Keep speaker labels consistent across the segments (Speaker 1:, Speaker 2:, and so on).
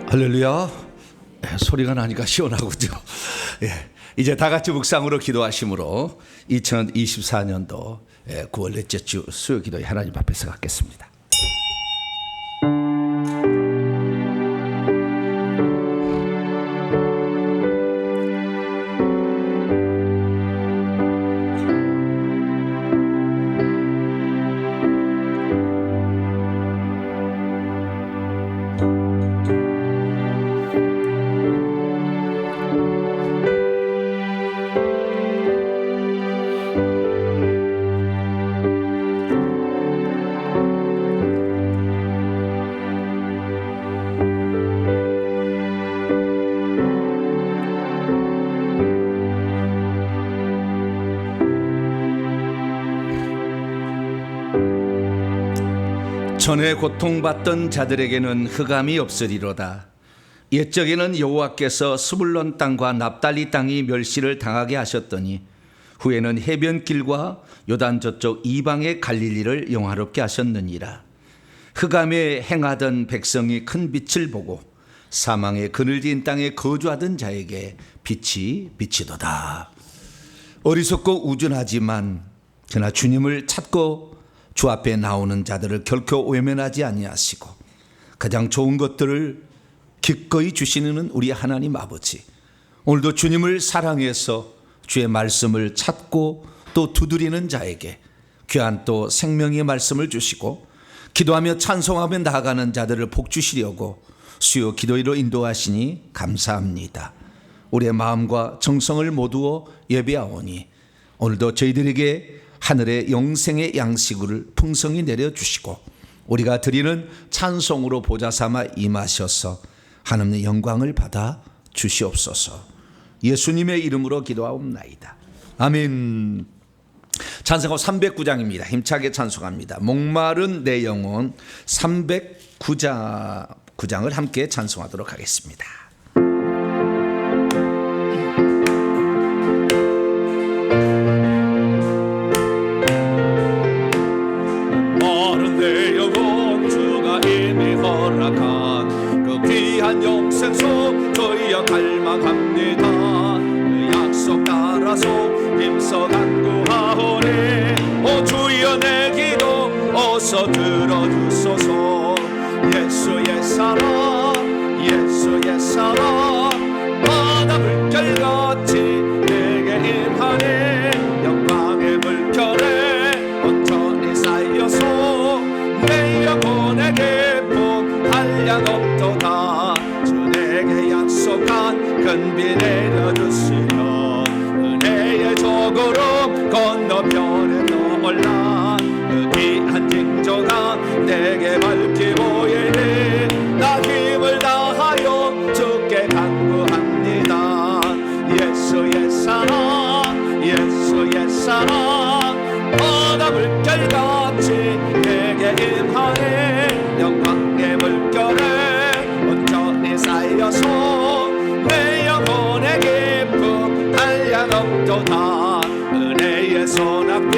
Speaker 1: 할렐루야. 소리가 나니까 시원하군요. 이제 다 같이 묵상으로 기도하심으로 2024년도 9월 넷째 주 수요 기도에 하나님 앞에서 갖겠습니다. 전에 고통받던 자들에게는 흑암이 없으리로다. 옛적에는 여호와께서 스불론 땅과 납달리 땅이 멸시를 당하게 하셨더니 후에는 해변길과 요단 저쪽 이방의 갈릴리를 영화롭게 하셨느니라. 흑암에 행하던 백성이 큰 빛을 보고 사망의 그늘진 땅에 거주하던 자에게 빛이 비치도다. 어리석고 우둔하지만 그러나 주님을 찾고 주 앞에 나오는 자들을 결코 외면하지 아니하시고 가장 좋은 것들을 기꺼이 주시는 우리 하나님 아버지, 오늘도 주님을 사랑해서 주의 말씀을 찾고 또 두드리는 자에게 귀한 또 생명의 말씀을 주시고 기도하며 찬송하며 나아가는 자들을 복 주시려고 수요 기도회로 인도하시니 감사합니다. 우리의 마음과 정성을 모두어 예배하오니 오늘도 저희들에게 하늘의 영생의 양식을 풍성히 내려주시고 우리가 드리는 찬송으로 보좌 삼아 임하셔서 하나님의 영광을 받아 주시옵소서. 예수님의 이름으로 기도하옵나이다. 아멘. 찬송가 309장입니다. 힘차게 찬송합니다. 목마른 내 영혼 309장을 함께 찬송하도록 하겠습니다.
Speaker 2: 영생속 저희여 갈망합니다. 그 약속 따라서 힘써 간구하오니 오 주여 내 기도 어서 들어주소서. 예수의 사랑 예수의 사랑 바다 물결같이 내게 임하니 영광의 물결에 온전히 쌓여서 내 영혼의 기쁨 한량없도다. 큰 비 내려주시며 은혜의 저고로 건너편에 떠올라 그 귀한 징조가 내게 밝히 보이니 나 힘을 다하여 주께 간구합니다. 예수의 사랑 예수의 사랑 바다 물결같이 내게 임하니 영광의 물결에 온전히 쌓여서 내 영혼의 기쁨 한량없도다. 은혜의 소낙비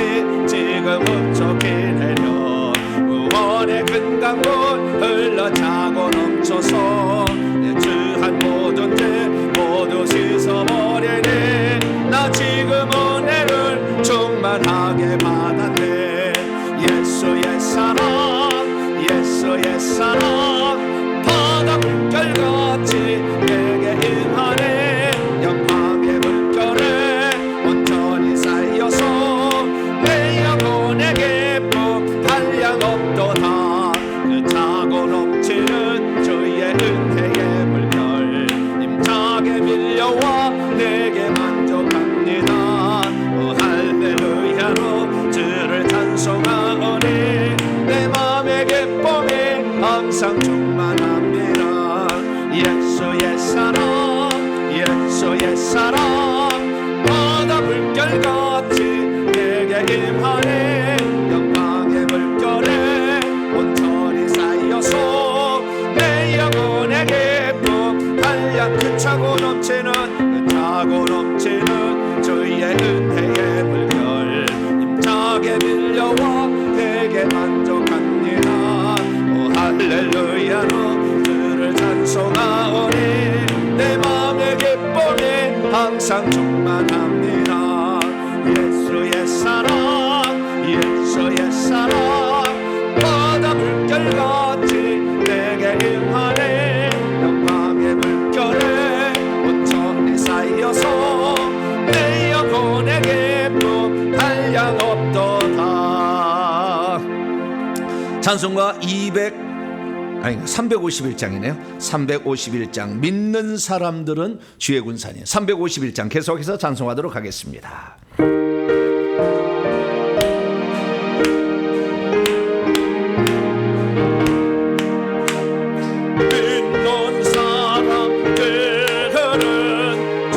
Speaker 2: 지금 흡족히 내려 구원의 큰 강물 흘러차고 넘쳐서 내 주한 모든 죄 모두 씻어버리니 나 지금 은혜를 충만하게 받았네. 예수의 사랑 예수의 사랑 바다 물결같이 내게 임하네 영광의 물결에 온전히 쌓여서 내 영혼의 기쁨 한량없도다. 그 차고 넘치는 주의 은혜의 물결 힘차게 밀려와 내게 만족합니다. 오 할렐루야로 주를 찬송하오니 내 맘의 기쁨이 항상 충만합니다. 예수의 사랑 예수의 사랑 바다 물결같이 내게 임하네 영광의 물결에 온전히 쌓여서 내 영혼의 기쁨 한량 그 차고 넘치는 주의 은혜의 물결 힘차게 밀려와 내게 만족합니다. 오 할렐루야로 주를 찬송하오니 찬송하오니 내 맘의 기쁨이 항상 충만합니다. 예수의 사랑 예수의 사랑 바다 물결같이 내게 임하네. 영광의 물결에 온전히 쌓여서 내 영혼의 기쁨 한량없도다. 찬송가 351장이네요. 351장 믿는 사람들은 주의 군산이에요. 351장 계속해서 찬송하도록 하겠습니다. 믿는 사람들은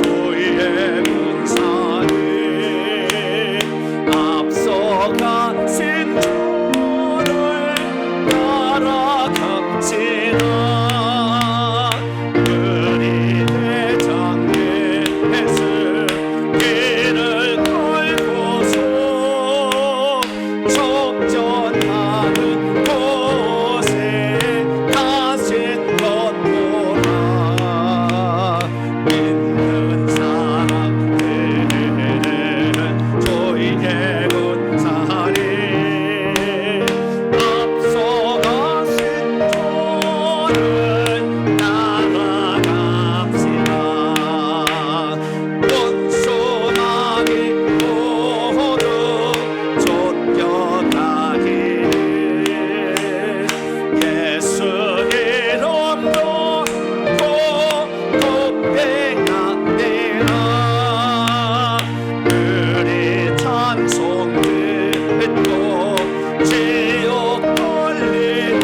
Speaker 2: 주의 군산이 앞서가신 주를 따라갑시다. 그리 대장에서 길을 걸고서 접전하는 곳에 가신 것 보라. 믿는 사람들은 주의 군산이 앞서가신 주를 따라갑시다. 원수마귀 모두 쫓겨나기를 예수 이름으로 고백합니다. 우리 찬송 듣고 지옥 걸리는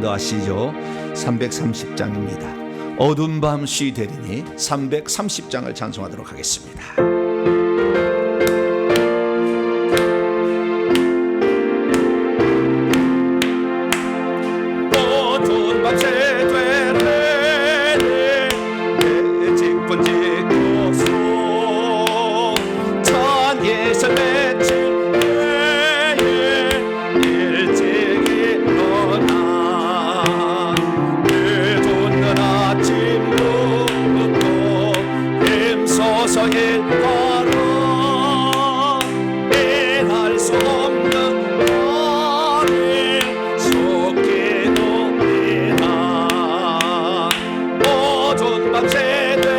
Speaker 1: 아시죠? 330장입니다. 어두운 밤 쉬 되리니 330장을 찬송하도록 하겠습니다.
Speaker 2: 어두운 밤 새되네 내 직분 짓고서 찬예선 맺힐 때에 일찍 일어나 그 돋는 아침부터 힘써서 일하라 일할 수 없는 나를 속히 돕니다. 어두운 밤 새되니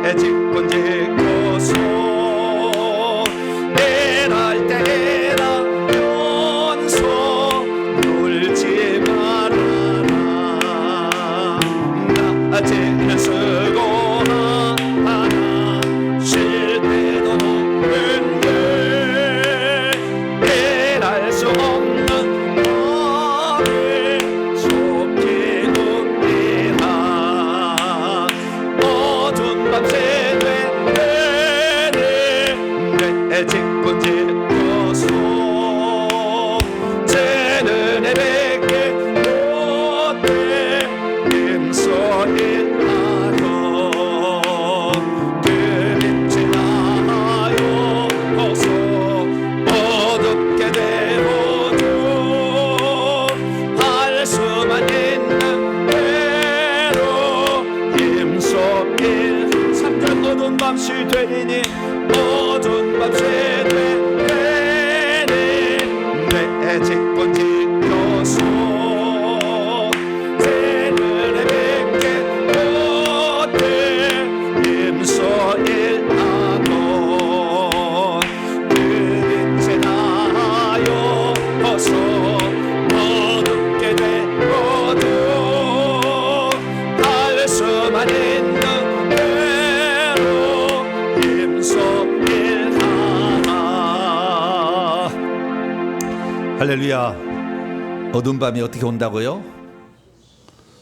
Speaker 2: 내 직분 짓고서 일할 때 일하면서 놀지 말아라. 낮에는 수고하나 쉴 때도 없는데 일할 수 없는 나를 속히 돕니다. 어두운 밤 새되니 내 직분 짓고서 죄는 내게 못해 힘써 일하러 그 빛이 나요 어서 어둡게 되어도 할 수만 있는 대로 힘써 일 3절 어두운 밤 쉬 되리니 어두운 밤 쉬 되리니 내 직분 지켜서 죄는 내게 못해 힘써 일하고 그 빛이 나요 어서 어둡게 되어도 할 수만 있는 대로 힘써 일하라.
Speaker 1: 할렐루야. 어두운 밤이 어떻게 온다고요?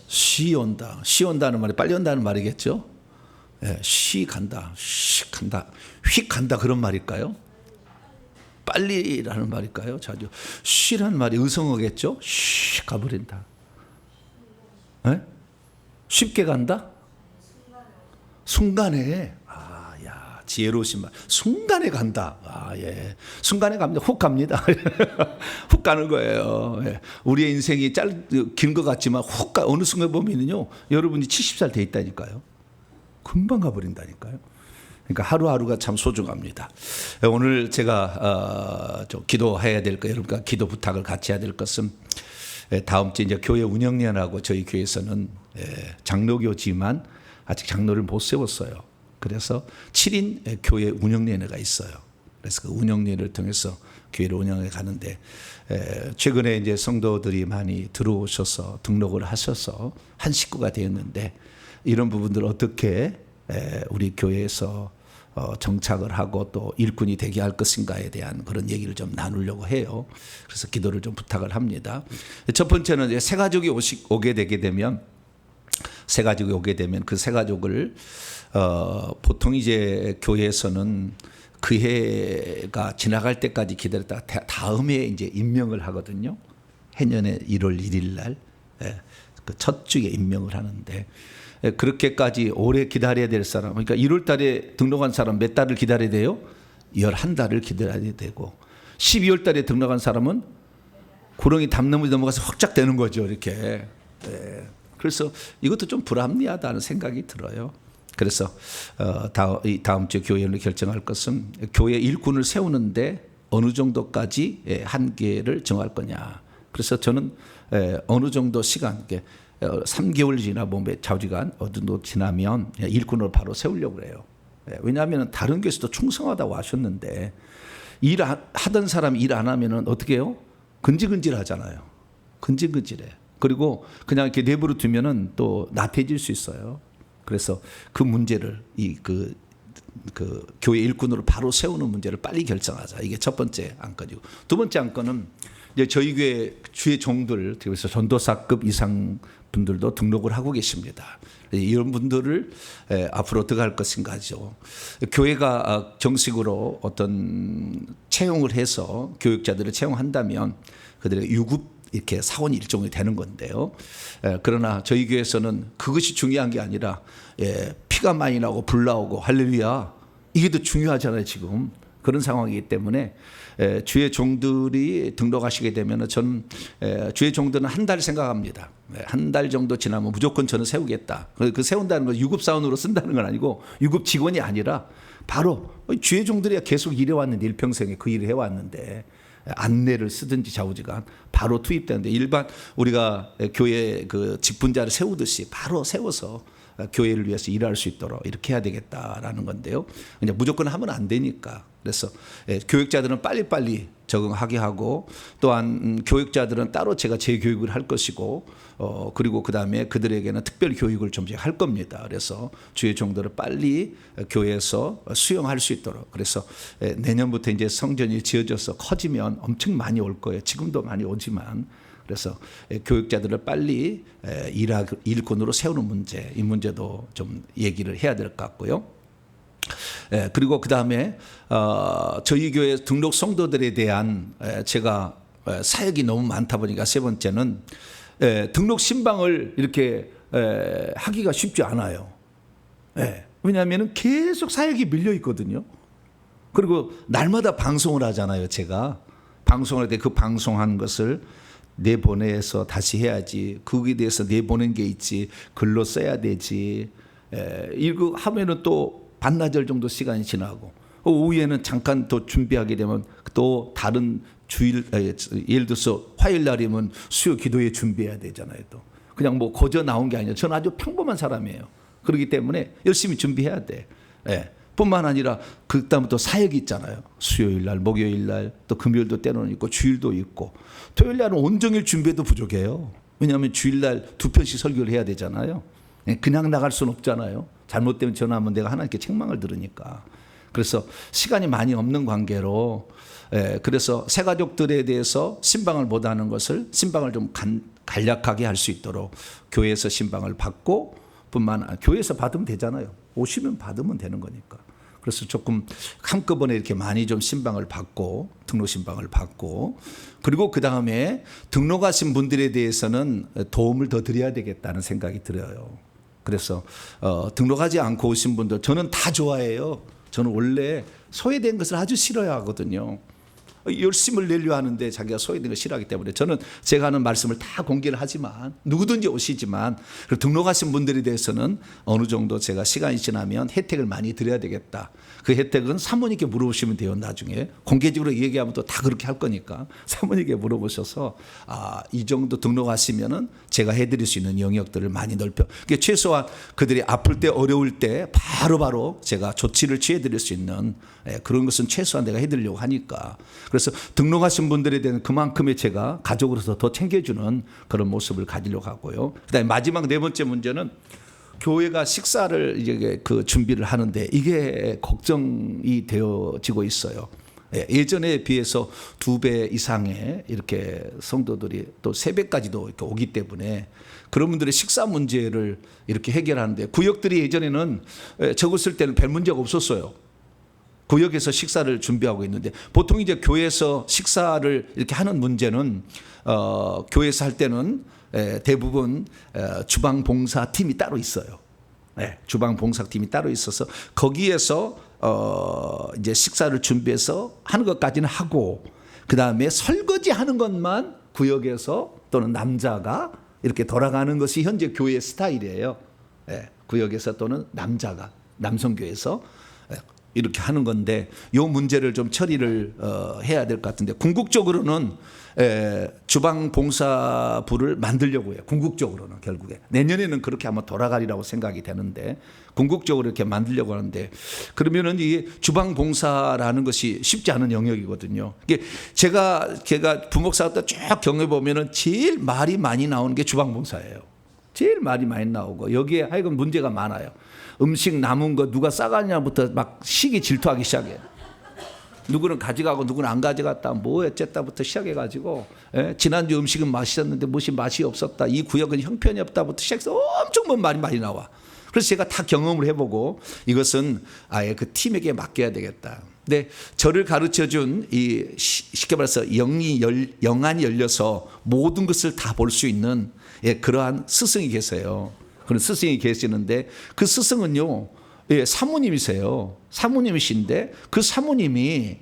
Speaker 1: 쉬 온다. 쉬 온다는 말이 빨리 온다는 말이겠죠? 예, 쉬 간다. 쉬 간다. 휙 간다 그런 말일까요? 빨리라는 말일까요? 자주 쉬라는 말이 의성어겠죠? 쉬 가버린다. 예? 쉽게 간다? 순간에. 아, 야, 지혜로우신 말. 순간에 간다. 아, 예. 순간에 갑니다. 훅 갑니다. 훅 가는 거예요. 예. 우리의 인생이 긴 것 같지만 훅 가. 어느 순간 보면요, 여러분이 70살 돼 있다니까요. 금방 가버린다니까요. 그러니까 하루하루가 참 소중합니다. 오늘 제가 좀 기도해야 될 거, 여러분과 기도 부탁을 같이 해야 될 것은 다음 주 이제 교회 운영년하고 저희 교회에서는 장로교지만 아직 장로를 못 세웠어요. 그래서 7인 교회 운영연회가 있어요. 그래서 그 운영연회를 통해서 교회를 운영해 가는데 최근에 이제 성도들이 많이 들어오셔서 등록을 하셔서 한 식구가 되었는데 이런 부분들 어떻게 우리 교회에서 정착을 하고 또 일꾼이 되게 할 것인가에 대한 그런 얘기를 좀 나누려고 해요. 그래서 기도를 좀 부탁을 합니다. 첫 번째는 이제 새 가족이 오게 되게 되면 그 새 가족을 보통 이제 교회에서는 그 해가 지나갈 때까지 기다렸다가 다음 해에 이제 임명을 하거든요. 해년에 1월 1일 날 그 첫 주에 임명을 하는데 그렇게까지 오래 기다려야 될 사람, 그러니까 1월 달에 등록한 사람 몇 달을 기다려야 돼요? 11달을 기다려야 되고 12월 달에 등록한 사람은 구렁이 담나무에 넘어가서 훅짝 되는 거죠. 이렇게. 그래서 이것도 좀 불합리하다는 생각이 들어요. 그래서 다음 주 교회를 결정할 것은 교회 일꾼을 세우는데 어느 정도까지 한계를 정할 거냐. 그래서 저는 어느 정도 시간, 3개월 지나 좌우지간 어느 정도 지나면 일꾼을 바로 세우려고 그래요. 왜냐하면 다른 교회에서도 충성하다고 하셨는데 하던 사람이 일 안 하면은 어떻게 해요? 근질근질하잖아요. 근질근질해. 그리고 그냥 이렇게 내버려 두면은 또 나태해질 수 있어요. 그래서 그 문제를 그 교회 일꾼으로 바로 세우는 문제를 빨리 결정하자. 이게 첫 번째 안건이고, 두 번째 안건은 이제 저희 교회 주의 종들, 그래서 전도사급 이상 분들도 등록을 하고 계십니다. 이런 분들을 앞으로 어떻게 할 것인가죠. 교회가 정식으로 어떤 채용을 해서 교육자들을 채용한다면 그들의 유급 이렇게 사원 일종이 되는 건데요. 그러나 저희 교회에서는 그것이 중요한 게 아니라 피가 많이 나고 불 나오고 할렐루야, 이게 더 중요하잖아요 지금. 그런 상황이기 때문에 주의 종들이 등록하시게 되면 저는 주의 종들은 한 달 생각합니다. 한 달 정도 지나면 무조건 저는 세우겠다. 그 세운다는 건 유급사원으로 쓴다는 건 아니고 유급 직원이 아니라 바로 주의 종들이 계속 일해왔는데 일평생에 그 일을 해왔는데 안내를 쓰든지 좌우지간 바로 투입되는데 일반 우리가 교회 그 직분자를 세우듯이 바로 세워서 교회를 위해서 일할 수 있도록 이렇게 해야 되겠다라는 건데요. 그냥 무조건 하면 안 되니까. 그래서 교육자들은 빨리빨리 적응하게 하고 또한 교육자들은 따로 제가 재교육을 할 것이고 그리고 그다음에 그들에게는 특별 교육을 좀 할 겁니다. 그래서 주의 종들을 빨리 교회에서 수용할 수 있도록. 그래서 내년부터 이제 성전이 지어져서 커지면 엄청 많이 올 거예요. 지금도 많이 오지만. 그래서 교육자들을 빨리 일꾼으로 세우는 문제, 이 문제도 좀 얘기를 해야 될 것 같고요. 그리고 그 다음에 저희 교회 등록 성도들에 대한 제가 사역이 너무 많다 보니까 세 번째는 등록 신방을 이렇게 하기가 쉽지 않아요. 왜냐하면 계속 사역이 밀려 있거든요. 그리고 날마다 방송을 하잖아요. 제가 방송할 때 그 방송한 것을 내보내서 다시 해야지. 거기에 대해서 내보낸 게 있지. 글로 써야 되지. 이거 하면은 또 반나절 정도 시간이 지나고 오후에는 잠깐 더 준비하게 되면 또 다른 주일 예를 들어서 화요일 날이면 수요 기도회 준비해야 되잖아요. 또 그냥 뭐 거저 나온 게 아니라 저는 아주 평범한 사람이에요. 그렇기 때문에 열심히 준비해야 돼. 뿐만 아니라 그다음부터 사역이 있잖아요. 수요일 날, 목요일 날, 또 금요일도 때로는 있고 주일도 있고 토요일 날은 온종일 준비해도 부족해요. 왜냐하면 주일 날 2편씩 설교를 해야 되잖아요. 그냥 나갈 수는 없잖아요. 잘못되면 전화하면 내가 하나님께 책망을 들으니까. 그래서 시간이 많이 없는 관계로 그래서 새 가족들에 대해서 신방을 못하는 것을 신방을 좀 간략하게 할 수 있도록 교회에서 신방을 받고 뿐만 아니라 교회에서 받으면 되잖아요. 오시면 받으면 되는 거니까. 그래서 조금 한꺼번에 이렇게 많이 좀 신방을 받고 등록 신방을 받고 그리고 그 다음에 등록하신 분들에 대해서는 도움을 더 드려야 되겠다는 생각이 들어요. 그래서 등록하지 않고 오신 분들 저는 다 좋아해요. 저는 원래 소외된 것을 아주 싫어하거든요. 열심을 내려 하는데 자기가 소외된 걸 싫어하기 때문에 저는 제가 하는 말씀을 다 공개를 하지만 누구든지 오시지만 등록하신 분들에 대해서는 어느 정도 제가 시간이 지나면 혜택을 많이 드려야 되겠다. 그 혜택은 사모님께 물어보시면 돼요. 나중에 공개적으로 얘기하면 또 다 그렇게 할 거니까 사모님께 물어보셔서 이 정도 등록하시면은 제가 해드릴 수 있는 영역들을 많이 넓혀. 그러니까 최소한 그들이 아플 때 어려울 때 바로바로 제가 조치를 취해드릴 수 있는 그런 것은 최소한 내가 해드리려고 하니까. 그래서 등록하신 분들에 대한 그만큼의 제가 가족으로서 더 챙겨주는 그런 모습을 가지려고 하고요. 그다음에 마지막 네 번째 문제는 교회가 식사를 이제 그 준비를 하는데 이게 걱정이 되어지고 있어요. 예전에 비해서 2배 이상의 이렇게 성도들이 또 3배까지도 이렇게 오기 때문에 그런 분들의 식사 문제를 이렇게 해결하는데 구역들이 예전에는 적었을 때는 별 문제가 없었어요. 구역에서 식사를 준비하고 있는데 보통 이제 교회에서 식사를 이렇게 하는 문제는 교회에서 할 때는 대부분 주방 봉사 팀이 따로 있어요. 주방 봉사 팀이 따로 있어서 거기에서 이제 식사를 준비해서 하는 것까지는 하고 그 다음에 설거지 하는 것만 구역에서 또는 남자가 이렇게 돌아가는 것이 현재 교회의 스타일이에요. 구역에서 또는 남자가 남성교회에서 이렇게 하는 건데 이 문제를 좀 처리를 해야 될 것 같은데 궁극적으로는 주방 봉사부를 만들려고 해요. 궁극적으로는 결국에 내년에는 그렇게 아마 돌아가리라고 생각이 되는데 궁극적으로 이렇게 만들려고 하는데 그러면은 이 주방 봉사라는 것이 쉽지 않은 영역이거든요. 이게 제가 부목사 때 쭉 경험해 보면은 제일 말이 많이 나오는 게 주방 봉사예요. 제일 말이 많이 나오고 여기에 하여간 문제가 많아요. 음식 남은 거 누가 싸가냐부터 막 시기 질투하기 시작해요. 누구는 가져가고 누구는 안 가져갔다 뭐 어쨌다부터 시작해가지고 지난주 음식은 맛있었는데 무엇이 맛이 없었다. 이 구역은 형편이 없다부터 시작해서 엄청 뭔 말이 많이 나와. 그래서 제가 다 경험을 해보고 이것은 아예 그 팀에게 맡겨야 되겠다. 근데 저를 가르쳐준 이 쉽게 말해서 영안이 열려서 모든 것을 다 볼 수 있는 그러한 스승이 계세요. 그런 스승이 계시는데 그 스승은요 사모님이세요. 사모님이신데 그 사모님이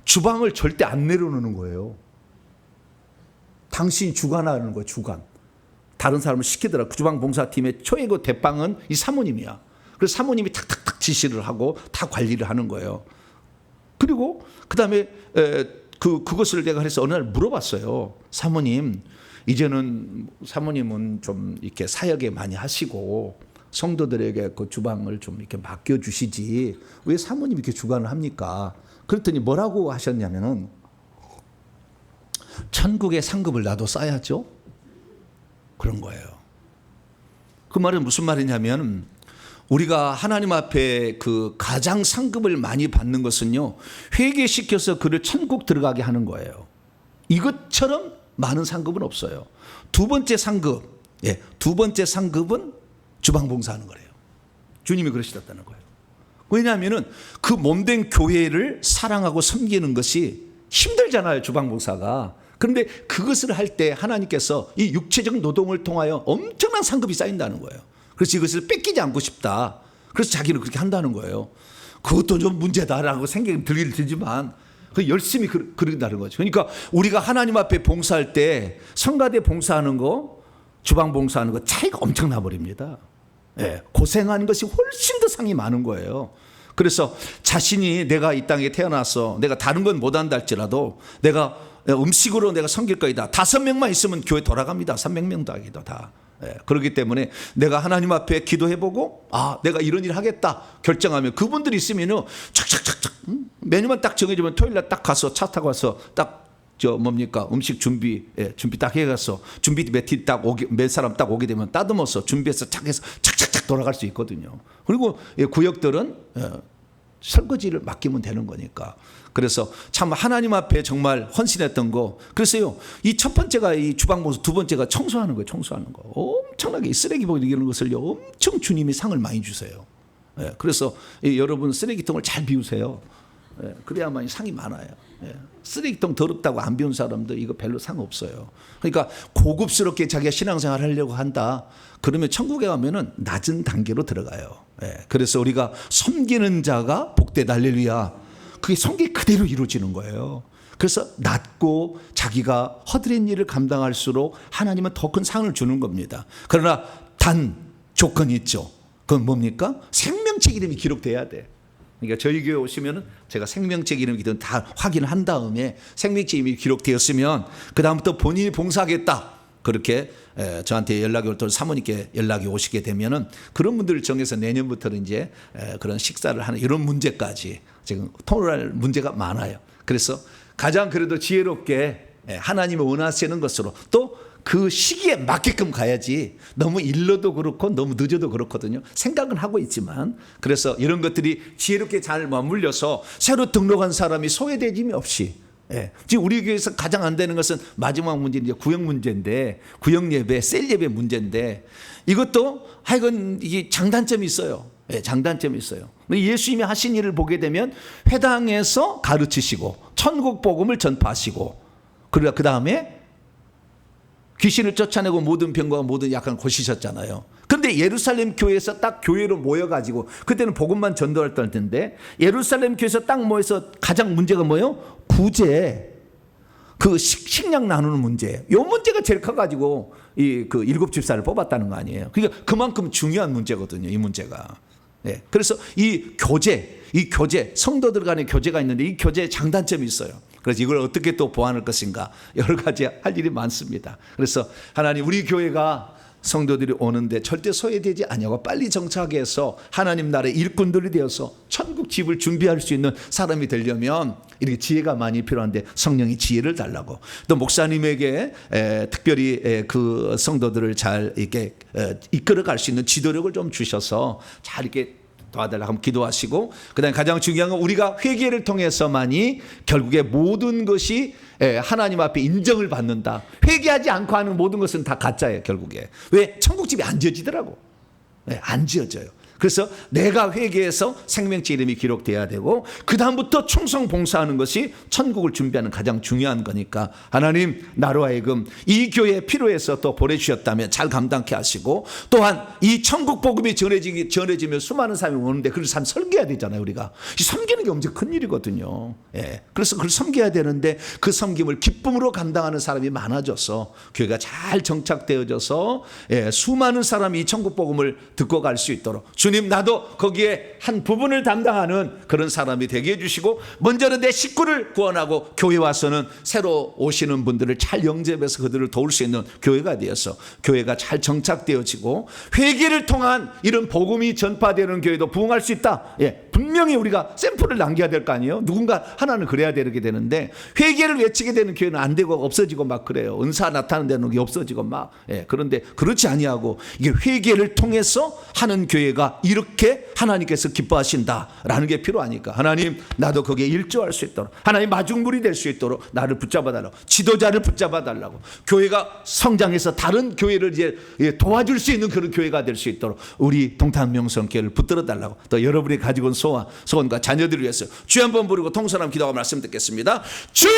Speaker 1: 주방을 절대 안 내려놓는 거예요. 당신이 주관하는 거예요. 주관. 다른 사람을 시키더라. 그 주방 봉사팀의 최고 대빵은 이 사모님이야. 그래서 사모님이 탁탁탁 지시를 하고 다 관리를 하는 거예요. 그리고 그다음에 그것을 내가 그래서 어느 날 물어봤어요. 사모님, 이제는 사모님은 좀 이렇게 사역에 많이 하시고 성도들에게 그 주방을 좀 이렇게 맡겨 주시지 왜 사모님이 이렇게 주관을 합니까? 그랬더니 뭐라고 하셨냐면은 천국의 상급을 나도 쌓아야죠. 그런 거예요. 그 말은 무슨 말이냐면 우리가 하나님 앞에 그 가장 상급을 많이 받는 것은요 회개시켜서 그를 천국 들어가게 하는 거예요. 이것처럼 많은 상급은 없어요. 두 번째 상급, 두 번째 상급은 주방 봉사하는 거래요. 주님이 그러시셨다는 거예요. 왜냐하면은 그 몸된 교회를 사랑하고 섬기는 것이 힘들잖아요, 주방 봉사가. 그런데 그것을 할 때 하나님께서 이 육체적 노동을 통하여 엄청난 상급이 쌓인다는 거예요. 그래서 이것을 뺏기지 않고 싶다. 그래서 자기는 그렇게 한다는 거예요. 그것도 좀 문제다라고 생각이 들긴 들지만 열심히 그런다는 거죠. 그러니까 우리가 하나님 앞에 봉사할 때 성가대 봉사하는 거, 주방 봉사하는 거 차이가 엄청나 버립니다. 고생하는 것이 훨씬 더 상이 많은 거예요. 그래서 자신이 내가 이 땅에 태어나서 내가 다른 건 못한다 할지라도 내가 음식으로 내가 섬길 거이다. 5명만 있으면 교회 돌아갑니다. 300명도 하기도 다. 그렇기 때문에 내가 하나님 앞에 기도해보고 내가 이런 일 하겠다 결정하면 그분들이 있으면은 착착착착 메뉴만 딱 정해주면 토요일날 딱 가서 차 타고 가서 딱 음식 준비 딱 해가서 준비 몇 사람 딱 오게 되면 따듬어서 준비해서 착해서 착착착 돌아갈 수 있거든요. 그리고 구역들은 설거지를 맡기면 되는 거니까. 그래서 참 하나님 앞에 정말 헌신했던 거. 그래서요, 이 첫 번째가 이 주방 봉사, 두 번째가 청소하는 거예요. 청소하는 거. 엄청나게 쓰레기 버리는 이런 것을요, 엄청 주님이 상을 많이 주세요. 그래서 여러분 쓰레기통을 잘 비우세요. 그래야만 상이 많아요. 쓰레기통 더럽다고 안 비운 사람들 이거 별로 상 없어요. 그러니까 고급스럽게 자기가 신앙생활 하려고 한다. 그러면 천국에 가면은 낮은 단계로 들어가요. 그래서 우리가 섬기는 자가 복되다 할렐루야. 그게 성기 그대로 이루어지는 거예요. 그래서 낮고 자기가 허드렛 일을 감당할수록 하나님은 더 큰 상을 주는 겁니다. 그러나 단 조건이 있죠. 그건 뭡니까? 생명책 이름이 기록돼야 돼. 그러니까 저희 교회 오시면은 제가 생명책 이름이든 다 확인한 다음에 생명책 이름이 기록되었으면 그 다음부터 본인이 봉사하겠다. 그렇게 저한테 연락이 올 때 사모님께 연락이 오시게 되면은 그런 분들을 정해서 내년부터는 이제 그런 식사를 하는 이런 문제까지 지금 토론할 문제가 많아요. 그래서 가장 그래도 지혜롭게 하나님이 원하시는 것으로 또 그 시기에 맞게끔 가야지 너무 일러도 그렇고 너무 늦어도 그렇거든요. 생각은 하고 있지만 그래서 이런 것들이 지혜롭게 잘 맞물려서 새로 등록한 사람이 소외되짐이 없이 지금 우리 교회에서 가장 안 되는 것은 마지막 문제는 이제 구역 문제인데 구역 예배, 셀 예배 문제인데 이것도 하여간 이게 장단점이 있어요. 장단점이 있어요. 예수님이 하신 일을 보게 되면 회당에서 가르치시고 천국 복음을 전파하시고 그러다 그 다음에 귀신을 쫓아내고 모든 병과 모든 약한 고치셨잖아요. 그런데 예루살렘 교회에서 딱 교회로 모여가지고 그때는 복음만 전도할 때인데 예루살렘 교회에서 딱 모여서 가장 문제가 뭐예요? 구제, 그 식량 나누는 문제. 이 문제가 제일 커가지고 그 7 집사를 뽑았다는 거 아니에요. 그러니까 그만큼 중요한 문제거든요. 이 문제가. 그래서 이 교제, 성도들 간의 교제가 있는데 이 교제에 장단점이 있어요. 그래서 이걸 어떻게 또 보완할 것인가 여러 가지 할 일이 많습니다. 그래서 하나님 우리 교회가 성도들이 오는데 절대 소외되지 아니하고 빨리 정착하게 해서 하나님 나라의 일꾼들이 되어서 천국 집을 준비할 수 있는 사람이 되려면 이렇게 지혜가 많이 필요한데 성령이 지혜를 달라고 또 목사님에게 특별히 그 성도들을 잘 이렇게 이끌어갈 수 있는 지도력을 좀 주셔서 잘 이렇게 도와달라고 한번 기도하시고, 그다음에 가장 중요한 건 우리가 회개를 통해서만이 결국에 모든 것이 하나님 앞에 인정을 받는다. 회개하지 않고 하는 모든 것은 다 가짜예요. 결국에. 왜? 천국집이 안 지어지더라고. 안 지어져요. 그래서 내가 회개해서 생명체 이름이 기록돼야 되고, 그 다음부터 충성 봉사하는 것이 천국을 준비하는 가장 중요한 거니까, 하나님 나로 하여금 이 교회에 필요해서 또 보내주셨다면 잘 감당케 하시고, 또한 이 천국 복음이 전해지면 수많은 사람이 오는데 그걸 참 섬겨야 되잖아요. 우리가 이 섬기는 게 엄청 큰 일이거든요. 그래서 그걸 섬겨야 되는데 그 섬김을 기쁨으로 감당하는 사람이 많아져서 교회가 잘 정착되어져서 수많은 사람이 이 천국 복음을 듣고 갈 수 있도록, 주님 나도 거기에 한 부분을 담당하는 그런 사람이 되게 해주시고, 먼저는 내 식구를 구원하고 교회 와서는 새로 오시는 분들을 잘 영접해서 그들을 도울 수 있는 교회가 되어서 교회가 잘 정착되어지고, 회개를 통한 이런 복음이 전파되는 교회도 부흥할 수 있다. 분명히 우리가 샘플을 남겨야 될 거 아니에요. 누군가 하나는 그래야 되게 되는데, 회개를 외치게 되는 교회는 안 되고 없어지고 막 그래요. 은사 나타나는 게 없어지고 막. 그런데 그렇지 아니하고 이게 회개를 통해서 하는 교회가 이렇게 하나님께서 기뻐하신다라는 게 필요하니까, 하나님 나도 거기에 일조할 수 있도록, 하나님 마중물이 될 수 있도록 나를 붙잡아 달라고, 지도자를 붙잡아 달라고, 교회가 성장해서 다른 교회를 이제 도와줄 수 있는 그런 교회가 될 수 있도록 우리 동탄명성교회를 붙들어 달라고, 또 여러분이 가지고 온 소원과 자녀들을 위해서 주여 한번 부르고 통성함 기도하고 말씀 듣겠습니다. 주여!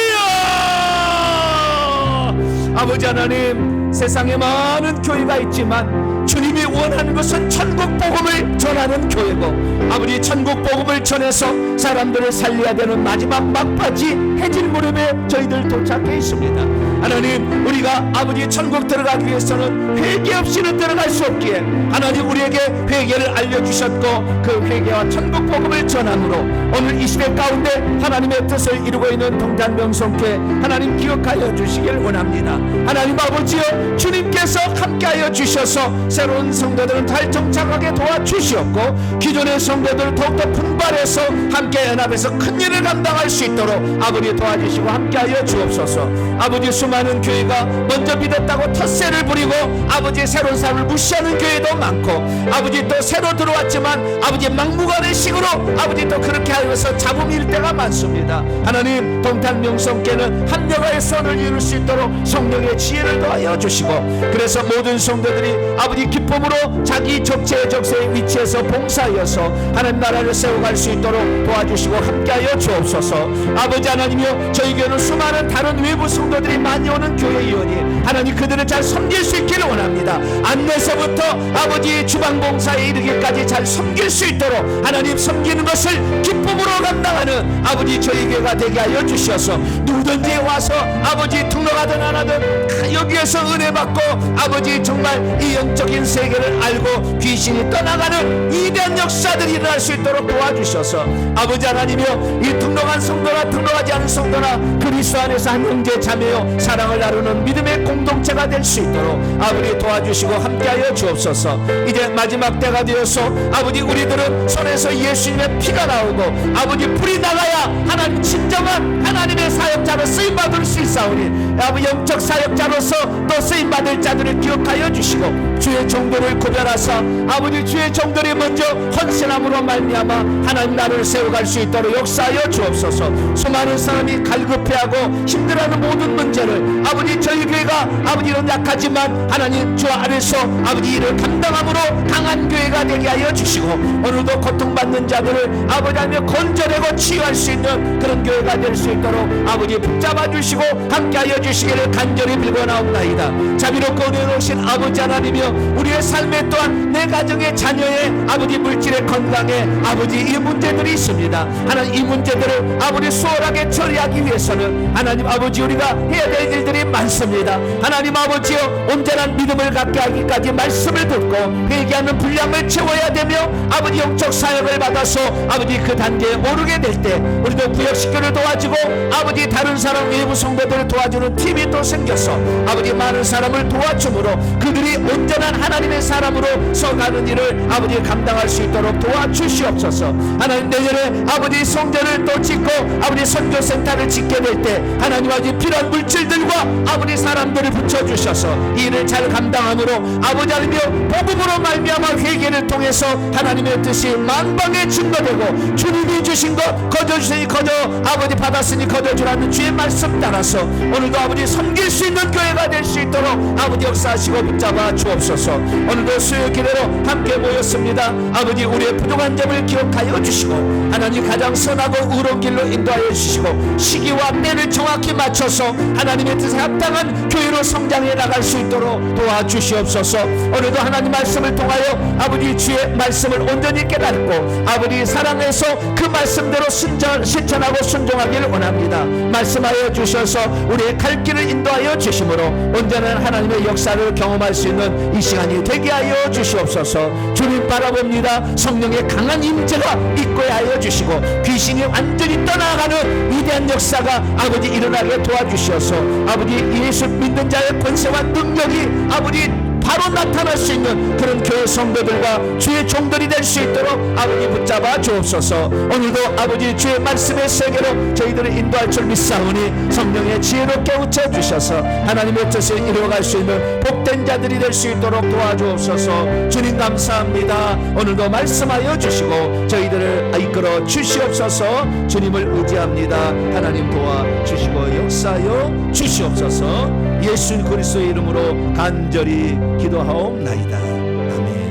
Speaker 1: 아버지 하나님, 세상에 많은 교회가 있지만 주님이 원하는 것은 천국 복음을 전하는 교회고, 아버지 천국 복음을 전해서 사람들을 살려야 되는 마지막 막바지 해질 무렵에 저희들 도착해 있습니다. 하나님, 우리가 아버지 천국 들어가기 위해서는 회개 없이는 들어갈 수 없기에 하나님 우리에게 회개를 알려주셨고, 그 회개와 천국 복음을 전함으로 오늘 이 시대 가운데 하나님의 뜻을 이루고 있는 동탄명성교회 하나님 기억하여 주시길 원합니다. 하나님 아버지여, 주님께서 함께하여 주셔서 새로운 성도들은 잘 정착하게 도와주시었고, 기존의 성도들 더욱더 분발해서 함께 연합해서 큰 일을 감당할 수 있도록 아버지 도와주시고 함께하여 주옵소서. 아버지, 수많은 교회가 먼저 믿었다고 텃세를 부리고 아버지 새로운 사람을 무시하는 교회도 많고, 아버지 또 새로 들어왔지만 아버지 막무가내식으로 아버지 또 그렇게 하여서 잡음일 때가 많습니다. 하나님, 동탄명성교회는 합력하여 선을 이룰 수 있도록 성령의 지혜를 더하여 주시고, 그래서 모든 성도들이 아버지 기쁨으로 자기 적재적소의 위치에서 봉사하여서 하나님 나라를 세워갈 수 있도록 도와주시고 함께하여 주옵소서. 아버지 하나님이여, 저희 교회는 수많은 다른 외부 성도들이 많이 오는 교회이오니 하나님 그들을 잘 섬길 수 있기를 원합니다. 안내서부터 아버지 주방봉사에 이르기까지 잘 섬길 수 있도록 하나님 섬기는 것을 기쁨으로 감당하는 아버지 저희 교회가 되게 하여 주셔서, 누구든지 와서 아버지 등록하든 안 하든 여기에서 은혜 받고 아버지 정말 이 영적인 세계를 알고 귀신이 떠나가는 위대한 역사들이 일어날 수 있도록 도와주셔서, 아버지 하나님이여, 이 등록한 성도나 등록하지 않은 성도나 그리스도 안에서 한 형제 자매요 사랑을 나누는 믿음의 공동체가 될 수 있도록 아버지 도와주시고 함께하여 주옵소서. 이제 마지막 때가 되어서 아버지 우리들은 손에서 예수님의 피가 나오고 아버지 불이 나가야 하나님 진정한 하나님의 사역자로 쓰임받을 수 있사오니, 아버지 영적 사역자로서 또 쓰임받을 자들을 기억하여 주시고, 주의 종도를 구별하사 아버지 주의 종들이 먼저 헌신함으로 말미암아 하나님 나라를 세워갈 수 있도록 역사하여 주옵소서. 수많은 사람이 갈급해하고 힘들어하는 모든 문제를 아버지 저희 교회가 아버지는 약하지만 하나님 주 아래서 아버지 이를 감당함으로 강한 교회가 되게 하여 주시고, 오늘도 고통받는 자들을 아버지 하며 건져내고 치유할 수 있는 그런 교회가 될 수 있도록 아버지 붙잡아 주시고 함께하여 주시기를 간절히 빌고나옵나이다. 자비롭고 은혜로우신 아버지 하나님이여, 우리의 삶에 또한 내 가정의 자녀의 아버지 물질의 건강에 아버지 이 문제들이 있습니다. 하나님 이 문제들을 아버지 수월하게 처리하기 위해서는 하나님 아버지 우리가 해야 될 일들이 많습니다. 하나님 아버지여, 온전한 믿음을 갖게 하기까지 말씀을 듣고 회개하는 분량을 채워야 되며, 아버지 영적 사역을 받아서 아버지 그 단계에 오르게 될 때 우리도 구역식교를 도와주고 아버지 다른 사람 외부 성도들을 도와주는 팀이 또 생겨서 아버지 많은 사람을 도와줌으로 그들이 온전한 하나님의 사람으로 서가는 일을 아버지 감당할 수 있도록 도와주시옵소서. 하나님, 내년에 아버지 성전을 또 짓고 아버지 선교센터를 짓게 될 때 하나님 아버지 필요한 물질들과 아버지 사람들을 붙여주셔서 이 일을 잘 감당함으로 아버지 하나님여 복음으로 말미암아 회개를 통해서 하나님의 뜻이 만방에 증거되고 주님이 주신 것 거저 주시니 거저 아버지 받았으니 거저 주라는 주의 말씀 따라서 오늘도 아버지 섬길 수 있는 교회가 될 수 있도록 아버지 역사하시고 붙잡아 주옵소서. 오늘도 수요 기회로 함께 모였습니다. 아버지, 우리의 부족한 점을 기억하여 주시고 하나님 가장 선하고 의로운 길로 인도하여 주시고 시기와 때를 정확히 맞춰서 하나님의 뜻에 합당한 교회로 성장해 나갈 수 있도록 도와주시옵소서. 오늘도 하나님 말씀을 통하여 아버지 주의 말씀을 온전히 깨닫고 아버지 사랑해서 그 말씀대로 실천하고 순종하기를 원합니다. 말씀하여 주셔서 우리의 갈 길을 인도하여 주심으로 온전한 하나님의 역사를 경험할 수 있는 이 시간이 되게 하여 주시옵소서. 주님 바라봅니다. 성령의 강한 임재가 있게 하여 주시고 귀신이 완전히 떠나가는 위대한 역사가 아버지 일어나게 도와주셔서 아버지 예수 믿는 자의 권세와 능력이 아버지 바로 나타날 수 있는 그런 교회 성도들과 주의 종들이 될 수 있도록 아버지 붙잡아 주옵소서. 오늘도 아버지 주의 말씀의 세계로 저희들을 인도할 줄 믿사오니 성령의 지혜로 깨우쳐 주셔서 하나님의 뜻을 이루어갈 수 있는 복된 자들이 될 수 있도록 도와주옵소서. 주님 감사합니다. 오늘도 말씀하여 주시고 저희들을 이끌어 주시옵소서. 주님을 의지합니다. 하나님 도와주시고 역사하여 주시옵소서. 예수 그리스도의 이름으로 간절히 기도하옵나이다. 아멘.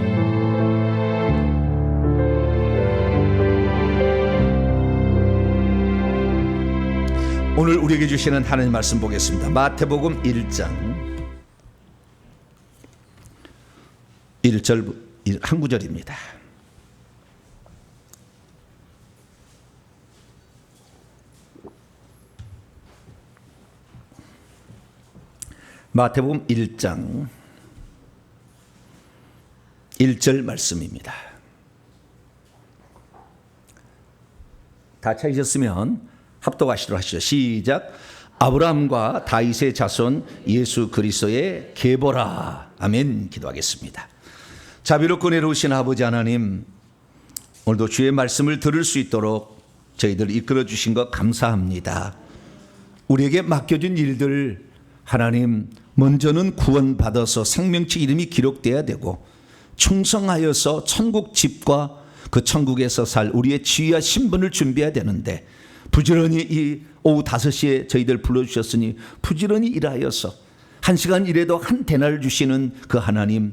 Speaker 1: 오늘 우리에게 주시는 하나님 말씀 보겠습니다. 마태복음 1장 1절 한 구절입니다. 마태복음 1장 1절 말씀입니다. 다 찾으셨으면 합독하시도록 하시죠. 시작. 아브라함과 다윗의 자손 예수 그리스도의 계보라. 아멘. 기도하겠습니다. 자비롭고 은혜로우신 아버지 하나님, 오늘도 주의 말씀을 들을 수 있도록 저희들 이끌어 주신 것 감사합니다. 우리에게 맡겨진 일들 하나님, 먼저는 구원받아서 생명체 이름이 기록돼야 되고 충성하여서 천국 집과 그 천국에서 살 우리의 지위와 신분을 준비해야 되는데 부지런히 이 오후 5시에 저희들 불러주셨으니 부지런히 일하여서 1시간 일해도 한 데나를 주시는 그 하나님,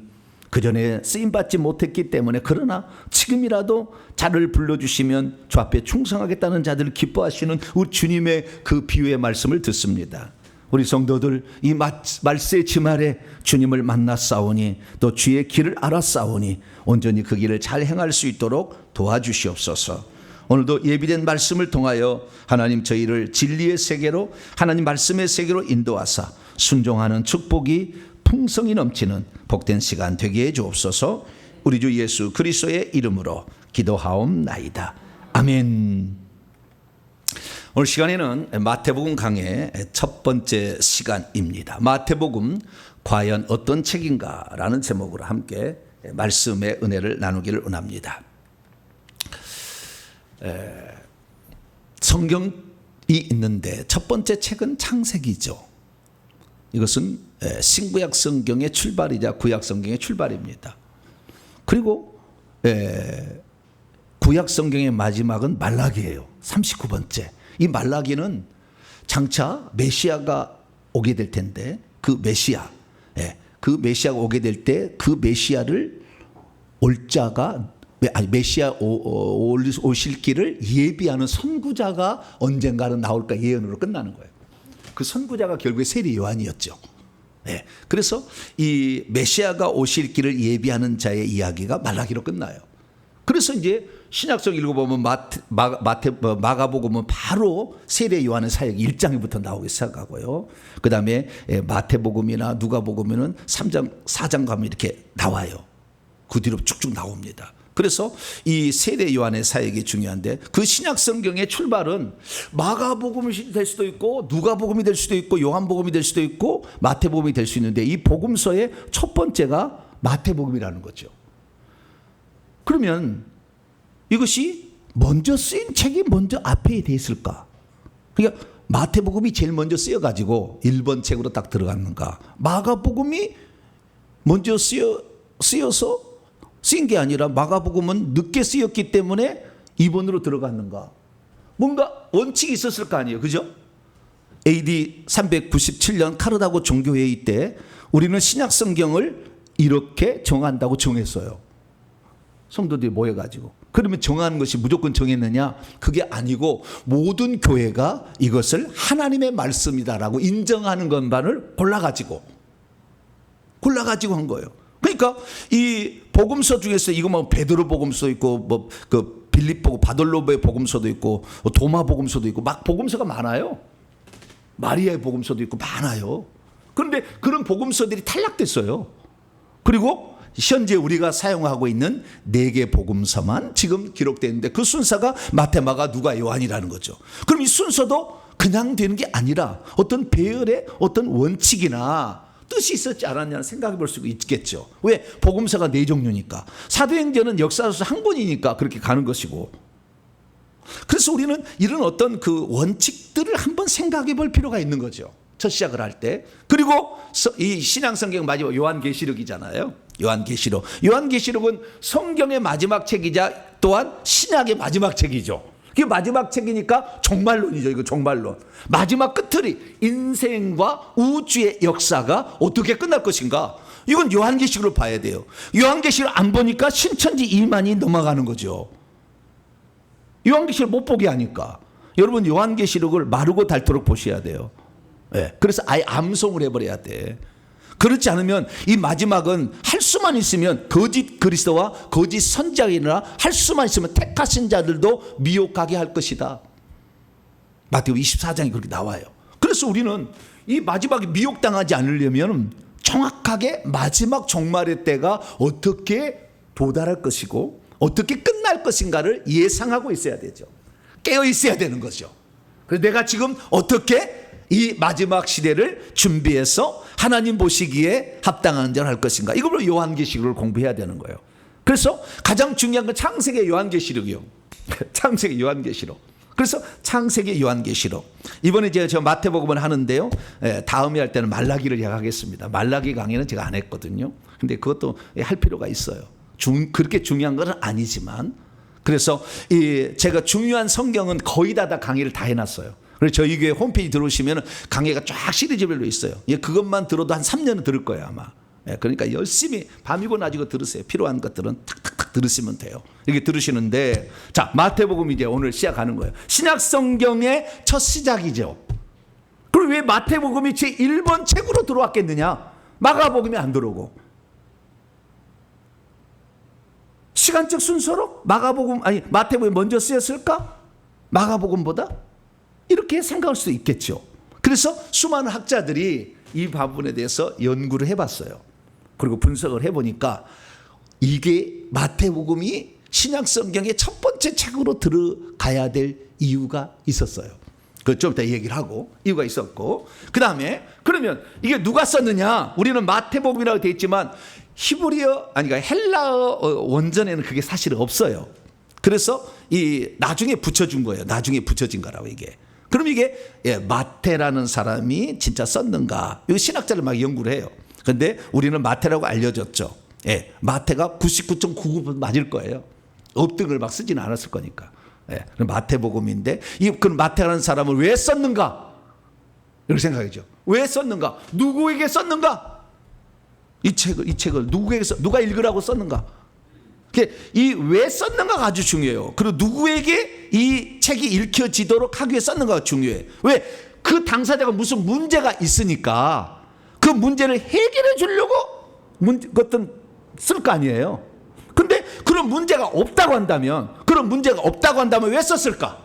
Speaker 1: 그 전에 쓰임받지 못했기 때문에 그러나 지금이라도 자를 불러주시면 주 앞에 충성하겠다는 자들을 기뻐하시는 우리 주님의 그 비유의 말씀을 듣습니다. 우리 성도들 이 말세 지말에 주님을 만났사오니 또 주의 길을 알았사오니 온전히 그 길을 잘 행할 수 있도록 도와주시옵소서. 오늘도 예비된 말씀을 통하여 하나님 저희를 진리의 세계로 하나님 말씀의 세계로 인도하사 순종하는 축복이 풍성이 넘치는 복된 시간 되게 해 주옵소서. 우리 주 예수 그리스도의 이름으로 기도하옵나이다. 아멘. 오늘 시간에는 마태복음 강의 첫 번째 시간입니다. 마태복음 과연 어떤 책인가 라는 제목으로 함께 말씀의 은혜를 나누기를 원합니다. 성경이 있는데 첫 번째 책은 창세기죠. 이것은 신구약 성경의 출발이자 구약 성경의 출발입니다. 그리고 구약 성경의 마지막은 말라기예요. 39번째. 이 말라기는 장차 메시아가 오게 될 텐데 그 메시아가 오게 될 때 그 메시아를 메시아 오실 길을 예비하는 선구자가 언젠가는 나올까 예언으로 끝나는 거예요. 그 선구자가 결국에 세례 요한이었죠. 그래서 이 메시아가 오실 길을 예비하는 자의 이야기가 말라기로 끝나요. 그래서 이제 신약성 읽어보면 마가복음은 바로 세례 요한의 사역 1장부터 나오기 시작하고요. 그 다음에 마태복음이나 누가복음에는 3장, 4장 가면 이렇게 나와요. 그 뒤로 쭉쭉 나옵니다. 그래서 이 세대 요한의 사역이 중요한데 그 신약 성경의 출발은 마가복음이 될 수도 있고 누가복음이 될 수도 있고 요한복음이 될 수도 있고 마태복음이 될 수 있는데 이 복음서의 첫 번째가 마태복음이라는 거죠. 그러면 이것이 먼저 쓰인 책이 먼저 앞에 돼 있을까? 그러니까 마태복음이 제일 먼저 쓰여가지고 1번 책으로 딱 들어갔는가? 마가복음이 먼저 쓰여서 쓰인 게 아니라 마가복음은 늦게 쓰였기 때문에 2번으로 들어갔는가? 뭔가 원칙이 있었을 거 아니에요, 그죠? AD 397년 카르다고 종교회의 때 우리는 신약 성경을 이렇게 정한다고 정했어요. 성도들이 모여가지고. 그러면 정하는 것이 무조건 정했느냐? 그게 아니고 모든 교회가 이것을 하나님의 말씀이다라고 인정하는 것만을 골라가지고 한 거예요. 그러니까 이 복음서 중에서 이거 뭐 베드로 복음서 있고 뭐 그 빌립보 바돌로베 복음서도 있고 도마 복음서도 있고 막 복음서가 많아요. 마리아의 복음서도 있고 많아요. 그런데 그런 복음서들이 탈락됐어요. 그리고 현재 우리가 사용하고 있는 4개 복음서만 지금 기록되어 있는데 그 순서가 마태, 마가, 누가, 요한이라는 거죠. 그럼 이 순서도 그냥 되는 게 아니라 어떤 배열의 어떤 원칙이나 뜻이 있었지 않았냐는 생각해 볼 수 있겠죠. 왜? 복음서가 4종류니까. 사도행전은 역사서 한 권이니까 그렇게 가는 것이고. 그래서 우리는 이런 어떤 그 원칙들을 한번 생각해 볼 필요가 있는 거죠. 첫 시작을 할 때. 그리고 이 신약성경 마지막 요한계시록이잖아요. 요한계시록은 성경의 마지막 책이자 또한 신약의 마지막 책이죠. 이게 마지막 책이니까 종말론이죠. 이거 종말론. 마지막 끝틀이 인생과 우주의 역사가 어떻게 끝날 것인가. 이건 요한계시록으로 봐야 돼요. 요한계시록 안 보니까 신천지 이만이 넘어가는 거죠. 요한계시록 못 보게 하니까. 여러분 요한계시록을 마르고 닳도록 보셔야 돼요. 네. 그래서 아예 암송을 해버려야 돼. 그렇지 않으면 이 마지막은 할 수만 있으면 거짓 그리스도와 거짓 선지자이나 할 수만 있으면 택하신 자들도 미혹하게 할 것이다. 마태복음 24장이 그렇게 나와요. 그래서 우리는 이 마지막에 미혹당하지 않으려면 정확하게 마지막 종말의 때가 어떻게 도달할 것이고 어떻게 끝날 것인가를 예상하고 있어야 되죠. 깨어 있어야 되는 거죠. 그래서 내가 지금 어떻게 이 마지막 시대를 준비해서 하나님 보시기에 합당한 자를 할 것인가. 이걸 요한계시록을 공부해야 되는 거예요. 그래서 가장 중요한 건 창세기 요한계시록이요. 창세기 요한계시록. 그래서 창세기 요한계시록. 이번에 저 마태복음을 하는데요. 다음에 할 때는 말라기를 하겠습니다. 말라기 강의는 제가 안 했거든요. 근데 그것도 할 필요가 있어요. 그렇게 중요한 건 아니지만. 그래서 제가 중요한 성경은 거의 다 강의를 다 해놨어요. 그래서 저희 교회 홈페이지 들어오시면 강의가 쫙 시리즈별로 있어요. 그것만 들어도 한 3년은 들을 거예요 아마. 그러니까 열심히 밤이고 낮이고 들으세요. 필요한 것들은 탁탁탁 들으시면 돼요. 이렇게 들으시는데 자 마태복음 이제 오늘 시작하는 거예요. 신약 성경의 첫 시작이죠. 그리고 왜 마태복음이 제 1번 책으로 들어왔겠느냐. 마가복음이 안 들어오고. 시간적 순서로 마태복음이 먼저 쓰였을까? 마가복음보다? 이렇게 생각할 수도 있겠죠. 그래서 수많은 학자들이 이 부분에 대해서 연구를 해봤어요. 그리고 분석을 해보니까 이게 마태복음이 신약성경의 첫 번째 책으로 들어가야 될 이유가 있었어요. 그걸 좀 이따 얘기를 하고 이유가 있었고 그 다음에 그러면 이게 누가 썼느냐. 우리는 마태복음이라고 되어 있지만 그러니까 헬라어 원전에는 그게 사실 없어요. 그래서 나중에 붙여준 거예요. 나중에 붙여진 거라고 이게. 그럼 이게 마태라는 사람이 진짜 썼는가? 이거 신학자를 막 연구를 해요. 그런데 우리는 마태라고 알려졌죠. 마태가 99.99% 맞을 거예요. 엎등을 막 쓰지는 않았을 거니까. 마태복음인데 그럼 마태라는 사람을 왜 썼는가? 이렇게 생각이죠. 왜 썼는가? 누구에게 썼는가? 이 책을 누구에게 누가 읽으라고 썼는가? 이 왜 썼는가가 아주 중요해요. 그리고 누구에게 이 책이 읽혀지도록 하기 위해 썼는가가 중요해. 왜? 그 당사자가 무슨 문제가 있으니까 그 문제를 해결해 주려고 그것은 쓸 거 아니에요. 근데 그런 문제가 없다고 한다면 왜 썼을까?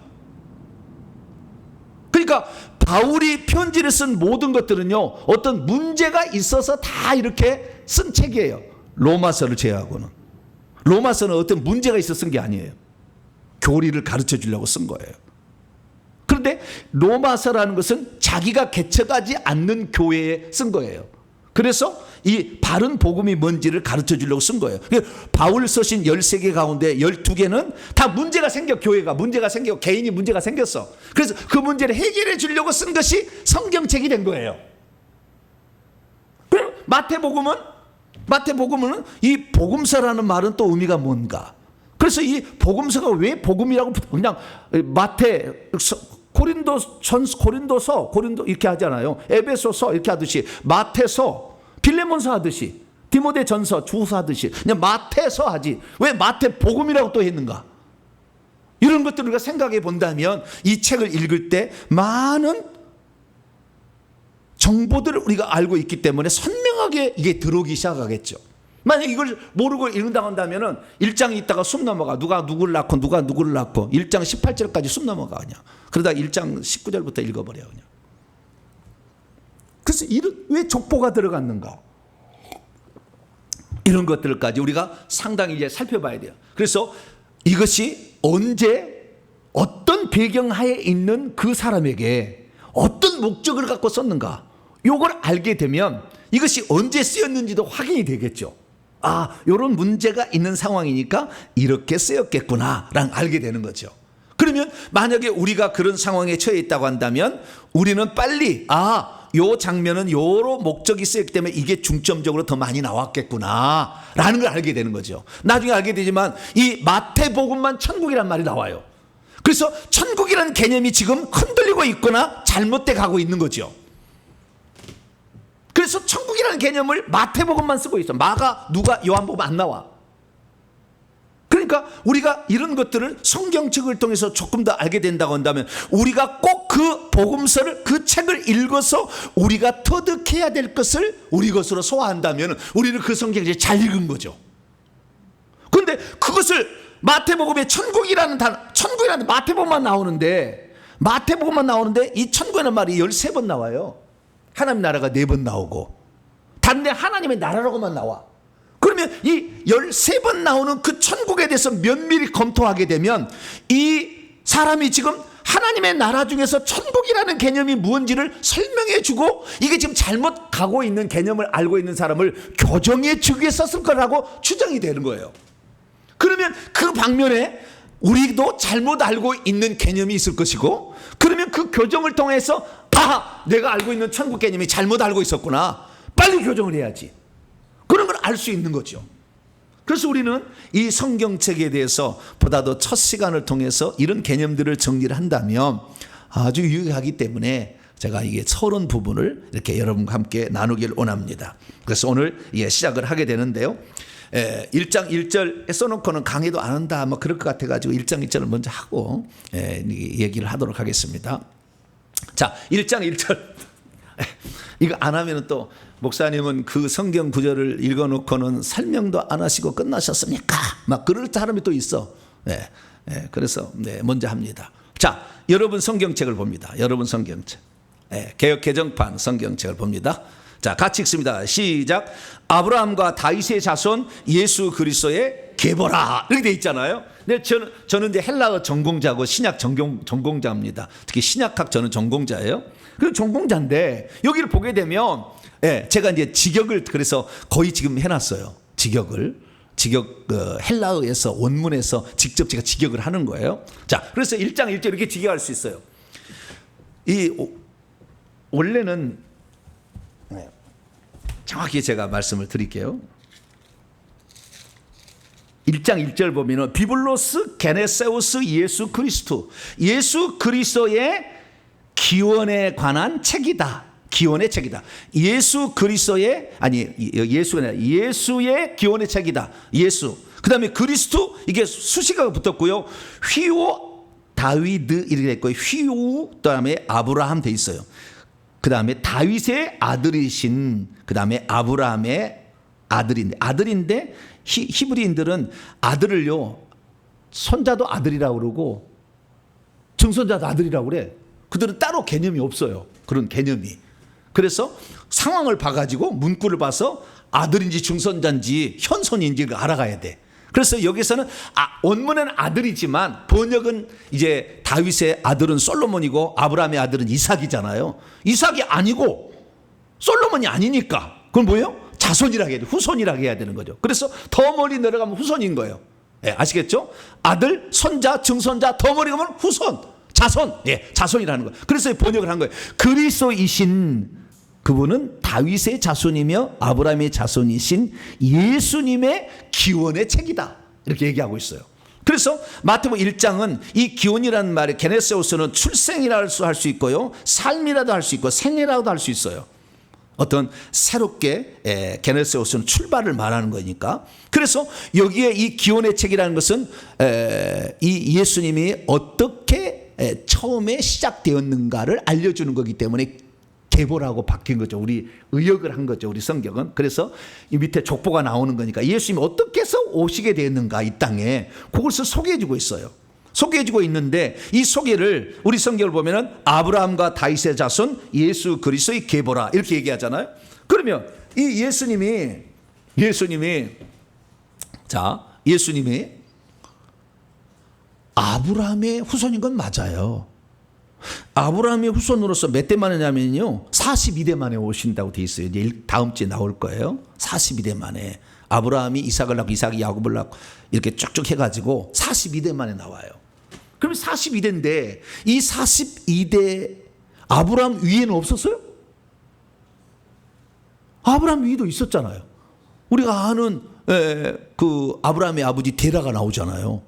Speaker 1: 그러니까 바울이 편지를 쓴 모든 것들은요 어떤 문제가 있어서 다 이렇게 쓴 책이에요. 로마서를 제외하고는. 로마서는 어떤 문제가 있어 쓴 게 아니에요. 교리를 가르쳐 주려고 쓴 거예요. 그런데 로마서라는 것은 자기가 개척하지 않는 교회에 쓴 거예요. 그래서 이 바른 복음이 뭔지를 가르쳐 주려고 쓴 거예요. 바울 서신 13개 가운데 12개는 다 문제가 생겨, 교회가 문제가 생겨, 개인이 문제가 생겼어. 그래서 그 문제를 해결해 주려고 쓴 것이 성경책이 된 거예요. 그럼 마태복음은 이 복음서라는 말은 또 의미가 뭔가? 그래서 이 복음서가 왜 복음이라고 그냥 마태, 고린도서 이렇게 하잖아요. 에베소서 이렇게 하듯이, 마태서, 빌레몬서 하듯이, 디모데전서, 주후서 하듯이 그냥 마태서 하지 왜 마태복음이라고 또 했는가? 이런 것들을 우리가 생각해 본다면 이 책을 읽을 때 많은 정보들을 우리가 알고 있기 때문에 선명하게 이게 들어오기 시작하겠죠. 만약 이걸 모르고 읽는다고 한다면 1장이 있다가 숨 넘어가. 누가 누구를 낳고 누가 누구를 낳고 1장 18절까지 숨 넘어가 그냥. 그러다 1장 19절부터 읽어버려 그냥. 그래서 왜 족보가 들어갔는가? 이런 것들까지 우리가 상당히 이제 살펴봐야 돼요. 그래서 이것이 언제 어떤 배경하에 있는 그 사람에게 어떤 목적을 갖고 썼는가? 요걸 알게 되면 이것이 언제 쓰였는지도 확인이 되겠죠. 아, 이런 문제가 있는 상황이니까 이렇게 쓰였겠구나 라는 알게 되는 거죠. 그러면 만약에 우리가 그런 상황에 처해 있다고 한다면 우리는 빨리 요 장면은 요로 목적이 쓰였기 때문에 이게 중점적으로 더 많이 나왔겠구나 라는 걸 알게 되는 거죠. 나중에 알게 되지만 이 마태복음만 천국이란 말이 나와요. 그래서 천국이라는 개념이 지금 흔들리고 있거나 잘못돼 가고 있는 거죠. 그래서 천국이라는 개념을 마태복음만 쓰고 있어. 마가, 누가, 요한복음 안 나와. 그러니까 우리가 이런 것들을 성경책을 통해서 조금 더 알게 된다고 한다면 우리가 꼭 그 복음서를, 그 책을 읽어서 우리가 터득해야 될 것을 우리 것으로 소화한다면 우리는 그 성경을 이제 잘 읽은 거죠. 그런데 그것을 마태복음에 천국이라는 마태복음만 나오는데 이 천국이라는 말이 13번 나와요. 하나님 나라가 4번 나오고 단데 하나님의 나라라고만 나와. 그러면 이 13번 나오는 그 천국에 대해서 면밀히 검토하게 되면 이 사람이 지금 하나님의 나라 중에서 천국이라는 개념이 무엇인지를 설명해 주고 이게 지금 잘못 가고 있는 개념을 알고 있는 사람을 교정해 주기 위해 썼을 거라고 추정이 되는 거예요. 그러면 그 방면에 우리도 잘못 알고 있는 개념이 있을 것이고, 그러면 그 교정을 통해서 내가 알고 있는 천국 개념이 잘못 알고 있었구나, 빨리 교정을 해야지, 그런 걸 알 수 있는 거죠. 그래서 우리는 이 성경책에 대해서 보다 더 첫 시간을 통해서 이런 개념들을 정리를 한다면 아주 유익하기 때문에 제가 이게 서론 부분을 이렇게 여러분과 함께 나누기를 원합니다. 그래서 오늘 시작을 하게 되는데요. 1장 1절 써놓고는 강의도 안 한다 뭐 그럴 것 같아가지고 1장 1절을 먼저 하고 얘기를 하도록 하겠습니다. 자, 1장 1절 이거 안 하면 또 목사님은 그 성경 구절을 읽어놓고는 설명도 안 하시고 끝나셨습니까? 막 그럴 사람이 또 있어. 그래서 먼저 합니다. 자, 여러분 성경책을 봅니다. 여러분 성경책, 개역 개정판 성경책을 봅니다. 자, 같이 읽습니다. 시작. 아브라함과 다윗의 자손 예수 그리스도의 계보라, 이렇게 돼 있잖아요. 근데 저는 이제 헬라어 전공자고 신약 전공자입니다. 특히 신약학 저는 전공자예요. 그 전공자인데 여기를 보게 되면 제가 이제 직역을 그래서 거의 지금 해놨어요. 직역 헬라어에서 원문에서 직접 제가 직역을 하는 거예요. 자, 그래서 1장 1절 이렇게 직역할 수 있어요. 원래는 정확히 제가 말씀을 드릴게요. 1장 1절 보면은 비블로스 게네세우스 예수 그리스도, 예수 그리스도의 기원에 관한 책이다. 기원의 책이다. 예수 그리스도의, 예수가 아니라 예수의 기원의 책이다. 예수. 그 다음에 그리스도, 이게 수식어가 붙었고요. 휘오 다위드 이렇게 됐고요. 휘오 그다음에 아브라함 돼 있어요. 그 다음에 다윗의 아들이신, 그 다음에 아브라함의 아들인데 히브리인들은 아들을요 손자도 아들이라고 그러고 증손자도 아들이라고 그래. 그들은 따로 개념이 없어요. 그런 개념이. 그래서 상황을 봐가지고 문구를 봐서 아들인지 증손자인지 현손인지를 알아가야 돼. 그래서 여기서는 원문은 아들이지만 번역은 이제 다윗의 아들은 솔로몬이고 아브라함의 아들은 이삭이잖아요. 이삭이 아니고 솔로몬이 아니니까 그건 뭐예요? 자손이라고 해야 돼. 후손이라고 해야 되는 거죠. 그래서 더 멀리 내려가면 후손인 거예요. 예, 아시겠죠? 아들, 손자, 증손자, 더 멀리 가면 후손, 자손. 예, 자손이라는 거예요. 그래서 번역을 한 거예요. 그리스도이신 그분은 다윗의 자손이며 아브라함의 자손이신 예수님의 기원의 책이다. 이렇게 얘기하고 있어요. 그래서 마태복음 1장은 이 기원이라는 말에 게네세우스는 출생이라고 할 수 있고요. 삶이라도 할 수 있고 생애라고도 할 수 있어요. 어떤 새롭게 게네세우스는 출발을 말하는 거니까. 그래서 여기에 이 기원의 책이라는 것은 이 예수님이 어떻게 처음에 시작되었는가를 알려주는 거기 때문에 계보라고 바뀐 거죠. 우리 의역을 한 거죠. 우리 성경은. 그래서 이 밑에 족보가 나오는 거니까 예수님이 어떻게 해서 오시게 되었는가 이 땅에 그것을 소개해주고 있어요. 소개해주고 있는데 이 소개를 우리 성경을 보면은 아브라함과 다윗의 자손 예수 그리스도의 계보라 이렇게 얘기하잖아요. 그러면 이 예수님이 아브라함의 후손인 건 맞아요. 아브라함의 후손으로서 몇 대 만이냐면요 42대 만에 오신다고 돼 있어요. 이제 다음 주에 나올 거예요. 42대 만에 아브라함이 이삭을 낳고 이삭이 야곱을 낳고 이렇게 쭉쭉 해가지고 42대 만에 나와요. 그럼 42대인데 이 42대 아브라함 위에는 없었어요? 아브라함 위에도 있었잖아요. 우리가 아는 그 아브라함의 아버지 데라가 나오잖아요.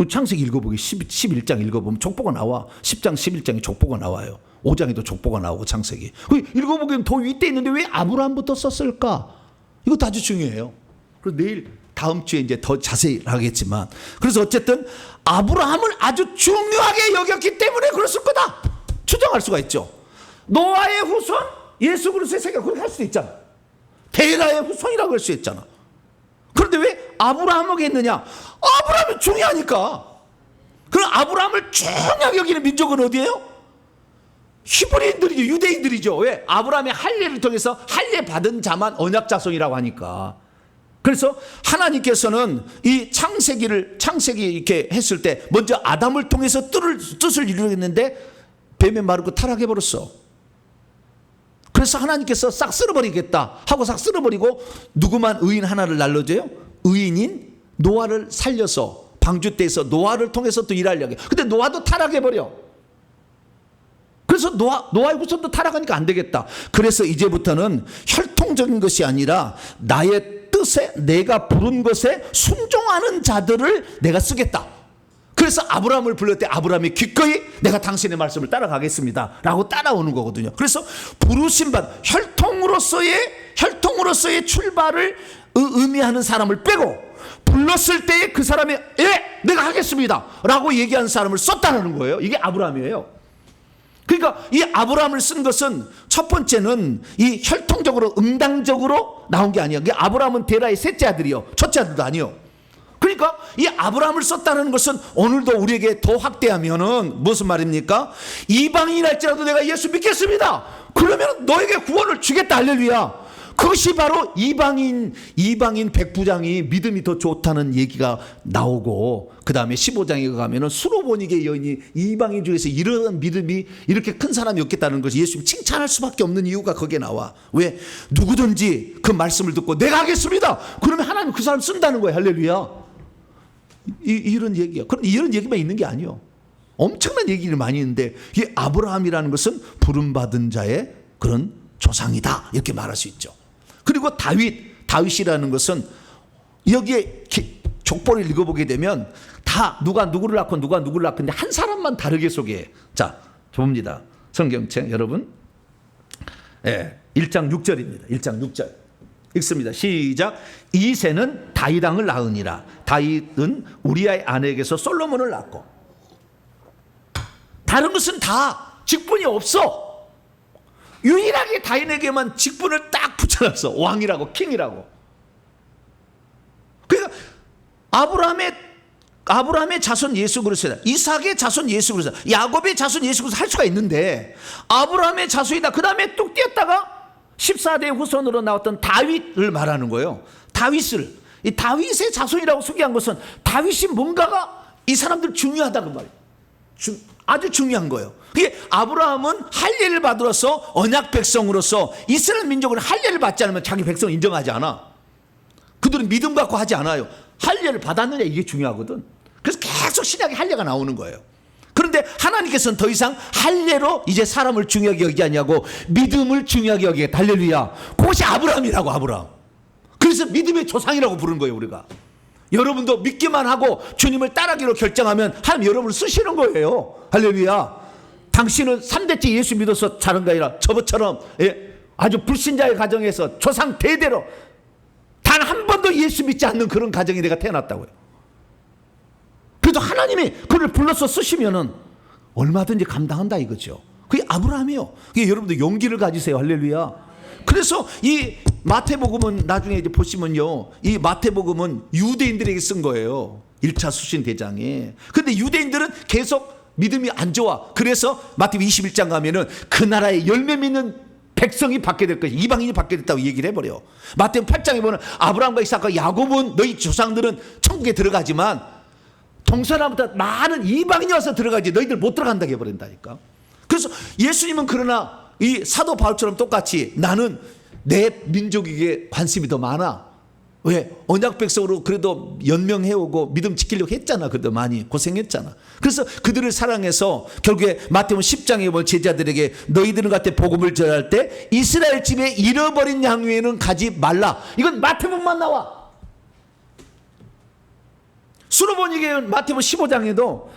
Speaker 1: 창세기 읽어보기 11장 읽어보면 족보가 나와. 10장 11장에 족보가 나와요. 5장에도 족보가 나오고 창세기. 읽어보기엔 더 윗대 있는데 왜 아브라함부터 썼을까? 이것도 아주 중요해요. 그래서 내일 다음 주에 이제 더 자세히 하겠지만 그래서 어쨌든 아브라함을 아주 중요하게 여겼기 때문에 그랬을 거다. 추정할 수가 있죠. 노아의 후손 예수 그리스도의 세계가 그렇게 할 수도 있잖아. 데라의 후손이라고 할 수 있잖아. 그런데 왜 아브라함에게 했느냐? 아브라함이 중요하니까. 그럼 아브라함을 중요하게 여기는 민족은 어디예요? 히브리인들이죠. 유대인들이죠. 왜? 아브라함의 할례를 통해서 할례 받은 자만 언약 자손이라고 하니까. 그래서 하나님께서는 이 창세기 이렇게 했을 때 먼저 아담을 통해서 뜻을 이루겠는데 뱀의 말을 타락해 버렸어. 그래서 하나님께서 싹 쓸어버리겠다 하고 싹 쓸어버리고 누구만 의인 하나를 날려줘요? 의인인 노아를 살려서 방주 때에서 노아를 통해서 또 일하려고. 근데 노아도 타락해버려. 그래서 노아의 후손도 타락하니까 안 되겠다. 그래서 이제부터는 혈통적인 것이 아니라 나의 뜻에 내가 부른 것에 순종하는 자들을 내가 쓰겠다. 그래서 아브라함을 불렀을 때 아브라함이 기꺼이 내가 당신의 말씀을 따라가겠습니다 라고 따라오는 거거든요. 그래서 부르심 받 혈통으로서의 출발을 의미하는 사람을 빼고 불렀을 때에 그 사람이 내가 하겠습니다 라고 얘기한 사람을 썼다는 거예요. 이게 아브라함이에요. 그러니까 이 아브라함을 쓴 것은 첫 번째는 이 혈통적으로 응당적으로 나온 게 아니에요. 아브라함은 데라의 셋째 아들이요 첫째 아들도 아니요. 그러니까 이 아브라함을 썼다는 것은 오늘도 우리에게 더 확대하면은 무슨 말입니까? 이방인일지라도 내가 예수 믿겠습니다. 그러면 너에게 구원을 주겠다. 할렐루야. 그것이 바로 이방인 백부장이 믿음이 더 좋다는 얘기가 나오고 그 다음에 15장에 가면은 수로보니게 여인이 이방인 중에서 이런 믿음이 이렇게 큰 사람이 없겠다는 것이 예수님 칭찬할 수밖에 없는 이유가 거기에 나와. 왜? 누구든지 그 말씀을 듣고 내가 하겠습니다. 그러면 하나님 그 사람 쓴다는 거예요. 할렐루야. 이런 얘기야. 그런데 이런 얘기만 있는 게 아니에요. 엄청난 얘기를 많이 있는데 이 아브라함이라는 것은 부름받은 자의 그런 조상이다 이렇게 말할 수 있죠. 그리고 다윗이라는 것은 여기에 족보를 읽어보게 되면 다 누가 누구를 낳고 누가 누구를 낳고 한 사람만 다르게 소개해. 자, 봅니다. 성경책 여러분. 1장 6절입니다. 1장 6절. 읽습니다. 시작. 이새는 다윗 왕을 낳으니라. 다윗은 우리아의 아내에게서 솔로몬을 낳고. 다른 것은 다 직분이 없어. 유일하게 다윗에게만 직분을 딱 붙여놨어. 왕이라고, 킹이라고. 그러니까 아브라함의 자손 예수 그리스도다. 이삭의 자손 예수 그리스도다. 야곱의 자손 예수 그리스도 할 수가 있는데 아브라함의 자손이다. 그 다음에 뚝 띄었다가 14대 후손으로 나왔던 다윗을 말하는 거예요. 다윗을 이 다윗의 자손이라고 소개한 것은 다윗이 뭔가가 이 사람들 중요하다 그 말이에요. 아주 중요한 거예요. 그게 아브라함은 할례를 받으로서 언약 백성으로서 이스라엘 민족은 할례를 받지 않으면 자기 백성을 인정하지 않아. 그들은 믿음 갖고 하지 않아요. 할례를 받았느냐 이게 중요하거든. 그래서 계속 신약에 할례가 나오는 거예요. 그런데 하나님께서는 더 이상 할례로 이제 사람을 중요하게 여기지 않냐고 믿음을 중요하게 여기게 할렐루야. 그것이 아브라함이라고 아브라함. 그래서 믿음의 조상이라고 부르는 거예요 우리가. 여러분도 믿기만 하고 주님을 따르기로 결정하면 하나님 여러분을 쓰시는 거예요. 할렐루야. 당신은 3대째 예수 믿어서 자란 게 아니라 저처럼 아주 불신자의 가정에서 조상 대대로 단 한 번도 예수 믿지 않는 그런 가정에 내가 태어났다고요. 그래도 하나님이 그를 불러서 쓰시면은 얼마든지 감당한다 이거죠. 그게 아브라함이에요. 그게 여러분들 용기를 가지세요. 할렐루야. 그래서 이 마태복음은 나중에 이제 보시면요, 이 마태복음은 유대인들에게 쓴 거예요. 1차 수신 대장에. 근데 유대인들은 계속 믿음이 안 좋아. 그래서 마태복음 21장 가면은 그 나라에 열매 맺는 백성이 받게 될 것이 이방인이 받게 됐다고 얘기를 해버려. 마태복음 8장에 보면 아브라함과 이삭과 야곱은 너희 조상들은 천국에 들어가지만 동서남부터 많은 이방인이 와서 들어가지 너희들 못 들어간다고 해버린다니까. 그래서 예수님은 그러나 이 사도 바울처럼 똑같이 나는 내 민족에게 관심이 더 많아. 왜? 언약 백성으로 그래도 연명해오고 믿음 지키려고 했잖아. 그래도 많이 고생했잖아. 그래서 그들을 사랑해서 결국에 마태복음 10장에 보면 제자들에게 너희들은 같은 복음을 전할 때 이스라엘 집에 잃어버린 양 외에는 가지 말라. 이건 마태복음만 나와. 수로보니게 마태복음 15장에도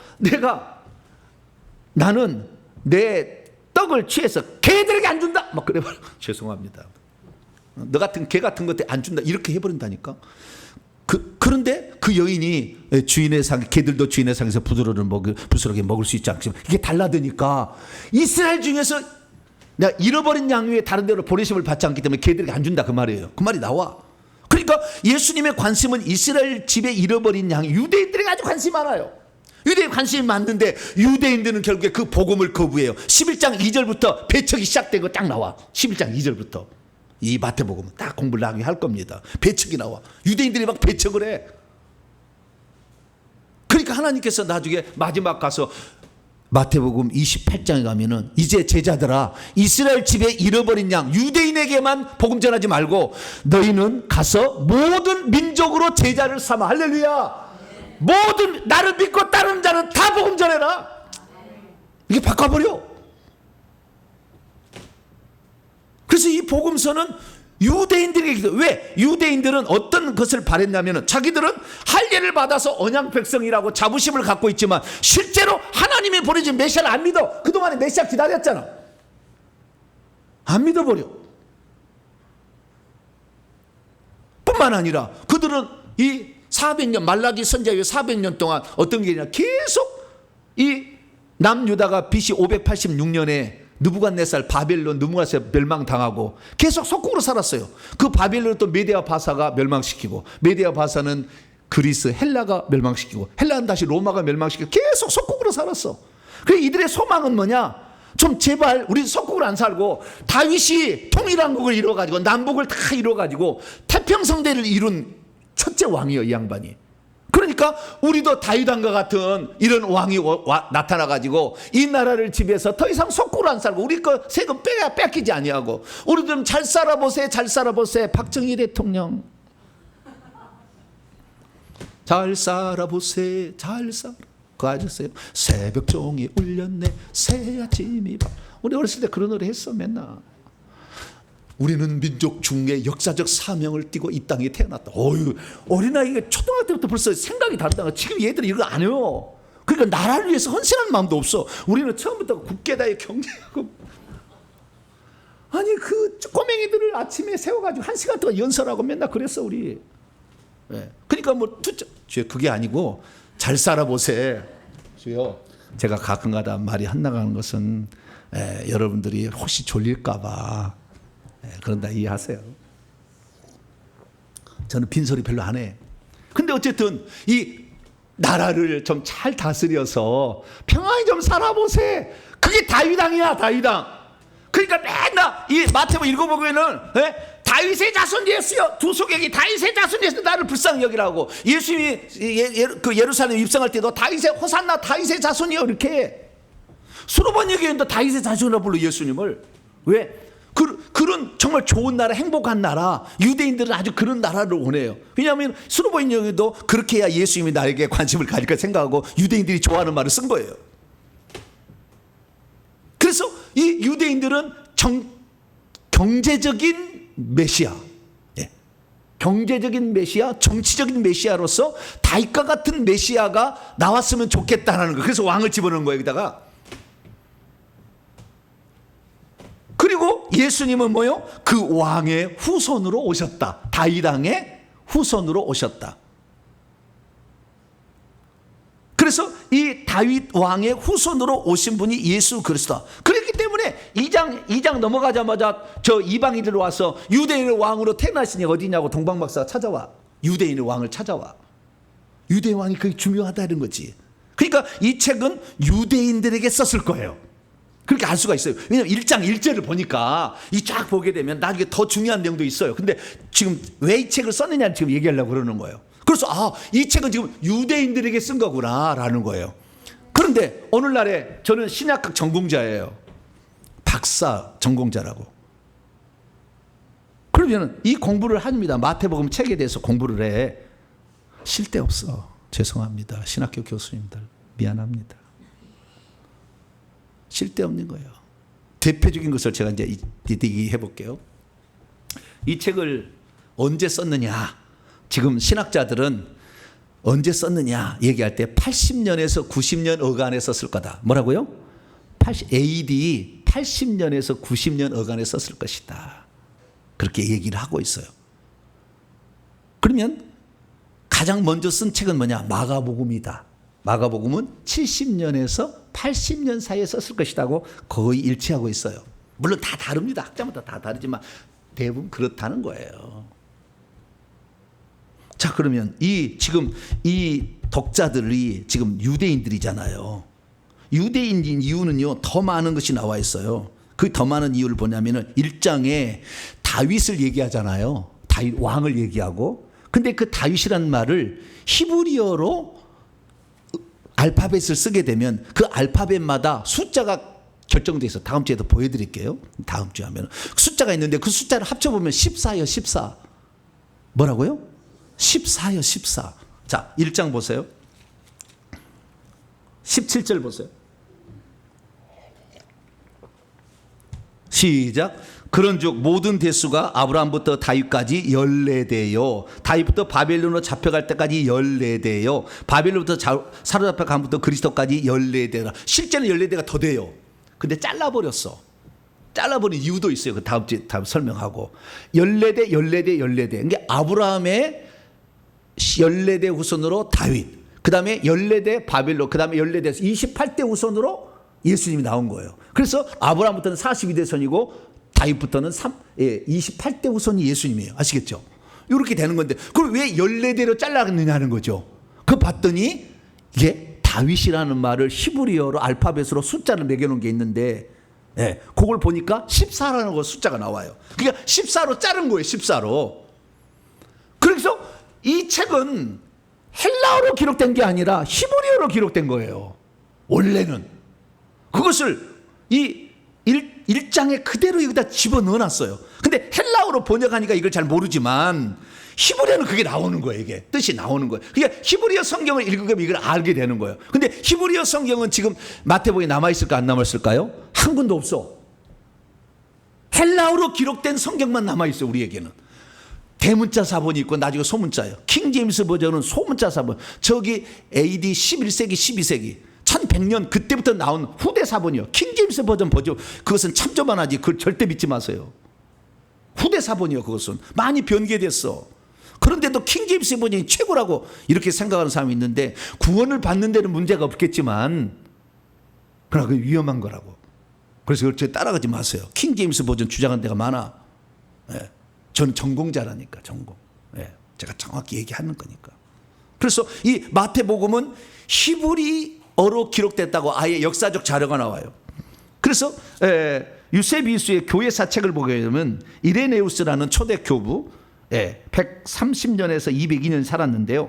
Speaker 1: 나는 내 떡을 취해서 개들에게 안 준다. 막 그래 봐. 죄송합니다. 너 같은 개 같은 것들 안 준다. 이렇게 해버린다니까. 그런데 그 여인이 주인의 상, 개들도 주인의 상에서 부스러기 먹을 수 있지 않지만 이게 달라드니까 이스라엘 중에서 내가 잃어버린 양 외에 다른 데로 보내심을 받지 않기 때문에 개들에게 안 준다 그 말이에요. 그 말이 나와. 그러니까 예수님의 관심은 이스라엘 집에 잃어버린 양, 유대인들에게 아주 관심이 많아요. 유대인 관심이 많은데 유대인들은 결국에 그 복음을 거부해요. 11장 2절부터 배척이 시작된 거 딱 나와. 11장 2절부터. 이 마태복음은 딱 공부를 나중에 할 겁니다. 배척이 나와. 유대인들이 막 배척을 해. 그러니까 하나님께서 나중에 마지막 가서 마태복음 28장에 가면은 이제 제자들아 이스라엘 집에 잃어버린 양 유대인에게만 복음 전하지 말고 너희는 가서 모든 민족으로 제자를 삼아. 할렐루야. 모든 나를 믿고 따르는 자는 다 복음 전해라. 이게 바꿔버려. 그래서 이 복음서는 유대인들에게 왜? 유대인들은 어떤 것을 바랬냐면 자기들은 할례를 받아서 언약 백성이라고 자부심을 갖고 있지만 실제로 하나님이 보내준 메시아를 안 믿어. 그동안에 메시아 기다렸잖아. 안 믿어버려. 뿐만 아니라 그들은 이 400년 말라기 선지자 이후 400년 동안 어떤 게 있냐 계속 이 남유다가 BC 586년에 느부갓네살 바벨론 느부갓네살 멸망당하고 계속 속국으로 살았어요. 그 바벨론을 또 메데아 바사가 멸망시키고 메데아 바사는 그리스 헬라가 멸망시키고 헬라는 다시 로마가 멸망시키고 계속 속국으로 살았어. 그래서 이들의 소망은 뭐냐? 좀 제발 우리 속국을 안 살고 다윗이 통일왕국을 이뤄가지고 남북을 다 이뤄가지고 태평성대를 이룬 첫째 왕이에요 이 양반이. 그러니까 우리도 다윗왕과 같은 이런 왕이 나타나가지고 이 나라를 지배해서 더 이상 속국을 안 살고 우리 거 세금 뺏기지 아니하고 우리 좀 잘 살아보세 잘 살아보세. 박정희 대통령 잘 살아보세 잘 살아. 그거 아셨어요? 새벽종이 울렸네 새 아침이 밤. 우리 어렸을 때 그런 노래 했어 맨날. 우리는 민족 중에 역사적 사명을 띠고 이 땅에 태어났다. 어휴, 어린아이가 초등학교 때부터 벌써 생각이 다르다. 지금 얘들이 이거 안 해요. 그러니까 나라를 위해서 헌신하는 마음도 없어. 우리는 처음부터 국계다에 경쟁하고. 아니 그 꼬맹이들을 아침에 세워가지고 1시간 동안 연설하고 맨날 그랬어 우리. 네. 그러니까 뭐 주여 그게 아니고 잘 살아보세. 주여 제가 가끔가다 말이 안 나가는 것은 여러분들이 혹시 졸릴까봐 그런다 이해하세요. 저는 빈소리 별로 안 해. 근데 어쨌든 이 나라를 좀 잘 다스려서 평안히 좀 살아보세. 그게 다윗왕이야 다윗왕. 그러니까 맨날 이 마태복음 읽어보면은 다윗의 자손 예수여, 두 소경이 다윗의 자손 예수 나를 불쌍히 여기라고. 예수님이 그 예루살렘 입성할 때도 다윗의 호산나 다윗의 자손이요 이렇게 수로번 여기에도 다윗의 자손이라 불러 예수님을. 왜? 그런 정말 좋은 나라, 행복한 나라, 유대인들은 아주 그런 나라를 원해요. 왜냐하면 수로번 여기도 그렇게 해야 예수님이 나에게 관심을 가질까 생각하고 유대인들이 좋아하는 말을 쓴 거예요. 그래서 이 유대인들은 경제적인 메시아, 경제적인 메시아, 정치적인 메시아로서 다윗과 같은 메시아가 나왔으면 좋겠다는 거. 그래서 왕을 집어넣은 거예요, 여기다가. 그리고 예수님은 뭐요? 그 왕의 후손으로 오셨다. 다윗 왕의 후손으로 오셨다. 그래서 이 다윗 왕의 후손으로 오신 분이 예수 그리스도. 그렇기 때문에 2장 넘어가자마자 저 이방인들 와서 유대인의 왕으로 태어나시니 어디냐고 동방박사가 찾아와. 유대인의 왕을 찾아와. 유대인 왕이 그게 중요하다는 거지. 그러니까 이 책은 유대인들에게 썼을 거예요. 그렇게 알 수가 있어요. 왜냐하면 1장 1절을 보니까 이 쫙 보게 되면 나중에 더 중요한 내용도 있어요. 근데 지금 왜 이 책을 썼느냐를 지금 얘기하려고 그러는 거예요. 그래서 이 책은 지금 유대인들에게 쓴 거구나라는 거예요. 그런데 오늘날에 저는 신약학 전공자예요. 박사 전공자라고. 그러면 이 공부를 합니다. 마태복음 책에 대해서 공부를 해. 쓸데없어. 죄송합니다. 신학교 교수님들 미안합니다. 쓸데없는 거예요. 대표적인 것을 제가 이제 얘기해 볼게요. 이 책을 언제 썼느냐? 지금 신학자들은 언제 썼느냐 얘기할 때 80년에서 90년 어간에 썼을 거다. 뭐라고요? AD 80년에서 90년 어간에 썼을 것이다. 그렇게 얘기를 하고 있어요. 그러면 가장 먼저 쓴 책은 뭐냐? 마가복음이다. 마가복음은 70년에서 80년 사이에 썼을 것이라고 거의 일치하고 있어요. 물론 다 다릅니다. 학자마다 다 다르지만 대부분 그렇다는 거예요. 자, 그러면 지금 이 독자들이 지금 유대인들이잖아요. 유대인인 이유는요, 더 많은 것이 나와 있어요. 그 더 많은 이유를 뭐냐면은 1장에 다윗을 얘기하잖아요. 다윗 왕을 얘기하고. 근데 그 다윗이란 말을 히브리어로 알파벳을 쓰게 되면 그 알파벳마다 숫자가 결정돼 있어. 다음 주에도 보여드릴게요. 다음 주에 하면 숫자가 있는데 그 숫자를 합쳐보면 14요 14. 뭐라고요? 14요 14. 자, 1장 보세요. 17절 보세요. 시작. 그런즉 모든 대수가 아브라함부터 다윗까지 14대요. 다윗부터 바벨론으로 잡혀갈 때까지 14대요. 바벨론부터 사로잡혀 간부터 그리스도까지 14대라. 실제는 14대가 더 돼요. 근데 잘라버렸어. 잘라버린 이유도 있어요. 그 다음 주에 설명하고. 14대, 14대, 14대. 그러니까 아브라함의 14대 후손으로 다윗. 그 다음에 14대 바벨론. 그 다음에 14대 28대 후손으로 예수님이 나온 거예요. 그래서 아브라함부터는 42대 선이고 다윗부터는 28대 후손이 예수님이에요. 아시겠죠? 이렇게 되는 건데 그럼 왜 14대로 잘라느냐는 거죠. 그거 봤더니 이게 다윗이라는 말을 히브리어로 알파벳으로 숫자를 매겨놓은 게 있는데 그걸 보니까 14라는 숫자가 나와요. 그러니까 14로 자른 거예요. 14로. 그래서 이 책은 헬라어로 기록된 게 아니라 히브리어로 기록된 거예요. 원래는. 그것을 이 1장에 그대로 여기다 집어넣어놨어요. 근데 헬라어로 번역하니까 이걸 잘 모르지만 히브리어는 그게 나오는 거예요. 이게 뜻이 나오는 거예요. 그러니까 히브리어 성경을 읽으면 이걸 알게 되는 거예요. 근데 히브리어 성경은 지금 마태복음에 남아있을까 안 남았을까요? 한 군도 없어. 헬라어로 기록된 성경만 남아있어요. 우리에게는. 대문자 사본이 있고 나중에 소문자예요. 킹제임스 버전은 소문자 사본. 저기 AD 11세기 12세기 1100년 그때부터 나온 후대 사본이요. 킹제임스 버전 그것은 참조만 하지 그걸 절대 믿지 마세요. 후대 사본이요. 그것은 많이 변개됐어. 그런데도 킹제임스 버전이 최고라고 이렇게 생각하는 사람이 있는데 구원을 받는 데는 문제가 없겠지만 그러나 그게 위험한 거라고. 그래서 그걸 따라가지 마세요. 킹제임스 버전 주장하는 데가 많아. 저는 전공자라니까. 전공. 제가 정확히 얘기하는 거니까. 그래서 이 마태복음은 히브리어로 기록됐다고 아예 역사적 자료가 나와요. 그래서 유세비우스의 교회사 책을 보게 되면 이레네우스라는 초대 교부, 130년에서 202년 살았는데요.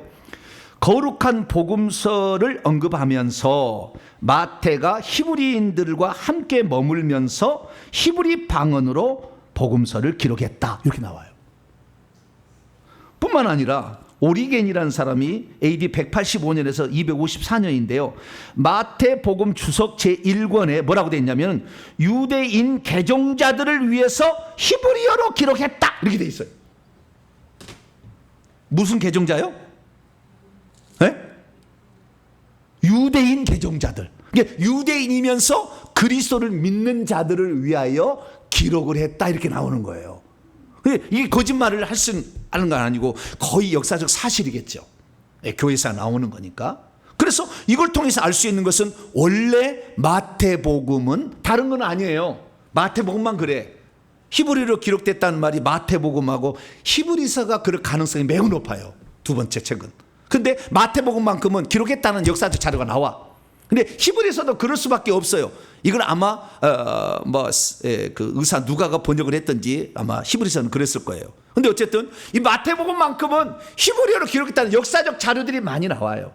Speaker 1: 거룩한 복음서를 언급하면서 마태가 히브리인들과 함께 머물면서 히브리 방언으로 복음서를 기록했다, 이렇게 나와요. 뿐만 아니라 오리겐이라는 사람이 AD 185년에서 254년인데요. 마태복음 주석 제1권에 뭐라고 되어 있냐면 유대인 개종자들을 위해서 히브리어로 기록했다, 이렇게 되어 있어요. 무슨 개종자요? 네? 유대인 개종자들. 이게 유대인이면서 그리스도를 믿는 자들을 위하여 기록을 했다, 이렇게 나오는 거예요. 이게 거짓말을 할 수 있는 건 아니고 거의 역사적 사실이겠죠. 교회사 나오는 거니까. 그래서 이걸 통해서 알 수 있는 것은 원래 마태복음은 다른 건 아니에요. 마태복음만 그래. 히브리어로 기록됐다는 말이 마태복음하고 히브리서가 그럴 가능성이 매우 높아요. 두 번째 책은. 근데 마태복음만큼은 기록했다는 역사적 자료가 나와. 근데 히브리서도 그럴 수밖에 없어요. 이건 아마 그 의사 누가가 번역을 했든지 아마 히브리서는 그랬을 거예요. 근데 어쨌든 이 마태복음만큼은 히브리어로 기록했다는 역사적 자료들이 많이 나와요.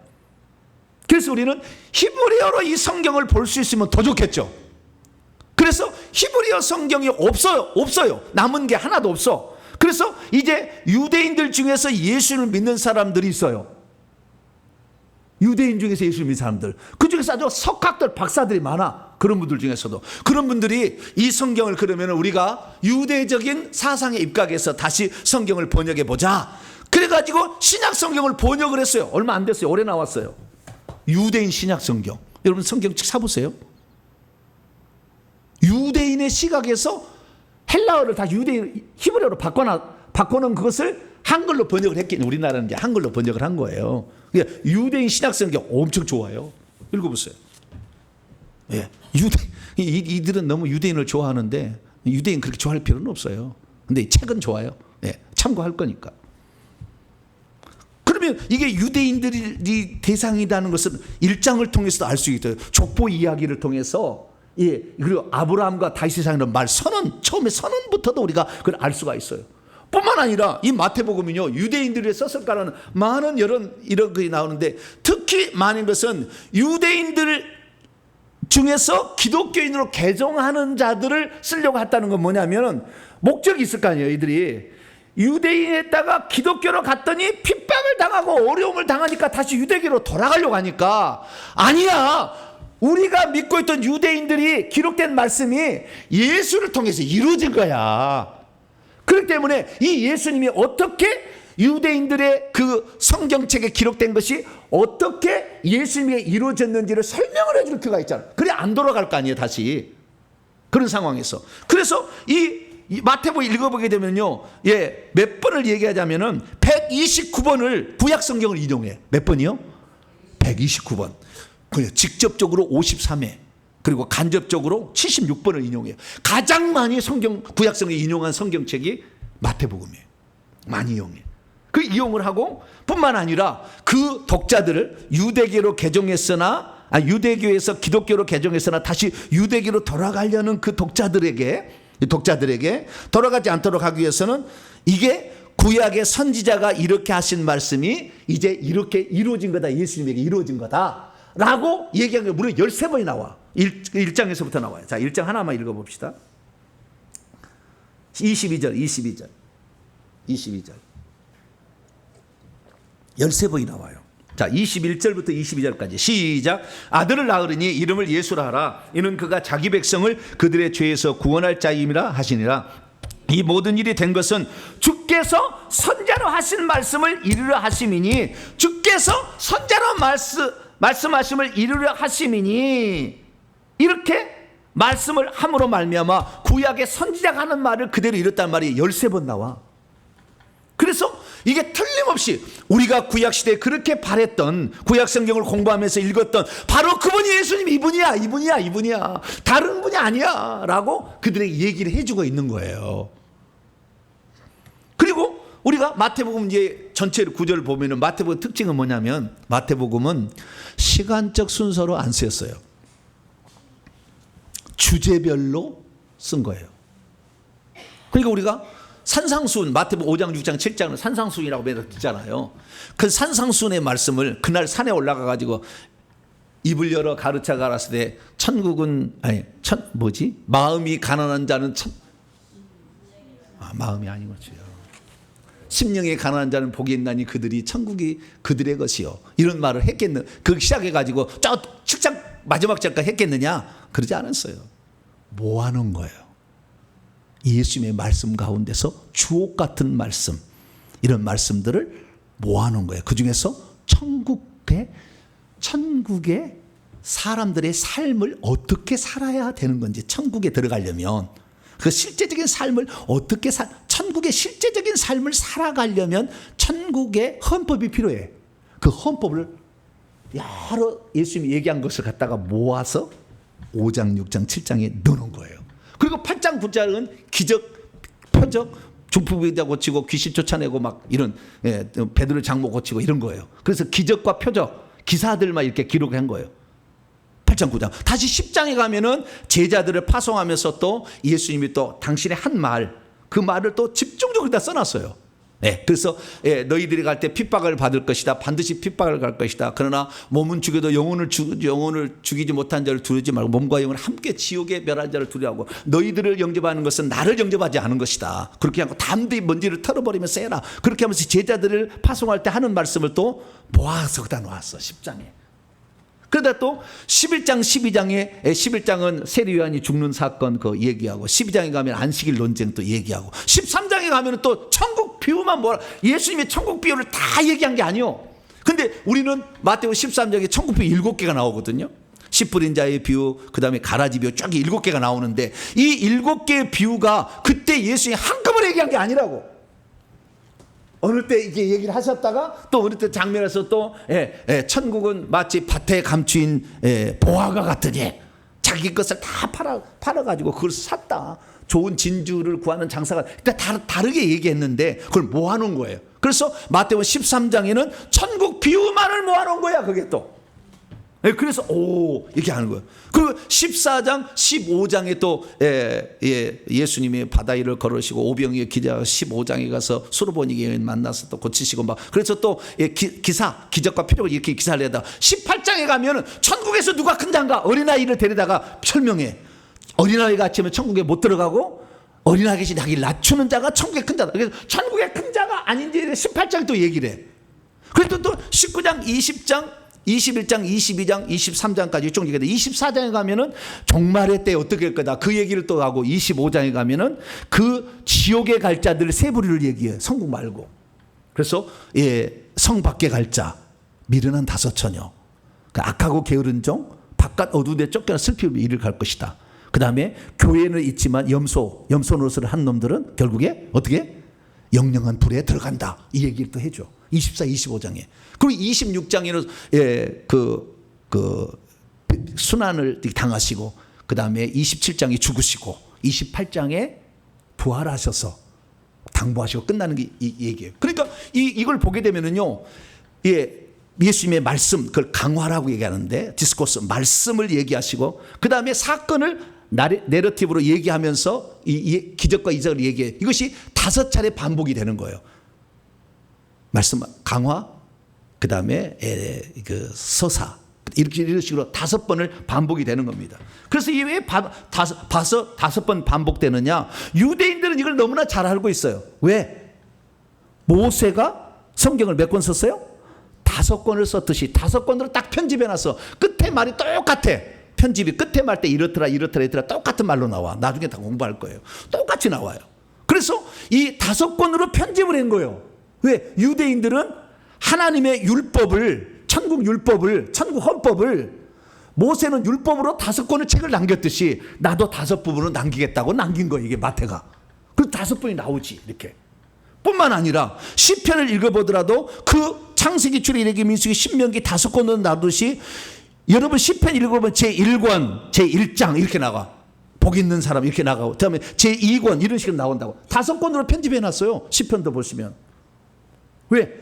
Speaker 1: 그래서 우리는 히브리어로 이 성경을 볼 수 있으면 더 좋겠죠. 그래서 히브리어 성경이 없어요. 남은 게 하나도 없어. 그래서 이제 유대인들 중에서 예수를 믿는 사람들이 있어요. 유대인 중에서 예수를 믿는 사람들, 그 중에서 아주 석학들, 박사들이 많아. 그런 분들 중에서도. 그런 분들이 이 성경을 그러면 우리가 유대적인 사상에 입각해서 다시 성경을 번역해 보자, 그래가지고 신약 성경을 번역을 했어요. 얼마 안 됐어요. 올해 나왔어요. 유대인 신약 성경. 여러분 성경 책 사보세요. 유대인의 시각에서 헬라어를 다 유대인 히브리어로 바꿔놓은 그것을 한글로 번역을 했겠니. 우리나라는 이제 한글로 번역을 한 거예요. 유대인 신약 성경 엄청 좋아요. 읽어보세요. 예, 이들은 너무 유대인을 좋아하는데 유대인 그렇게 좋아할 필요는 없어요. 근데 이 책은 좋아요. 예, 참고할 거니까. 그러면 이게 유대인들이 대상이라는 것은 1장을 통해서도 알 수 있어요. 족보 이야기를 통해서. 예, 그리고 아브라함과 다윗의 상이라는 말 선언, 처음에 선언부터도 우리가 그걸 알 수가 있어요. 뿐만 아니라 이 마태복음은요, 유대인들이 썼을까라는 많은 이런 글이 나오는데, 특히 많은 것은 유대인들 중에서 기독교인으로 개종하는 자들을 쓰려고 했다는 건 뭐냐면 목적이 있을 거 아니에요. 이들이 유대인에다가 기독교로 갔더니 핍박을 당하고 어려움을 당하니까 다시 유대교로 돌아가려고 하니까, 아니야, 우리가 믿고 있던 유대인들이 기록된 말씀이 예수를 통해서 이루어진 거야. 그렇기 때문에 이 예수님이 어떻게 유대인들의 그 성경책에 기록된 것이 어떻게 예수님에게 이루어졌는지를 설명을 해줄 필요가 있잖아. 그래 안 돌아갈 거 아니에요, 다시. 그런 상황에서. 그래서 이 마태복음 읽어보게 되면요, 예, 몇 번을 얘기하자면은 129번을 구약 성경을 인용해. 몇 번이요? 129번. 직접적으로 53회, 그리고 간접적으로 76번을 인용해요. 가장 많이 구약 성경에 인용한 성경책이 마태복음이에요. 많이 이용해. 그 이용을 하고 뿐만 아니라 그 독자들을 유대교로 개종했으나, 유대교에서 기독교로 개종했으나 다시 유대교로 돌아가려는 그 독자들에게 돌아가지 않도록 하기 위해서는 이게 구약의 선지자가 이렇게 하신 말씀이 이제 이렇게 이루어진 거다, 예수님에게 이루어진 거다 라고 얘기한 게 무려 13번이 나와. 1장에서부터 나와요. 자, 1장 하나만 읽어봅시다. 22절 13번이 나와요. 자, 21절부터 22절까지 시작. 아들을 낳으리니 이름을 예수라 하라. 이는 그가 자기 백성을 그들의 죄에서 구원할 자임이라 하시니라. 이 모든 일이 된 것은 주께서 선자로 하신 말씀을 이루려 하심이니, 주께서 선자로 말씀하심을 이루려 하심이니, 이렇게 말씀을 함으로 말미암아 구약의 선지자가 하는 말을 그대로 이뤘단 말이 13번 나와. 그래서 이게 틀림없이 우리가 구약시대에 그렇게 바랬던, 구약 성경을 공부하면서 읽었던 바로 그분이 예수님, 이분이야, 다른 분이 아니야 라고 그들에게 얘기를 해주고 있는 거예요. 그리고 우리가 마태복음 이제 전체 구절을 보면은 마태복음 특징은 뭐냐면, 마태복음은 시간적 순서로 안 쓰였어요. 주제별로
Speaker 3: 쓴 거예요. 그러니까 우리가 산상수훈, 마태복음 5장, 6장, 7장은 산상수훈이라고 매일 듣잖아요. 그 산상수훈의 말씀을 그날 산에 올라가 가지고 입을 열어 가르쳐 가라사대 천국은 마음이 가난한 자는 마음이 아닌 거죠. 심령이 가난한 자는 복이 있나니 그들이 천국이 그들의 것이요. 이런 말을 했겠는. 그 시작해 가지고 저 7장 마지막 절까지 했겠느냐? 그러지 않았어요. 뭐 하는 거예요? 예수님의 말씀 가운데서 주옥 같은 말씀, 이런 말씀들을 모아놓은 거예요. 그 중에서 천국의 사람들의 삶을 어떻게 살아야 되는 건지, 천국에 들어가려면 그 실제적인 삶을 어떻게 천국의 실제적인 삶을 살아가려면 천국의 헌법이 필요해. 그 헌법을 여러 예수님이 얘기한 것을 갖다가 모아서 5장, 6장, 7장에 넣어놓은 거예요. 그리고 8장, 9장은 기적, 표적, 중풍병자 고치고 귀신 쫓아내고 막 이런 베드로 장모 고치고 이런 거예요. 그래서 기적과 표적, 기사들만 이렇게 기록한 거예요. 8장, 9장. 다시 10장에 가면은 제자들을 파송하면서 또 예수님이 또 당신의 한 말, 그 말을 또 집중적으로 다 써놨어요. 그래서 너희들이 갈 때 핍박을 받을 것이다. 반드시 핍박을 갈 것이다. 그러나 몸은 죽여도 영혼을 죽이지 못한 자를 두려지 말고 몸과 영을 함께 지옥에 멸한 자를 두려워하고 너희들을 영접하는 것은 나를 영접하지 않은 것이다. 그렇게 하고 담대히 먼지를 털어버리면서 해라. 그렇게 하면서 제자들을 파송할 때 하는 말씀을 또 모아서 다 놓았어. 10장에. 그러다 또 11장, 12장에 11장은 세리 요한이 죽는 사건 그 얘기하고 12장에 가면 안식일 논쟁 또 얘기하고 13장에 가면 또 천국 비유만 뭐라 예수님의 천국 비유를 다 얘기한 게 아니요. 근데 우리는 마태복음 13장에 천국 비유 7개가 나오거든요. 씨 뿌린 자의 비유, 그 다음에 가라지 비유 쫙 7개가 나오는데 이 7개의 비유가 그때 예수님이 한꺼번에 얘기한 게 아니라고. 어느 때 이게 얘기를 하셨다가 또 어느 때 장면에서 또 천국은 마치 밭에 감추인 보화가 같으니 자기 것을 다 팔아가지고 그걸 샀다. 좋은 진주를 구하는 장사가 다르게 얘기했는데 그걸 모아놓은 거예요. 그래서 마태복음 13장에는 천국 비유만을 모아놓은 거야. 그게 또. 그래서 이렇게 하는 거예요. 그리고 14장, 15장에 또 예수님이 바다 위를 걸으시고 오병이어 기자 15장에 가서 수르보니게 만나서 또 고치시고 막 그래서 또 기적과 표적을 이렇게 기사를 내다 18장에 가면은 천국에서 누가 큰 자인가 어린아이를 데려다가 설명해. 어린아이가 아침에 천국에 못 들어가고 어린아이가 자기를 낮추는 자가 천국의 큰 자다. 그래서 천국의 큰 자가 아닌지 18장에 또 얘기를 해. 그래도 또 19장, 20장 21장, 22장, 23장까지 쭉 얘기하는데 24장에 가면은 종말의 때 어떻게 할 거다 그 얘기를 또 하고 25장에 가면은 그 지옥에 갈 자들 세 부류를 얘기해요. 성국 말고. 그래서 성 밖에 갈 자 미련한 5처녀, 악하고 게으른 종, 바깥 어두운 데 쫓겨나 슬픔을 이를 갈 것이다. 그 다음에 교회는 있지만 염소 노릇을 한 놈들은 결국에 어떻게 영영한 불에 들어간다. 이 얘기를 또 해줘. 24, 25장에. 그리고 26장에는 순환을 당하시고 그 다음에 27장에 죽으시고 28장에 부활하셔서 당부하시고 끝나는 게 이 얘기예요. 그러니까 이걸 보게 되면은요, 예수님의 말씀, 그걸 강화라고 얘기하는데 디스코스 말씀을 얘기하시고 그 다음에 사건을 내러티브로 얘기하면서 이 기적과 이적을 얘기해. 이것이 5차례 반복이 되는 거예요. 말씀 강화, 그 다음에 서사 이런 식으로 5번을 반복이 되는 겁니다. 그래서 이게 왜 5번 반복되느냐? 유대인들은 이걸 너무나 잘 알고 있어요. 왜? 모세가 성경을 몇 권 썼어요? 5권을 썼듯이 5권으로 딱 편집해놨어. 끝에 말이 똑같아. 편집이 끝에 말 때 이렇더라 똑같은 말로 나와. 나중에 다 공부할 거예요. 똑같이 나와요. 그래서 이 5권으로 편집을 한 거예요. 왜? 유대인들은 하나님의 율법을, 천국 율법을, 천국 헌법을 모세는 율법으로 5권의 책을 남겼듯이 나도 5부분을 남기겠다고 남긴 거예요. 이게 마태가. 그래서 5번이 나오지 이렇게. 뿐만 아니라 시편을 읽어보더라도 그 창세기, 출애굽기, 민수기, 신명기 5권으로 나오듯이 여러분 시편 읽어보면 제1권, 제1장 이렇게 나가. 복 있는 사람 이렇게 나가고 그다음에 제2권 이런 식으로 나온다고. 5권으로 편집해놨어요. 시편도 보시면. 왜?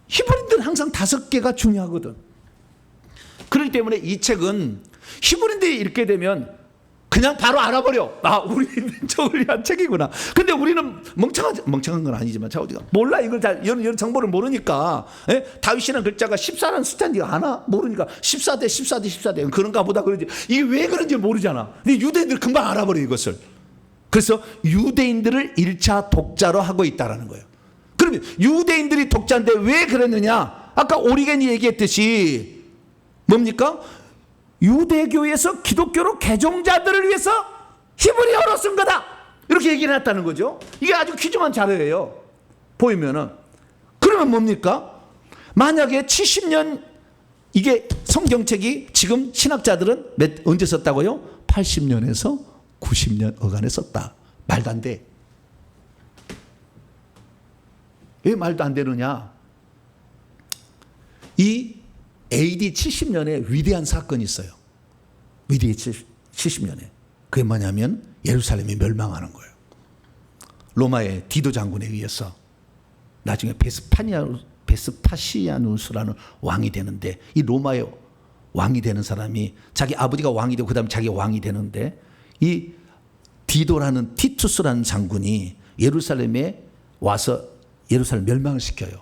Speaker 3: 히브리인들은 항상 5개가 중요하거든. 그렇기 때문에 이 책은 히브리인들이 읽게 되면 그냥 바로 알아버려. 아, 우리 민족을 위한 책이구나. 근데 우리는 멍청한 건 아니지만 자, 우리가 몰라. 이걸 잘 이런 정보를 모르니까. 예? 다윗이라는 글자가 14라는 숫자인지 아나? 모르니까 14대 14대 14대 그런가 보다 그러지. 이게 왜 그런지 모르잖아. 근데 유대인들 금방 알아버려 이것을. 그래서 유대인들을 1차 독자로 하고 있다라는 거예요. 그러면 유대인들이 독자인데 왜 그랬느냐? 아까 오리겐이 얘기했듯이 뭡니까? 유대교에서 기독교로 개종자들을 위해서 히브리어로 쓴 거다. 이렇게 얘기를 했다는 거죠. 이게 아주 귀중한 자료예요. 보이면은. 그러면 뭡니까? 만약에 70년 이게 성경책이 지금 신학자들은 언제 썼다고요? 80년에서 90년 어간에 썼다. 말도 안 돼. 왜 말도 안 되느냐? 이 AD 70년에 위대한 사건이 있어요. 위대한 70년에. 그게 뭐냐면 예루살렘이 멸망하는 거예요. 로마의 디도 장군에 의해서 나중에 베스파시아누스라는 왕이 되는데 이 로마의 왕이 되는 사람이 자기 아버지가 왕이 되고 그 다음에 자기가 왕이 되는데 이 디도라는 티투스라는 장군이 예루살렘에 와서 예루살렘 멸망을 시켜요.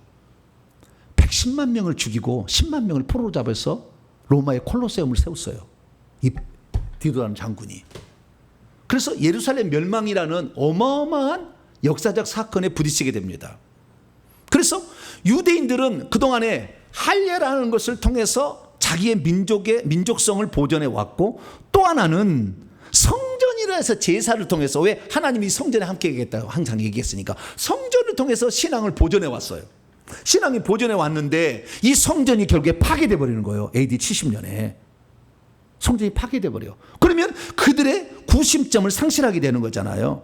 Speaker 3: 110만 명을 죽이고 10만 명을 포로로 잡아서 로마의 콜로세움을 세웠어요. 이 디도라는 장군이. 그래서 예루살렘 멸망이라는 어마어마한 역사적 사건에 부딪히게 됩니다. 그래서 유대인들은 그동안에 할례라는 것을 통해서 자기의 민족성을 보존해 왔고 또 하나는 성전이라 해서 제사를 통해서 왜 하나님이 성전에 함께 계겠다고 항상 얘기했으니까 성전을 통해서 신앙을 보존해 왔어요. 신앙이 보존해 왔는데 이 성전이 결국에 파괴돼 버리는 거예요. AD 70년에 성전이 파괴돼 버려. 그러면 그들의 구심점을 상실하게 되는 거잖아요.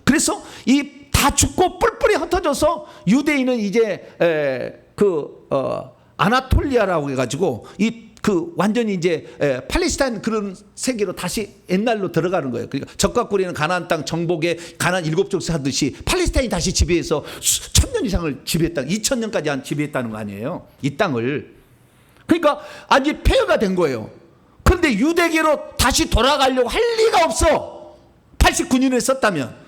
Speaker 3: 그래서 이 다 죽고 뿔뿔이 흩어져서 유대인은 이제 아나톨리아라고 해가지고 완전히 이제 팔레스타인 그런 세계로 다시 옛날로 들어가는 거예요. 그러니까 적과 꿀이는 가나안 땅 정복에 가나안 7족속 하듯이 팔레스타인이 다시 지배해서 1000년 이상을 지배했다. 2000년까지 한 지배했다는 거 아니에요. 이 땅을. 그러니까 아직 폐허가 된 거예요. 그런데 유대계로 다시 돌아가려고 할 리가 없어. 89년에 썼다면.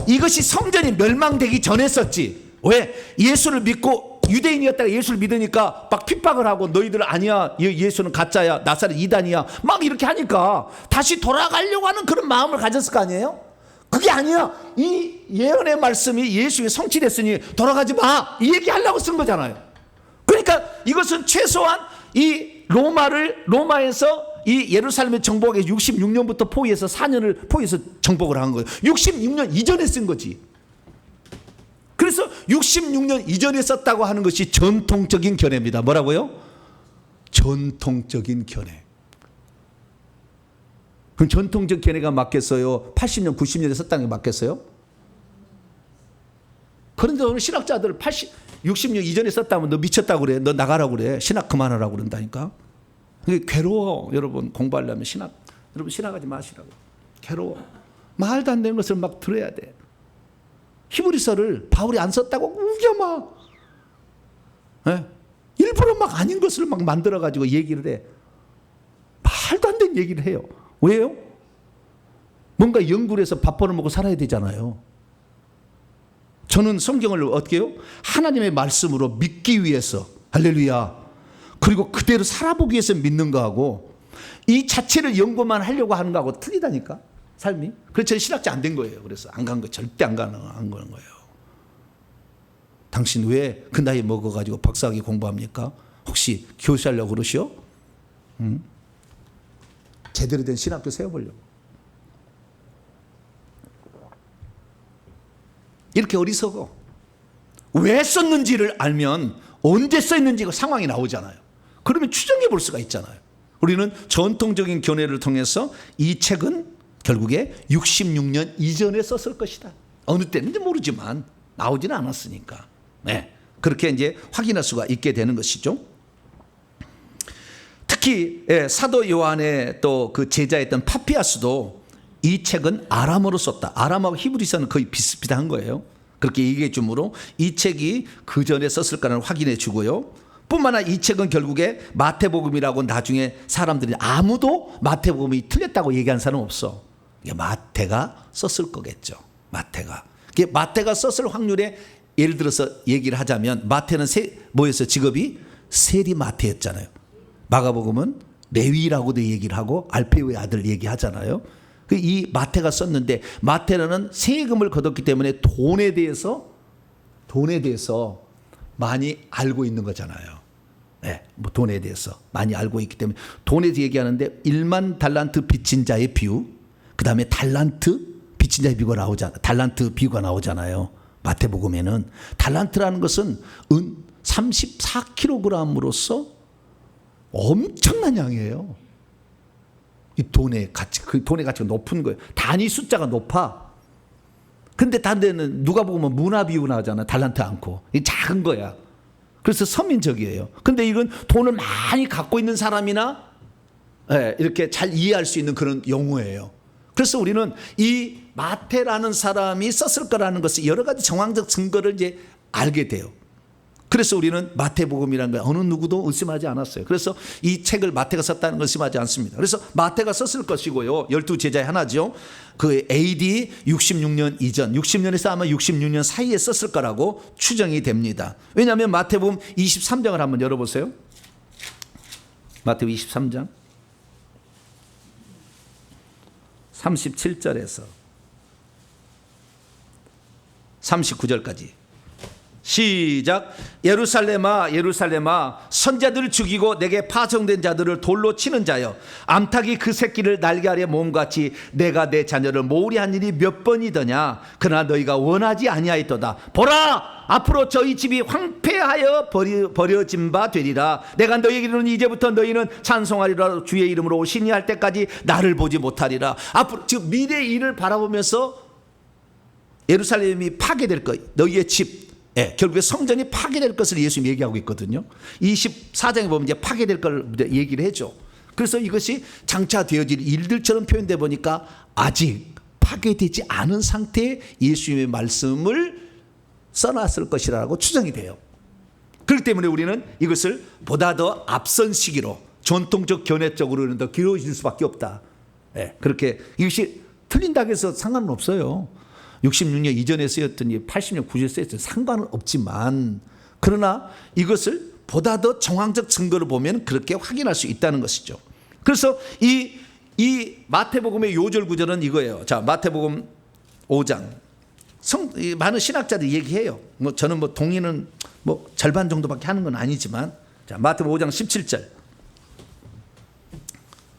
Speaker 3: 이것이 성전이 멸망되기 전에 썼지. 왜? 예수를 믿고 유대인이었다가 예수를 믿으니까 막 핍박을 하고 너희들 아니야, 예수는 가짜야, 나사렛 이단이야 막 이렇게 하니까 다시 돌아가려고 하는 그런 마음을 가졌을 거 아니에요? 그게 아니야. 이 예언의 말씀이 예수에 성취됐으니 돌아가지 마 이 얘기하려고 쓴 거잖아요. 그러니까 이것은 최소한 이 로마에서 이 예루살렘의 정복에 66년부터 포위해서 4년을 포위해서 정복을 한 거예요. 66년 이전에 쓴 거지. 그래서 66년 이전에 썼다고 하는 것이 전통적인 견해입니다. 뭐라고요? 전통적인 견해. 그럼 전통적 견해가 맞겠어요? 80년, 90년에 썼다는 게 맞겠어요? 그런데 오늘 신학자들 60년 이전에 썼다면 너 미쳤다고 그래. 너 나가라고 그래. 신학 그만하라고 그런다니까. 괴로워. 여러분 공부하려면 여러분 신학하지 마시라고. 괴로워. 말도 안 되는 것을 막 들어야 돼. 히브리서를 바울이 안 썼다고 우겨 막. 네? 일부러 막 아닌 것을 막 만들어가지고 얘기를 해. 말도 안 되는 얘기를 해요. 왜요? 뭔가 연구를 해서 밥 벌어 먹고 살아야 되잖아요. 저는 성경을 어떻게 해요? 하나님의 말씀으로 믿기 위해서 할렐루야. 그리고 그대로 살아보기 위해서 믿는 거하고 이 자체를 연구만 하려고 하는 거하고 틀리다니까 삶이. 그래서 저는 신학자 안 된 거예요. 그래서 안 간 거 절대 안 가는 거예요. 당신 왜 그 나이 먹어가지고 박사학위 공부합니까? 혹시 교수하려고 그러시오? 응? 제대로 된 신학교 세워보려고. 이렇게 어리석어. 왜 썼는지를 알면 언제 써있는지 그 상황이 나오잖아요. 그러면 추정해 볼 수가 있잖아요. 우리는 전통적인 견해를 통해서 이 책은 결국에 66년 이전에 썼을 것이다. 어느 때는지 모르지만 나오지는 않았으니까. 네. 그렇게 이제 확인할 수가 있게 되는 것이죠. 특히 사도 요한의 또 그 제자였던 파피아스도 이 책은 아람어로 썼다. 아람어하고 히브리서는 거의 비슷비슷한 거예요. 그렇게 얘기해 주므로 이 책이 그 전에 썼을까를 확인해 주고요. 뿐만 아니라 이 책은 결국에 마태복음이라고 나중에 사람들이 아무도 마태복음이 틀렸다고 얘기한 사람 없어. 이게 마태가 썼을 거겠죠. 마태가 썼을 확률에 예를 들어서 얘기를 하자면 마태는 뭐였어요? 직업이 세리 마태였잖아요. 마가복음은 레위라고도 얘기를 하고 알페오의 아들 얘기하잖아요. 이 마태가 썼는데 마태는 세금을 거뒀기 때문에 돈에 대해서 많이 알고 있는 거잖아요. 네, 뭐 돈에 대해서 많이 알고 있기 때문에 돈에 대해서 얘기하는데 1만 달란트 빚진 자의 비유, 그 다음에 달란트 빚진 자의 비유가 나오잖아요. 달란트 비유가 나오잖아요. 마태복음에는 달란트라는 것은 은 34kg으로서 엄청난 양이에요. 이 돈의 가치, 그 돈의 가치가 높은 거예요. 단위 숫자가 높아. 근데 다른 데는 누가 보면 문화 비유 나오잖아. 달란트 않고. 이 작은 거야. 그래서 서민적이에요. 근데 이건 돈을 많이 갖고 있는 사람이나 이렇게 잘 이해할 수 있는 그런 용어예요. 그래서 우리는 이 마태라는 사람이 썼을 거라는 것을 여러 가지 정황적 증거를 이제 알게 돼요. 그래서 우리는 마태복음이라는 걸 어느 누구도 의심하지 않았어요. 그래서 이 책을 마태가 썼다는 걸 의심하지 않습니다. 그래서 마태가 썼을 것이고요. 12제자의 하나죠. 그 AD 66년 이전, 60년에서 아마 66년 사이에 썼을 거라고 추정이 됩니다. 왜냐하면 마태복음 23장을 한번 열어보세요. 마태복음 23장 37절에서 39절까지 시작. 예루살렘아 예루살렘아 선자들을 죽이고 내게 파송된 자들을 돌로 치는 자여, 암탉이 그 새끼를 날개 아래 모음같이 내가 내 자녀를 모으리 한 일이 몇 번이더냐. 그러나 너희가 원하지 아니하였도다. 보라, 앞으로 저희 집이 황폐하여 버려진 바 되리라. 내가 너희에게 이르노니 이제부터 너희는 찬송하리라. 주의 이름으로 오시니 할 때까지 나를 보지 못하리라. 앞으로 지금 미래의 일을 바라보면서 예루살렘이 파괴될 것, 너희의 집, 결국에 성전이 파괴될 것을 예수님이 얘기하고 있거든요. 24장에 보면 이제 파괴될 걸 얘기를 해줘. 그래서 이것이 장차 되어질 일들처럼 표현되어 보니까 아직 파괴되지 않은 상태의 예수님의 말씀을 써놨을 것이라고 추정이 돼요. 그렇기 때문에 우리는 이것을 보다 더 앞선 시기로 전통적 견해적으로는 더 길어질 수밖에 없다. 그렇게 이것이 틀린다고 해서 상관은 없어요. 66년 이전에 쓰였더니 80년 90년에 쓰였더니 상관은 없지만, 그러나 이것을 보다 더 정황적 증거를 보면 그렇게 확인할 수 있다는 것이죠. 그래서 이 마태복음의 요절 구절은 이거예요. 자, 마태복음 5장 많은 신학자들이 얘기해요. 저는 동의는 절반 정도밖에 하는 건 아니지만, 자, 마태복음 5장 17절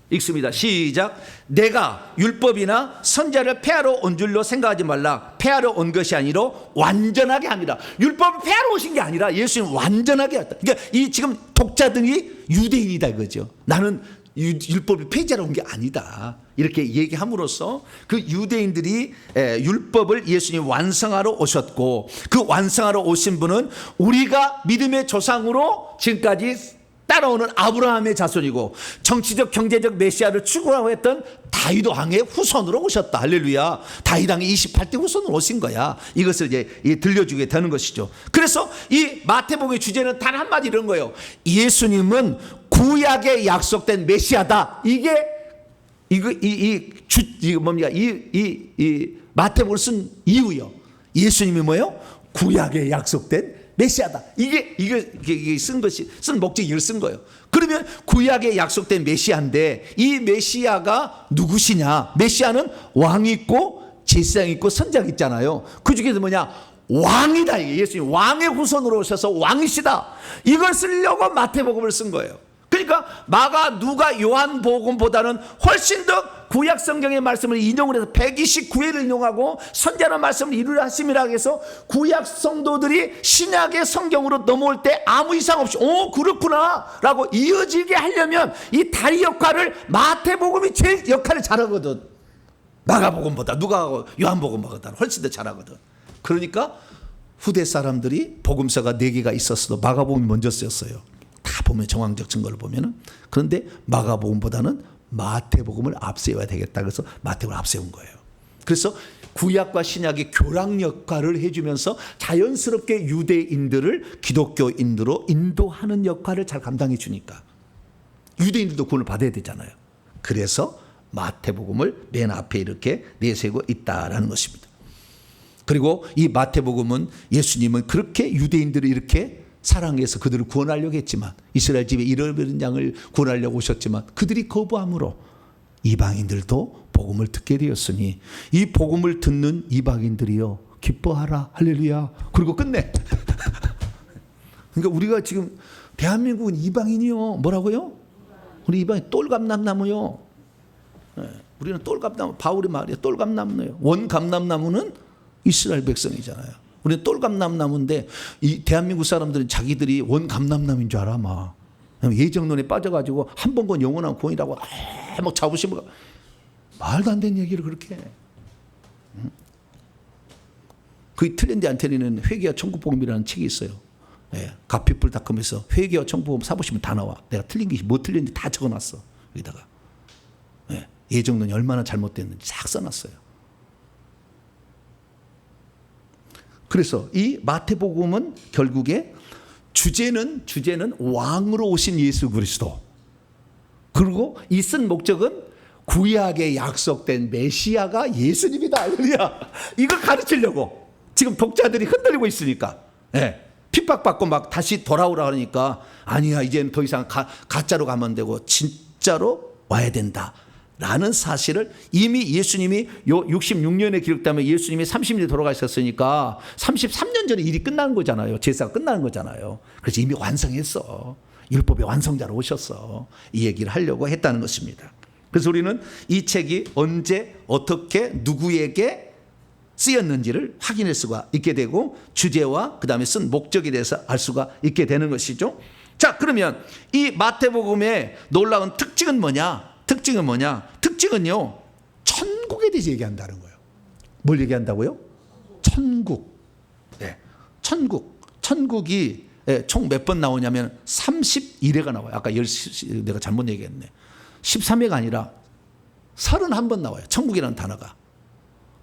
Speaker 3: 읽습니다. 시작. 내가 율법이나 선자를 폐하러 온 줄로 생각하지 말라. 폐하러 온 것이 아니라 완전하게 합니다. 율법을 폐하러 오신 게 아니라 예수님 완전하게 했다. 그러니까 이 지금 독자들이 유대인이다 이거죠. 나는 율법을 폐지하러 온 게 아니다. 이렇게 얘기함으로써 그 유대인들이 율법을 예수님 완성하러 오셨고, 그 완성하러 오신 분은 우리가 믿음의 조상으로 지금까지 따라오는 아브라함의 자손이고 정치적 경제적 메시아를 추구하고 했던 다윗 왕의 후손으로 오셨다. 할렐루야. 다윗 왕의 28대 후손으로 오신 거야. 이것을 이제 들려주게 되는 것이죠. 그래서 이 마태복음의 주제는 단 한마디 이런 거예요. 예수님은 구약에 약속된 메시아다. 이게 뭡니까? 이 마태복음을 쓴 이유요. 예수님이 뭐예요? 구약에 약속된 메시아다. 이게 쓴 목적이 이걸 쓴 거예요. 그러면 구약에 약속된 메시아인데 이 메시아가 누구시냐? 메시아는 왕이 있고 제사장이 있고 선자가 있잖아요. 그 중에서 뭐냐? 왕이다. 이게 예수님 왕의 후손으로 오셔서 왕이시다. 이걸 쓰려고 마태복음을 쓴 거예요. 그러니까 마가, 누가, 요한복음보다는 훨씬 더 구약 성경의 말씀을 인용을 해서 129회를 인용하고 선자의 말씀을 이루려 하심이라 해서 구약 성도들이 신약의 성경으로 넘어올 때 아무 이상 없이 그렇구나 라고 이어지게 하려면 이 다리 역할을 마태복음이 제일 역할을 잘하거든. 마가복음보다, 누가, 요한복음보다 훨씬 더 잘하거든. 그러니까 후대 사람들이 복음서가 4개가 있었어도 마가복음이 먼저 쓰였어요. 다 보면 정황적 증거를 보면은. 그런데 마가복음보다는 마태복음을 앞세워야 되겠다. 그래서 마태복음을 앞세운 거예요. 그래서 구약과 신약의 교랑 역할을 해주면서 자연스럽게 유대인들을 기독교인으로 인도하는 역할을 잘 감당해 주니까 유대인들도 구원을 받아야 되잖아요. 그래서 마태복음을 맨 앞에 이렇게 내세우고 있다라는 것입니다. 그리고 이 마태복음은 예수님은 그렇게 유대인들을 이렇게 사랑해서 그들을 구원하려고 했지만, 이스라엘 집에 잃어버린 양을 구원하려고 오셨지만 그들이 거부함으로 이방인들도 복음을 듣게 되었으니 이 복음을 듣는 이방인들이여 기뻐하라. 할렐루야. 그리고 끝내. 그러니까 우리가 지금 대한민국은 이방인이요. 뭐라고요? 우리 이방인 똘감람나무요. 우리는 똘감나무, 바울의 말이에요. 똘감나무예요. 원감람나무는 이스라엘 백성이잖아요. 우리는 똘감람나무인데 이 대한민국 사람들은 자기들이 원감람나무인 줄 알아. 막 예정론에 빠져가지고 한 번 건 영원한 구원이라고 막 자부심을, 말도 안 되는 얘기를 그렇게 해. 그 틀린데 안 틀리는 회개와 천국복음이라는 책이 있어요. 가피풀닷컴에서 회개와 천국복음 사보시면 다 나와. 내가 틀린 게 뭐 틀렸는지 다 적어놨어. 여기다가 예정론이 얼마나 잘못됐는지 쫙 써놨어요. 그래서 이 마태복음은 결국에 주제는 왕으로 오신 예수 그리스도, 그리고 이 쓴 목적은 구약에 약속된 메시아가 예수님이다. 할렐루야. 이걸 가르치려고 지금 독자들이 흔들리고 있으니까, 핍박받고 막 다시 돌아오라 하니까 아니야, 이제는 더 이상 가짜로 가면 안 되고 진짜로 와야 된다 라는 사실을 이미 예수님이 요 66년에 기록되면 예수님이 30년에 돌아가셨으니까 33년 전에 일이 끝나는 거잖아요. 제사가 끝나는 거잖아요. 그래서 이미 완성했어. 율법의 완성자로 오셨어. 이 얘기를 하려고 했다는 것입니다. 그래서 우리는 이 책이 언제 어떻게 누구에게 쓰였는지를 확인할 수가 있게 되고 주제와 그 다음에 쓴 목적에 대해서 알 수가 있게 되는 것이죠. 자, 그러면 이 마태복음의 놀라운 특징은 뭐냐? 특징은요, 천국에 대해서 얘기한다는 거예요. 뭘 얘기한다고요? 천국. 천국이 총 몇 번 나오냐면 31회가 나와요. 아까 내가 잘못 얘기했네. 13회가 아니라 31번 나와요. 천국이라는 단어가.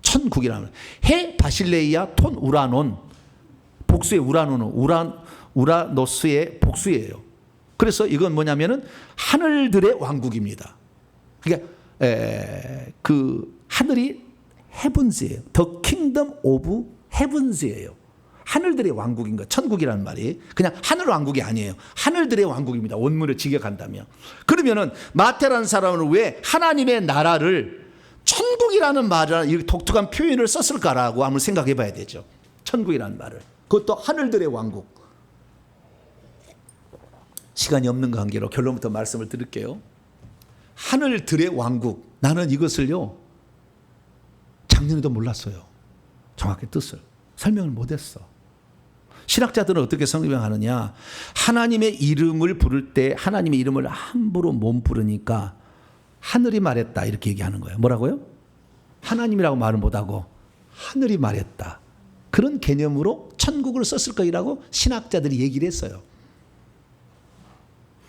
Speaker 3: 천국이라는 해 바실레이아 톤 우라논, 복수의 우라논은 우라노스의 복수예요. 그래서 이건 뭐냐면은 하늘들의 왕국입니다. 그러니까 그 하늘이 헤븐즈예요. 더 킹덤 오브 헤븐즈예요. 하늘들의 왕국인 거. 천국이라는 말이 그냥 하늘 왕국이 아니에요. 하늘들의 왕국입니다. 원문을 직역한다면. 그러면은 마태라는 사람은 왜 하나님의 나라를 천국이라는 말을, 이 독특한 표현을 썼을까라고 한번 생각해 봐야 되죠. 천국이라는 말을. 그것도 하늘들의 왕국. 시간이 없는 관계로 결론부터 말씀을 드릴게요. 하늘들의 왕국. 나는 이것을요, 작년에도 몰랐어요. 정확히 뜻을 설명을 못했어. 신학자들은 어떻게 설명하느냐? 하나님의 이름을 부를 때 하나님의 이름을 함부로 못 부르니까 하늘이 말했다 이렇게 얘기하는 거예요. 뭐라고요? 하나님이라고 말을 못하고 하늘이 말했다. 그런 개념으로 천국을 썼을 거라고 신학자들이 얘기를 했어요.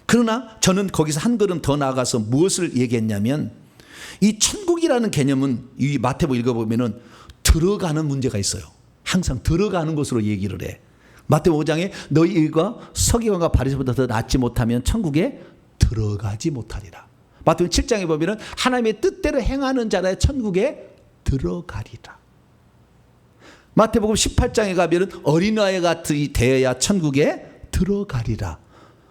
Speaker 3: 그러나 저는 거기서 한 걸음 더 나아가서 무엇을 얘기했냐면, 이 천국이라는 개념은 이 마태복음 읽어보면은 들어가는 문제가 있어요. 항상 들어가는 것으로 얘기를 해. 마태복음 5장에 너희가 서기관과 바리새인보다 더 낫지 못하면 천국에 들어가지 못하리라. 마태복음 7장에 보면은 하나님의 뜻대로 행하는 자라야 천국에 들어가리라. 마태복음 18장에 가면은 어린아이 같이 되어야 천국에 들어가리라.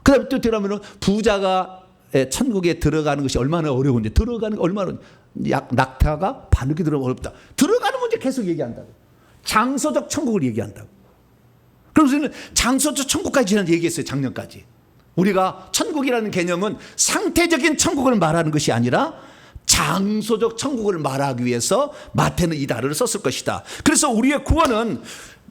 Speaker 3: 그 다음에 또 들어가면 부자가 천국에 들어가는 것이 얼마나 어려운지, 들어가는 게 얼마나, 낙타가 바늘이 들어가면 어렵다. 들어가는 문제 계속 얘기한다고. 장소적 천국을 얘기한다고. 그래서 우리는 장소적 천국까지 얘기했어요. 작년까지. 우리가 천국이라는 개념은 상태적인 천국을 말하는 것이 아니라 장소적 천국을 말하기 위해서 마태는 이 단어를 썼을 것이다. 그래서 우리의 구원은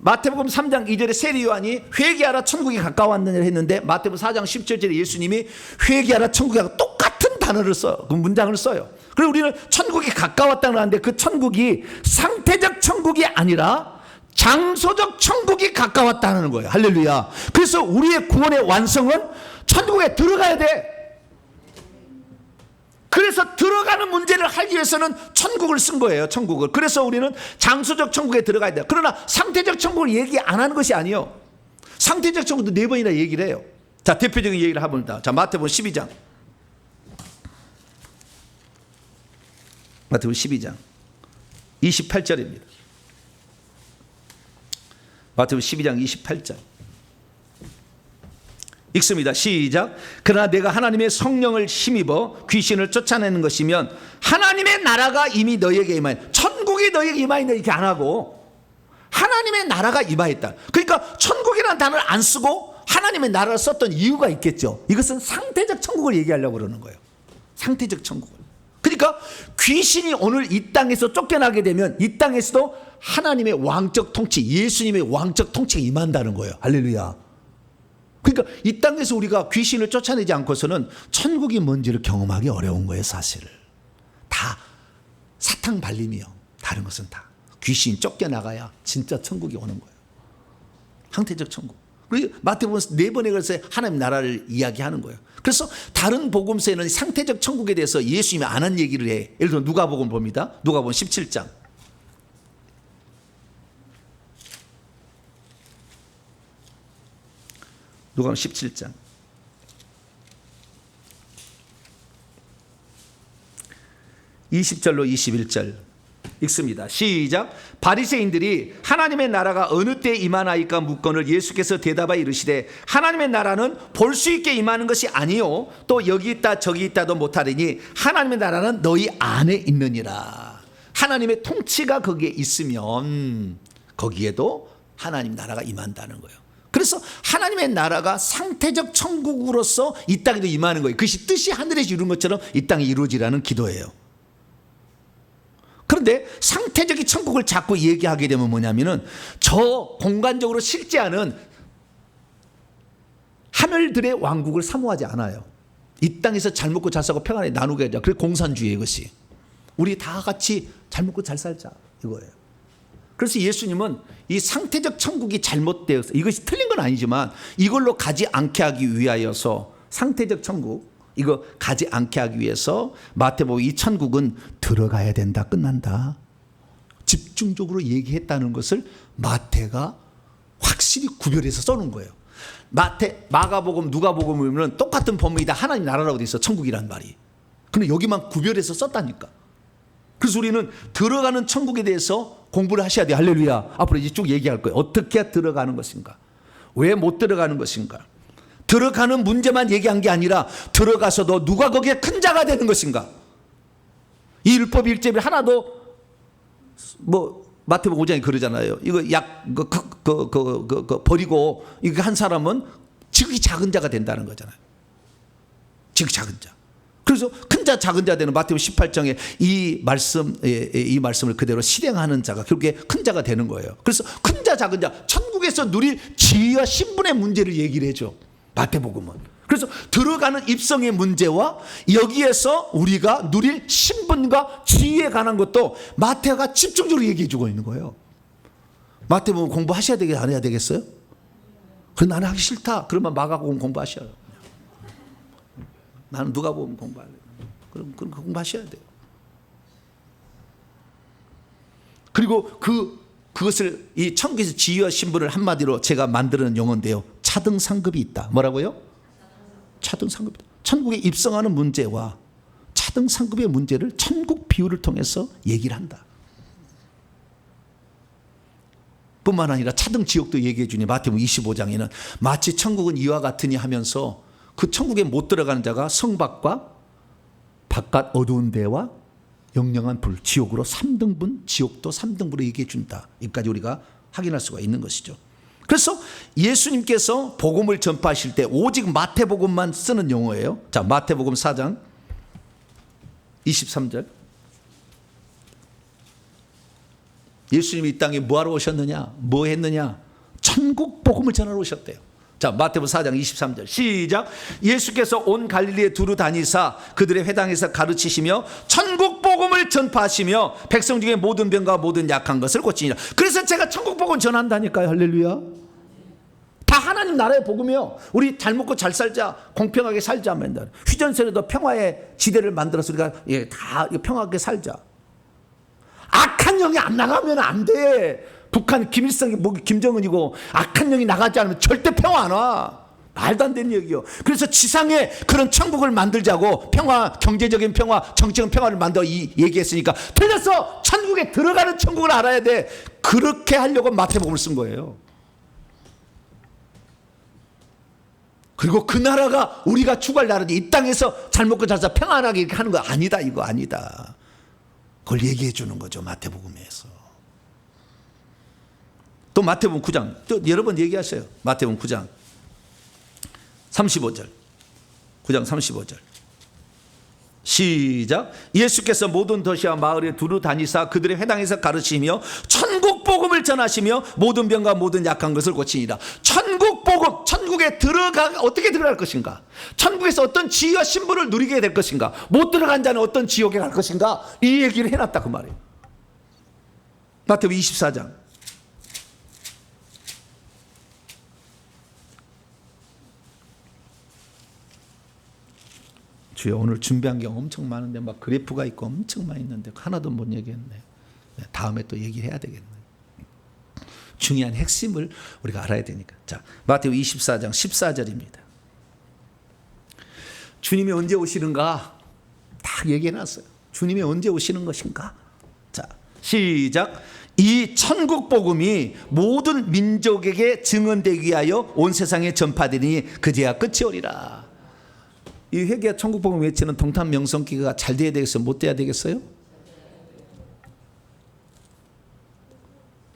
Speaker 3: 마태복음 3장 2절에 세리 요한이 회개하라 천국이 가까웠느냐 했는데, 마태복음 4장 17절에 예수님이 회개하라 천국이 똑같은 단어를 써요. 그 문장을 써요. 그리고 우리는 천국이 가까웠다는 하는데 그 천국이 상태적 천국이 아니라 장소적 천국이 가까웠다는 거예요. 할렐루야. 그래서 우리의 구원의 완성은 천국에 들어가야 돼. 그래서 들어가는 문제를 하기 위해서는 천국을 쓴 거예요. 천국을. 그래서 우리는 장소적 천국에 들어가야 돼요. 그러나 상태적 천국을 얘기 안 하는 것이 아니에요. 상태적 천국도 4번이나 얘기를 해요. 자, 대표적인 얘기를 해봅니다. 자, 마태복음 12장. 마태복음 12장 28절입니다. 마태복음 12장 28절 읽습니다. 시작. 그러나 내가 하나님의 성령을 힘입어 귀신을 쫓아내는 것이면 하나님의 나라가 이미 너희에게 임하였다. 천국이 너희에게 임하였다 이렇게 안 하고 하나님의 나라가 임하였다. 그러니까 천국이라는 단어를 안 쓰고 하나님의 나라를 썼던 이유가 있겠죠. 이것은 상태적 천국을 얘기하려고 그러는 거예요. 상태적 천국을. 그러니까 귀신이 오늘 이 땅에서 쫓겨나게 되면 이 땅에서도 하나님의 왕적 통치, 예수님의 왕적 통치가 임한다는 거예요. 할렐루야. 그러니까 이 땅에서 우리가 귀신을 쫓아내지 않고서는 천국이 뭔지를 경험하기 어려운 거예요. 사실 다 사탕 발림이요. 다른 것은 다 귀신 쫓겨나가야 진짜 천국이 오는 거예요. 상태적 천국. 그리고 마태복음 4번에 걸쳐서 하나님 나라를 이야기하는 거예요. 그래서 다른 복음서에는 상태적 천국에 대해서 예수님이 안 한 얘기를 해. 예를 들어 누가복음 봅니다. 누가복음 17장. 누가복음 17장 20절로 21절 읽습니다. 시작. 바리새인들이 하나님의 나라가 어느 때에 임하나이까 묻거늘 예수께서 대답하여 이르시되 하나님의 나라는 볼 수 있게 임하는 것이 아니요 또 여기 있다 저기 있다도 못하리니 하나님의 나라는 너희 안에 있느니라. 하나님의 통치가 거기에 있으면 거기에도 하나님 나라가 임한다는 거예요. 그래서 하나님의 나라가 상태적 천국으로서 이 땅에도 임하는 거예요. 그것이 뜻이 하늘에서 이룬 것처럼 이 땅에 이루어지라는 기도예요. 그런데 상태적인 천국을 자꾸 얘기하게 되면 뭐냐면은 저 공간적으로 실제하는 하늘들의 왕국을 사모하지 않아요. 이 땅에서 잘 먹고 잘 살고 평안하게 나누게 하자. 그게 공산주의 이것이. 우리 다 같이 잘 먹고 잘 살자 이거예요. 그래서 예수님은 이 상태적 천국이 잘못되어서 이것이 틀린 건 아니지만 이걸로 가지 않게 하기 위하여서 상태적 천국 이거 가지 않게 하기 위해서 마태복음 이 천국은 들어가야 된다. 끝난다. 집중적으로 얘기했다는 것을 마태가 확실히 구별해서 써놓은 거예요. 마가복음, 누가복음은 똑같은 본문이다. 하나님 나라라고 돼 있어. 천국이란 말이. 근데 여기만 구별해서 썼다니까. 그래서 우리는 들어가는 천국에 대해서 공부를 하셔야 돼요. 할렐루야. 앞으로 이제 쭉 얘기할 거예요. 어떻게 들어가는 것인가? 왜 못 들어가는 것인가? 들어가는 문제만 얘기한 게 아니라 들어가서도 누가 거기에 큰 자가 되는 것인가? 이 율법 1제를 하나도 뭐 마태복음 5장에 그러잖아요. 이거 버리고 이거 한 사람은 지극히 작은 자가 된다는 거잖아요. 지극히 작은 자. 그래서 큰 자 작은 자 되는 마태복음 18장에 이 말씀을 그대로 실행하는 자가 결국에 큰 자가 되는 거예요. 그래서 큰 자 작은 자 천국에서 누릴 지위와 신분의 문제를 얘기를 해줘. 마태복음은. 그래서 들어가는 입성의 문제와 여기에서 우리가 누릴 신분과 지위에 관한 것도 마태가 집중적으로 얘기해 주고 있는 거예요. 마태복음 공부하셔야 되겠어요? 안 해야 되겠어요? 그럼 나는 하기 싫다. 그러면 마가복음 공부하셔요. 나는 누가복음 공부할래. 그럼 공부하셔야 돼요. 그리고 그것을 이 천국에서 지위와 신분을 한마디로 제가 만드는 용어인데요. 차등상급이 있다. 뭐라고요? 차등상급이다. 천국에 입성하는 문제와 차등상급의 문제를 천국 비유를 통해서 얘기를 한다. 뿐만 아니라 차등 지옥도 얘기해 주니 마태복음 25장에는 마치 천국은 이와 같으니 하면서 그 천국에 못 들어가는 자가 성밖과 바깥 어두운 데와 영영한 불, 지옥으로 3등분, 지옥도 3등분으로 얘기해 준다. 여기까지 우리가 확인할 수가 있는 것이죠. 그래서 예수님께서 복음을 전파하실 때 오직 마태복음만 쓰는 용어예요. 자, 마태복음 4장 23절. 예수님이 이 땅에 뭐하러 오셨느냐? 뭐 했느냐? 천국 복음을 전하러 오셨대요. 자, 마태복음 4장 23절 시작. 예수께서 온 갈릴리에 두루 다니사 그들의 회당에서 가르치시며 천국 복음을 전파하시며 백성 중에 모든 병과 모든 약한 것을 고치니라. 그래서 제가 천국 복음 전한다니까요. 할렐루야. 다 하나님 나라의 복음이요. 우리 잘 먹고 잘 살자, 공평하게 살자 맨날. 휴전선에도 평화의 지대를 만들어서 우리가 다 평화하게 살자. 악한 영이 안 나가면 안 돼. 북한 김일성이 뭐 김정은이고 악한 영이 나가지 않으면 절대 평화 안 와. 말도 안 되는 얘기요. 그래서 지상에 그런 천국을 만들자고 평화, 경제적인 평화, 정치적인 평화를 만들어 얘기했으니까 틀렸어. 천국에 들어가는 천국을 알아야 돼. 그렇게 하려고 마태복음을 쓴 거예요. 그리고 그 나라가 우리가 추구할 나라인데 이 땅에서 잘 먹고 잘 살 평안하게 이렇게 하는 거 아니다. 이거 아니다. 그걸 얘기해 주는 거죠. 마태복음에서. 또 마태복음 9장 또 여러 번 얘기하세요. 마태복음 9장 35절 9장 35절 시작. 예수께서 모든 도시와 마을에 두루 다니사 그들의 회당에서 가르치며 천국 복음을 전하시며 모든 병과 모든 약한 것을 고치니라. 천국 복음, 천국에 어떻게 들어갈 것인가, 천국에서 어떤 지위와 신분을 누리게 될 것인가, 못 들어간 자는 어떤 지옥에 갈 것인가, 이 얘기를 해놨다 그 말이에요. 마태복음 24장 주여, 오늘 준비한 게 엄청 많은데 막 그래프가 있고 엄청 많이 있는데 하나도 못 얘기했네. 다음에 또 얘기해야 되겠네. 중요한 핵심을 우리가 알아야 되니까. 자, 마태복음 24장 14절입니다. 주님이 언제 오시는가 딱 얘기해놨어요. 주님이 언제 오시는 것인가. 자, 시작. 이 천국 복음이 모든 민족에게 증언되기 위하여 온 세상에 전파되니 그제야 끝이 오리라. 이 회개와 천국 복음 외치는 동탄 명성기가 잘 돼야 되겠어요? 못 돼야 되겠어요?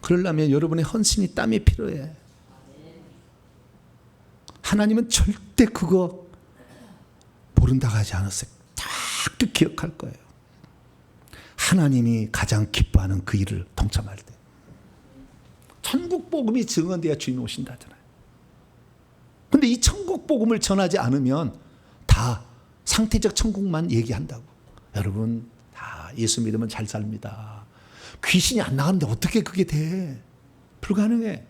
Speaker 3: 그러려면 여러분의 헌신이 땀이 필요해. 하나님은 절대 그거 모른다고 하지 않았어요. 딱 기억할 거예요. 하나님이 가장 기뻐하는 그 일을 동참할 때 천국 복음이 증언돼야 주님이 오신다잖아요. 근데 이 천국 복음을 전하지 않으면 다 상태적 천국만 얘기한다고. 여러분 다 예수 믿으면 잘 삽니다. 귀신이 안 나가는데 어떻게 그게 돼? 불가능해.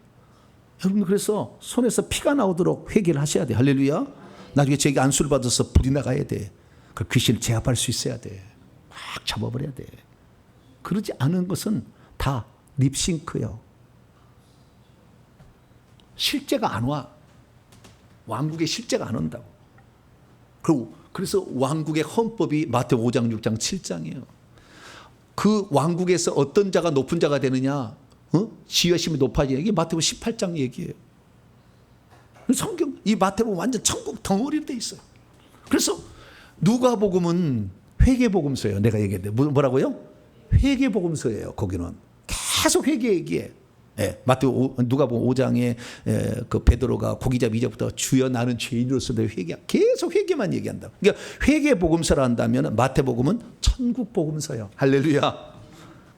Speaker 3: 여러분 그래서 손에서 피가 나오도록 회개를 하셔야 돼. 할렐루야. 나중에 제게 안수를 받아서 불이 나가야 돼. 그 귀신을 제압할 수 있어야 돼. 막 잡아버려야 돼. 그러지 않은 것은 다 립싱크요. 실제가 안 와. 왕국의 실제가 안 온다고. 그래서 왕국의 헌법이 마태복음 5장 6장 7장이에요. 그 왕국에서 어떤 자가 높은 자가 되느냐, 지혜심이 높아지냐, 이게 마태복음 18장 얘기예요. 성경 이 마태복음 완전 천국 덩어리로 돼 있어요. 그래서 누가복음은 회개복음서예요. 내가 얘기했는데 뭐라고요? 회개복음서예요. 거기는 계속 회개 얘기해. 누가복음 5장에 그 베드로가 고기잡이 이제부터 주여 나는 죄인으로서 회개, 계속 회개만 얘기한다. 그러니까 회개 복음서라 한다면 마태복음은 천국 복음서예요. 할렐루야.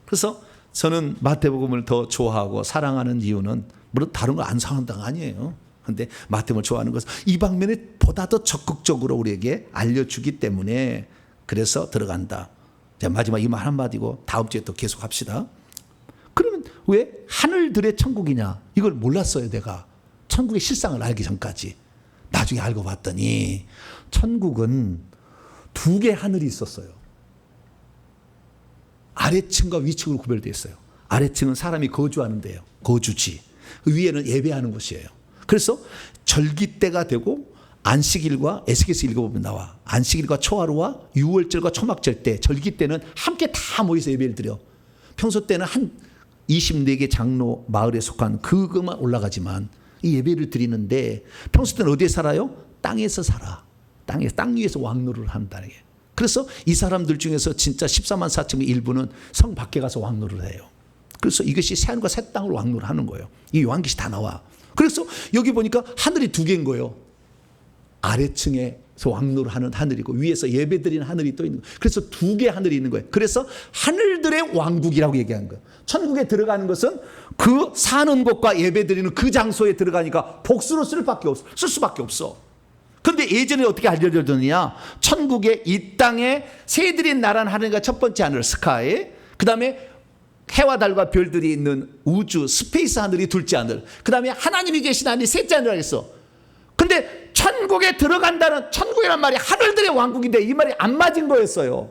Speaker 3: 그래서 저는 마태복음을 더 좋아하고 사랑하는 이유는 물론 다른 거 안 사랑한다는 거 아니에요. 그런데 마태복음을 좋아하는 것은 이 방면에 보다 더 적극적으로 우리에게 알려주기 때문에 그래서 들어간다. 자, 마지막 이 말 한마디고 다음 주에 또 계속 합시다. 그러면 왜 하늘들의 천국이냐? 이걸 몰랐어요, 내가. 천국의 실상을 알기 전까지. 나중에 알고 봤더니 천국은 두 개의 하늘이 있었어요. 아래층과 위층으로 구별되어 있어요. 아래층은 사람이 거주하는 데요. 거주지. 위에는 예배하는 곳이에요. 그래서 절기때가 되고 안식일과 에스겔서 읽어보면 나와. 안식일과 초하루와 유월절과 초막절 때, 절기 때는 함께 다 모여서 예배를 드려. 평소 때는 한 24개 장로 마을에 속한 그것만 올라가지만 이 예배를 드리는데 평소 때는 어디에 살아요? 땅에서 살아. 땅 위에서 왕노를 한다는 게. 그래서 이 사람들 중에서 진짜 14만 4천의 일부는 성 밖에 가서 왕노를 해요. 그래서 이것이 새하늘과 새 땅으로 왕노를 하는 거예요. 이 요한계시 다 나와. 그래서 여기 보니까 하늘이 두 개인 거예요. 아래층에서 왕노를 하는 하늘이고 위에서 예배드리는 하늘이 또 있는 거예요. 그래서 두 개의 하늘이 있는 거예요. 그래서 하늘들의 왕국이라고 얘기하는 거예요. 천국에 들어가는 것은 그 사는 곳과 예배드리는 그 장소에 들어가니까 복수로 쓸 수밖에 없어. 그런데 예전에 어떻게 알려졌느냐? 천국에 이 땅에 새들이 나란 하늘과 첫 번째 하늘 스카이, 그 다음에 해와 달과 별들이 있는 우주 스페이스 하늘이 둘째 하늘, 그 다음에 하나님이 계신 하늘이 셋째 하늘이라고 했어. 근데 천국에 들어간다는, 천국이란 말이 하늘들의 왕국인데 이 말이 안 맞은 거였어요.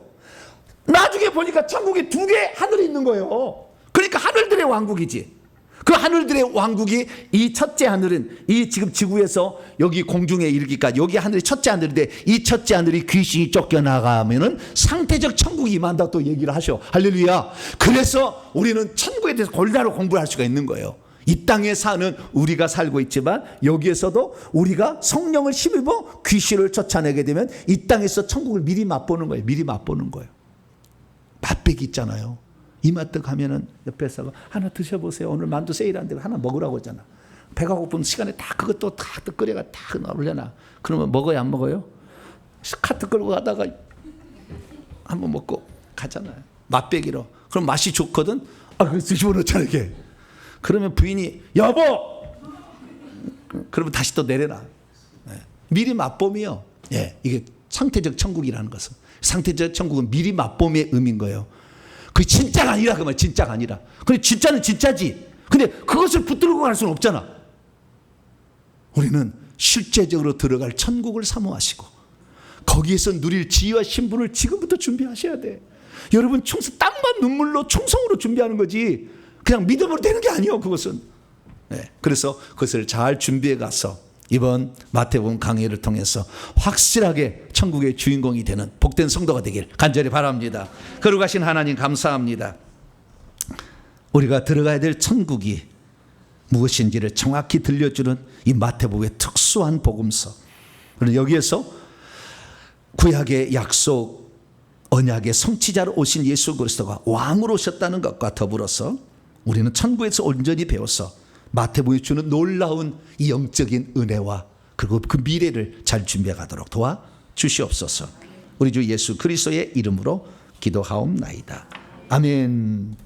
Speaker 3: 나중에 보니까 천국에 두 개 하늘이 있는 거예요. 그러니까 하늘들의 왕국이지. 그 하늘들의 왕국이, 이 첫째 하늘은 이 지금 지구에서 여기 공중에 이르기까지 여기 하늘이 첫째 하늘인데, 이 첫째 하늘이 귀신이 쫓겨나가면은 상태적 천국이 임한다 또 얘기를 하셔. 할렐루야. 그래서 우리는 천국에 대해서 골고루 공부를 할 수가 있는 거예요. 이 땅에 사는 우리가 살고 있지만 여기에서도 우리가 성령을 힘입어 귀신을 쫓아내게 되면 이 땅에서 천국을 미리 맛보는 거예요. 미리 맛보는 거예요. 맛배기 있잖아요. 이마트 가면은 옆에서 하나 드셔보세요. 오늘 만두 세일한데 하나 먹으라고 하잖아. 배가 고픈 시간에 다 그것도 다 끓여가 다 올려놔. 그러면 먹어요, 안 먹어요? 카트 끌고 가다가 한번 먹고 가잖아요. 맛배기로. 그럼 맛이 좋거든. 그거 집어넣잖아 이게. 그러면 부인이 여보. 그러면 다시 또 내려놔. 미리 맛봄이요. 예, 이게 상태적 천국이라는 것은, 상태적 천국은 미리 맛봄의 의미인 거예요. 그게 진짜가 아니라 그 말, 진짜가 아니라. 근데 진짜는 진짜지. 근데 그것을 붙들고 갈 수는 없잖아. 우리는 실제적으로 들어갈 천국을 사모하시고 거기에서 누릴 지위와 신분을 지금부터 준비하셔야 돼. 여러분 땀과 눈물로 충성으로 준비하는 거지 그냥 믿음으로 되는 게 아니에요. 그것은. 네, 그래서 그것을 잘 준비해 가서 이번 마태복음 강의를 통해서 확실하게 천국의 주인공이 되는 복된 성도가 되길 간절히 바랍니다. 거룩하신 하나님 감사합니다. 우리가 들어가야 될 천국이 무엇인지를 정확히 들려주는 이 마태복음의 특수한 복음서. 그런데 여기에서 구약의 약속 언약의 성취자로 오신 예수 그리스도가 왕으로 오셨다는 것과 더불어서 우리는 천국에서 온전히 배워서 마태복음이 주는 놀라운 이 영적인 은혜와 그리고 그 미래를 잘 준비해 가도록 도와 주시옵소서. 우리 주 예수 그리스도의 이름으로 기도하옵나이다. 아멘.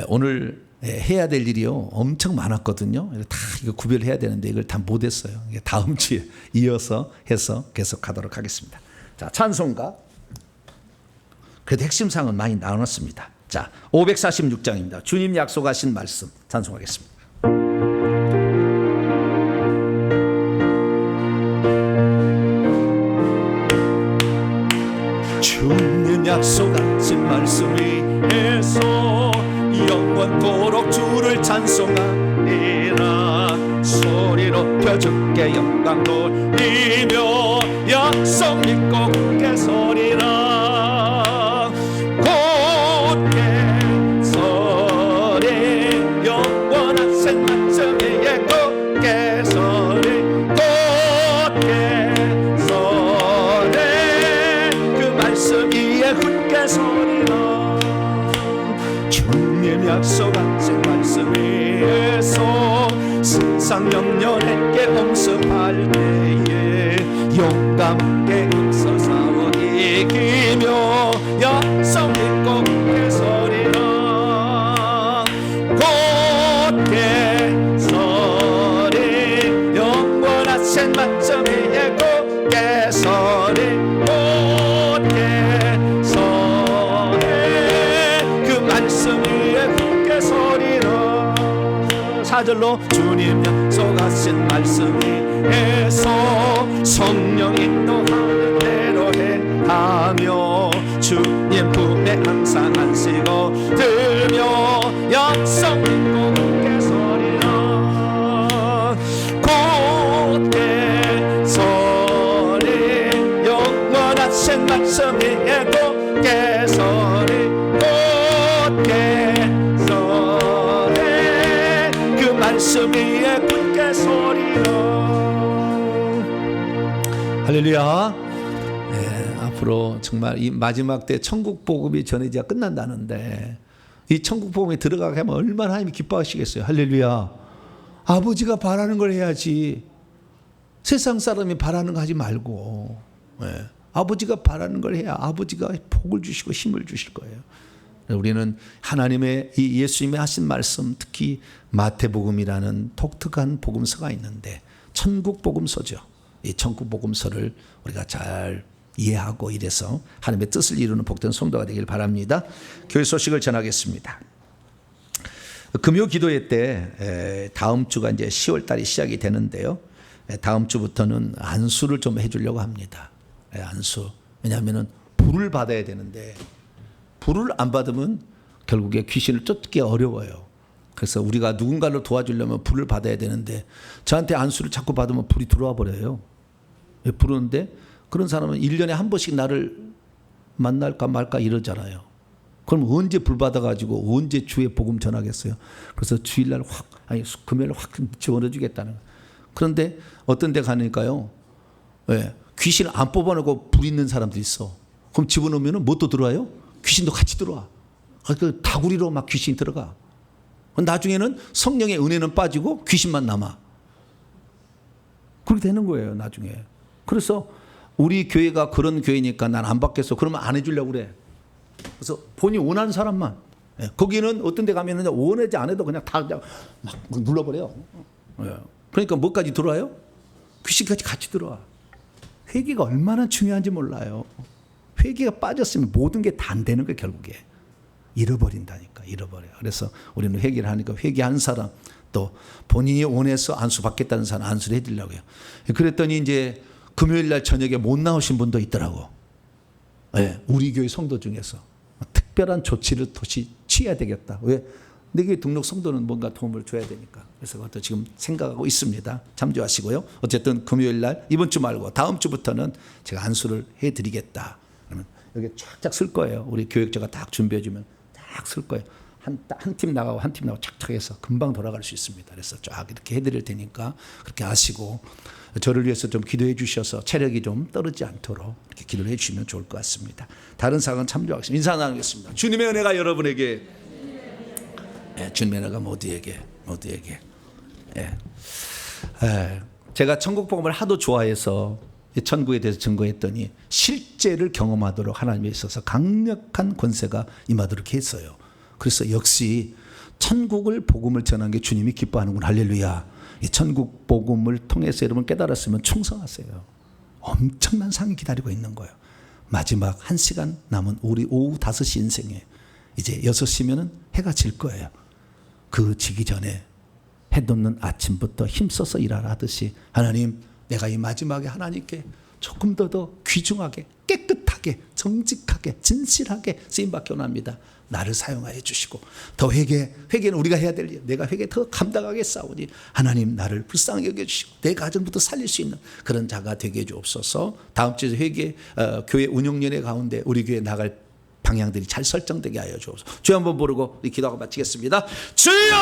Speaker 3: 오늘 해야 될 일이요 엄청 많았거든요. 다 이거 구별해야 되는데 이걸 다 못했어요. 다음 주에 이어서 해서 계속하도록 하겠습니다. 자, 찬송가. 그래도 핵심상은 많이 나눴습니다. 자, 546장입니다. 주님 약속하신 말씀 찬송하겠습니다.
Speaker 2: 주님 약속하신 말씀 위에서 영원토록 주를 찬송하리라. 소리 높여 주께 영광 돌리며 약속 믿고 굳게 서리라. 굳게 서리 영원하신 말씀 위에 굳게 서리. 굳게 서리 그 말씀 위에 굳게 서리라. 주님 약속하신 말씀 위에서 세상 영년에게 엄습할 때에 용감하게 일서 싸워 이기며 약속 믿고 굳게 서리라. 굳게 서리 영원하신 말씀 위에 굳게 서리. 굳게 서리 그 말씀 위에 굳게 서리라. 4절로 주님 약속하신 말씀 위에서 성령 인도하는 대로 행하며 주님 품에 항상 안식어 들며 약속 믿고 굳게 서리라. 굳게 서리 영원하신 말씀 위에 굳게 서리. 굳게 서리 그 말씀 위에 굳게 서리라.
Speaker 3: 할렐루야. 네, 앞으로 정말 이 마지막 때 천국 복음이 전해져야 끝난다는데 이 천국 복음에 들어가게 하면 얼마나 하나님이 기뻐하시겠어요. 할렐루야. 아버지가 바라는 걸 해야지. 세상 사람이 바라는 거 하지 말고. 네. 아버지가 바라는 걸 해야 아버지가 복을 주시고 힘을 주실 거예요. 우리는 하나님의 이 예수님이 하신 말씀, 특히 마태복음이라는 독특한 복음서가 있는데 천국 복음서죠. 이 천국 복음서를 우리가 잘 이해하고 이래서 하나님의 뜻을 이루는 복된 성도가 되길 바랍니다. 교회 소식을 전하겠습니다. 금요 기도회 때 다음 주가 이제 10월 달이 시작이 되는데요. 다음 주부터는 안수를 좀 해주려고 합니다. 안수. 왜냐하면 불을 받아야 되는데 불을 안 받으면 결국에 귀신을 쫓기 어려워요. 그래서 우리가 누군가를 도와주려면 불을 받아야 되는데 저한테 안수를 자꾸 받으면 불이 들어와 버려요. 부르는데 그런 사람은 1년에 한 번씩 나를 만날까 말까 이러잖아요. 그럼 언제 불 받아가지고 언제 주의 복음 전하겠어요. 그래서 주일날 금요일 확 집어넣어주겠다는 거예요. 그런데 어떤 데 가니까요, 귀신을 안 뽑아내고 불 있는 사람도 있어. 그럼 집어넣으면 뭣도 들어와요? 귀신도 같이 들어와. 그 다구리로 막 귀신이 들어가. 나중에는 성령의 은혜는 빠지고 귀신만 남아. 그렇게 되는 거예요, 나중에. 그래서 우리 교회가 그런 교회니까 난 안 받겠어. 그러면 안 해주려고 그래. 그래서 본인이 원하는 사람만. 거기는 어떤 데 가면 원하지 안 해도 그냥 다 막 눌러버려요. 그러니까 뭐까지 들어와요? 귀신까지 같이 들어와. 회개가 얼마나 중요한지 몰라요. 회개가 빠졌으면 모든 게 다 안 되는 거예요, 결국에. 잃어버린다니까, 잃어버려요. 그래서 우리는 회개를 하니까 회개한 사람, 또 본인이 원해서 안수 받겠다는 사람 안수를 해주려고 해요. 그랬더니 이제 금요일 날 저녁에 못 나오신 분도 있더라고. 우리 교회 성도 중에서 특별한 조치를 도시 취해야 되겠다. 왜? 내 교회 등록 성도는 뭔가 도움을 줘야 되니까. 그래서 그것도 지금 생각하고 있습니다. 참조하시고요. 어쨌든 금요일 날 이번 주 말고 다음 주부터는 제가 안수를 해드리겠다. 그러면 여기 쫙쫙 쓸 거예요. 우리 교육자가 딱 준비해주면 딱 쓸 거예요. 한 팀 나가고 한 팀 나가고 착착 해서 금방 돌아갈 수 있습니다. 그래서 쫙 이렇게 해드릴 테니까 그렇게 아시고 저를 위해서 좀 기도해 주셔서 체력이 좀 떨어지지 않도록 이렇게 기도를 해 주시면 좋을 것 같습니다. 다른 사항은 참조하겠습니다. 인사 나누겠습니다. 주님의 은혜가 여러분에게, 주님의 은혜가 모두에게. 제가 천국 복음을 하도 좋아해서 천국에 대해서 증거했더니 실제를 경험하도록 하나님에 있어서 강력한 권세가 임하도록 했어요. 그래서 역시 천국을 복음을 전하는 게 주님이 기뻐하는군. 할렐루야. 이 천국 복음을 통해서 여러분 깨달았으면 충성하세요. 엄청난 상이 기다리고 있는 거예요. 마지막 1시간 남은 우리 오후 5시 인생에 이제 6시면은 해가 질 거예요. 그 지기 전에 해 돋는 아침부터 힘써서 일하라 하듯이 하나님, 내가 이 마지막에 하나님께 조금 더 귀중하게, 깨끗하게, 정직하게, 진실하게 쓰임받기 원합니다. 나를 사용하여 주시고, 더 회개는 우리가 해야 될 일, 내가 회개 더 감당하게 싸우니 하나님 나를 불쌍히 여겨주시고 내 가정부터 살릴 수 있는 그런 자가 되게 해주옵소서. 다음 주에 교회 운영연회 가운데 우리 교회 나갈 방향들이 잘 설정되게 하여 주옵소서. 주여 한번 부르고 우리 기도하고 마치겠습니다. 주여!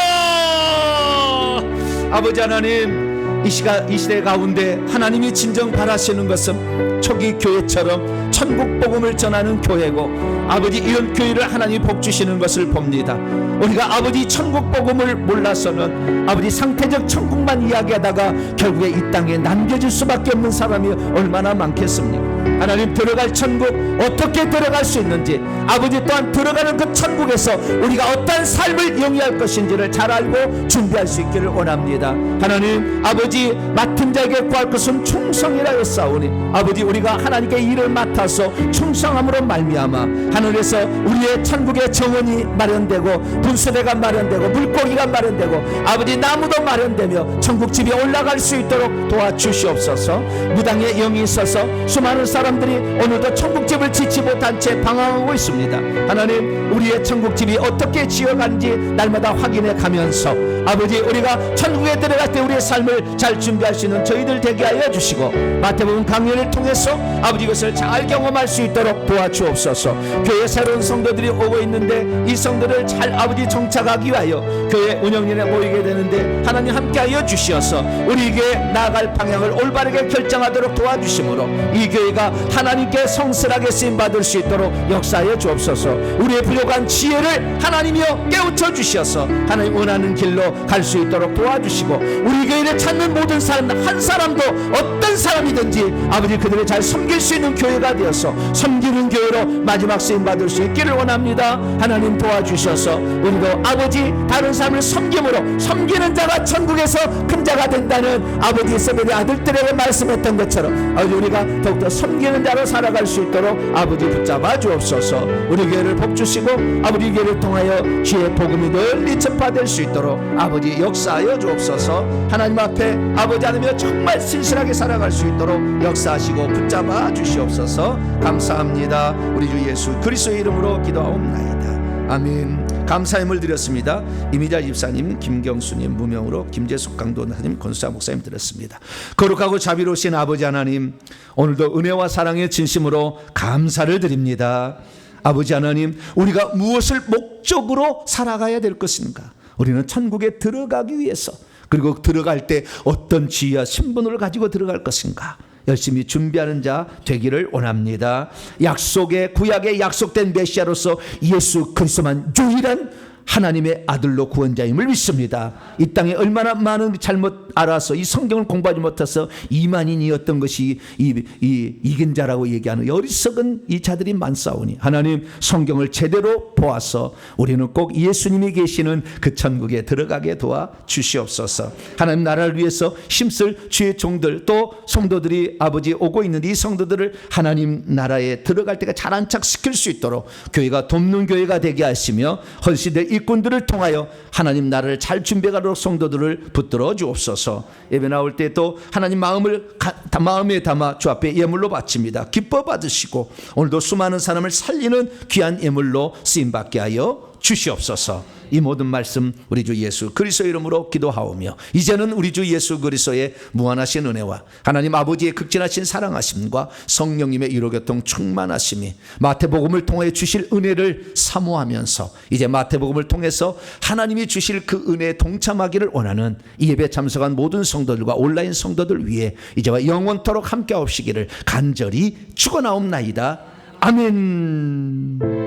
Speaker 3: 아버지 하나님, 이 시대 가운데 하나님이 진정 바라시는 것은 초기 교회처럼 천국 복음을 전하는 교회고, 아버지 이런 교회를 하나님이 복 주시는 것을 봅니다. 우리가 아버지 천국 복음을 몰라서는 아버지 상태적 천국만 이야기하다가 결국에 이 땅에 남겨질 수밖에 없는 사람이 얼마나 많겠습니까? 하나님, 들어갈 천국 어떻게 들어갈 수 있는지, 아버지 또한 들어가는 그 천국에서 우리가 어떠한 삶을 영위할 것인지를 잘 알고 준비할 수 있기를 원합니다. 하나님 아버지, 맡은 자에게 구할 것은 충성이라 했사오니 아버지, 우리가 하나님께 일을 맡아서 충성함으로 말미암아 하늘에서 우리의 천국의 정원이 마련되고 분수대가 마련되고 물고기가 마련되고 아버지 나무도 마련되며 천국집이 올라갈 수 있도록 도와주시옵소서. 무당의 영이 있어서 수많은 사람들이 오늘도 천국집을 짓지 못한 채 방황하고 있습니다. 하나님, 우리의 천국집이 어떻게 지어가는지 날마다 확인해 가면서 아버지, 우리가 천국에 들어갈 때 우리의 삶을 잘 준비할 수 있는 저희들 되게 하여 주시고, 마태복음 강연을 통해서 아버지 이것을 잘 경험할 수 있도록 도와주옵소서. 교회 새로운 성도들이 오고 있는데 이 성도를 잘 아버지 정착하기 위하여 교회 운영연에 모이게 되는데 하나님 함께하여 주시어서 우리 교회 나아갈 방향을 올바르게 결정하도록 도와주심으로 이 교회가 하나님께 성실하게 쓰임받을 수 있도록 역사하여 주옵소서. 우리의 부족한 지혜를 하나님이여 깨우쳐 주시어서 하나님 원하는 길로 갈 수 있도록 도와주시고, 우리 교회를 찾는 모든 사람들 한 사람도 어떤 사람이든지 아버지 그들을 잘 섬길 수 있는 교회가 되어서 섬기는 교회로 마지막 쓰임받을 수 있기를 원합니다. 하나님 도와주셔서 우리도 아버지 다른 사람을 섬김으로 섬기는 자가 천국에서 큰 자가 된다는 아버지 세배의 아들들에게 말씀했던 것처럼 아버지 우리가 더욱더 섬기 섬기는 자로 살아갈 수 있도록 아버지 붙잡아 주옵소서. 우리 교회를 복주시고 아버지 교회를 통하여 주의 복음이 널리 전파될 수 있도록 아버지 역사하여 주옵소서. 하나님 앞에 아버지 하나님여 정말 신실하게 살아갈 수 있도록 역사하시고 붙잡아 주시옵소서. 감사합니다. 우리 주 예수 그리스도의 이름으로 기도하옵나이다. 아멘. 감사함을 드렸습니다. 이미자 집사님, 김경수님, 무명으로 김재숙 강도사님, 권수자 목사님 드렸습니다. 거룩하고 자비로우신 아버지 하나님, 오늘도 은혜와 사랑의 진심으로 감사를 드립니다. 아버지 하나님, 우리가 무엇을 목적으로 살아가야 될 것인가? 우리는 천국에 들어가기 위해서, 그리고 들어갈 때 어떤 지위와 신분을 가지고 들어갈 것인가? 열심히 준비하는 자 되기를 원합니다. 약속의 구약에 약속된 메시아로서 예수 그리스도만 유일한 하나님의 아들로 구원자임을 믿습니다. 이 땅에 얼마나 많은 잘못 알아서 이 성경을 공부하지 못해서 이만인이었던 것이 이긴 자라고 얘기하는 어리석은 이 자들이 많사오니 하나님 성경을 제대로 보아서 우리는 꼭 예수님이 계시는 그 천국에 들어가게 도와 주시옵소서. 하나님 나라를 위해서 힘쓸 주의 종들 또 성도들이 아버지 오고 있는 이 성도들을 하나님 나라에 들어갈 때가 잘 안착시킬 수 있도록 교회가 돕는 교회가 되게 하시며 헌신될 일꾼들을 통하여 하나님 나라를 잘 준비하도록 성도들을 붙들어 주옵소서. 예배 나올 때 또 하나님 마음에 담아 주 앞에 예물로 바칩니다. 기뻐 받으시고 오늘도 수많은 사람을 살리는 귀한 예물로 쓰임받게 하여 주시옵소서. 이 모든 말씀 우리 주 예수 그리스도의 이름으로 기도하오며 이제는 우리 주 예수 그리스도의 무한하신 은혜와 하나님 아버지의 극진하신 사랑하심과 성령님의 위로교통 충만하심이 마태복음을 통해 주실 은혜를 사모하면서 이제 마태복음을 통해서 하나님이 주실 그 은혜에 동참하기를 원하는 이 예배 참석한 모든 성도들과 온라인 성도들 위해 이제와 영원토록 함께 하옵시기를 간절히 축원하옵나이다. 아멘.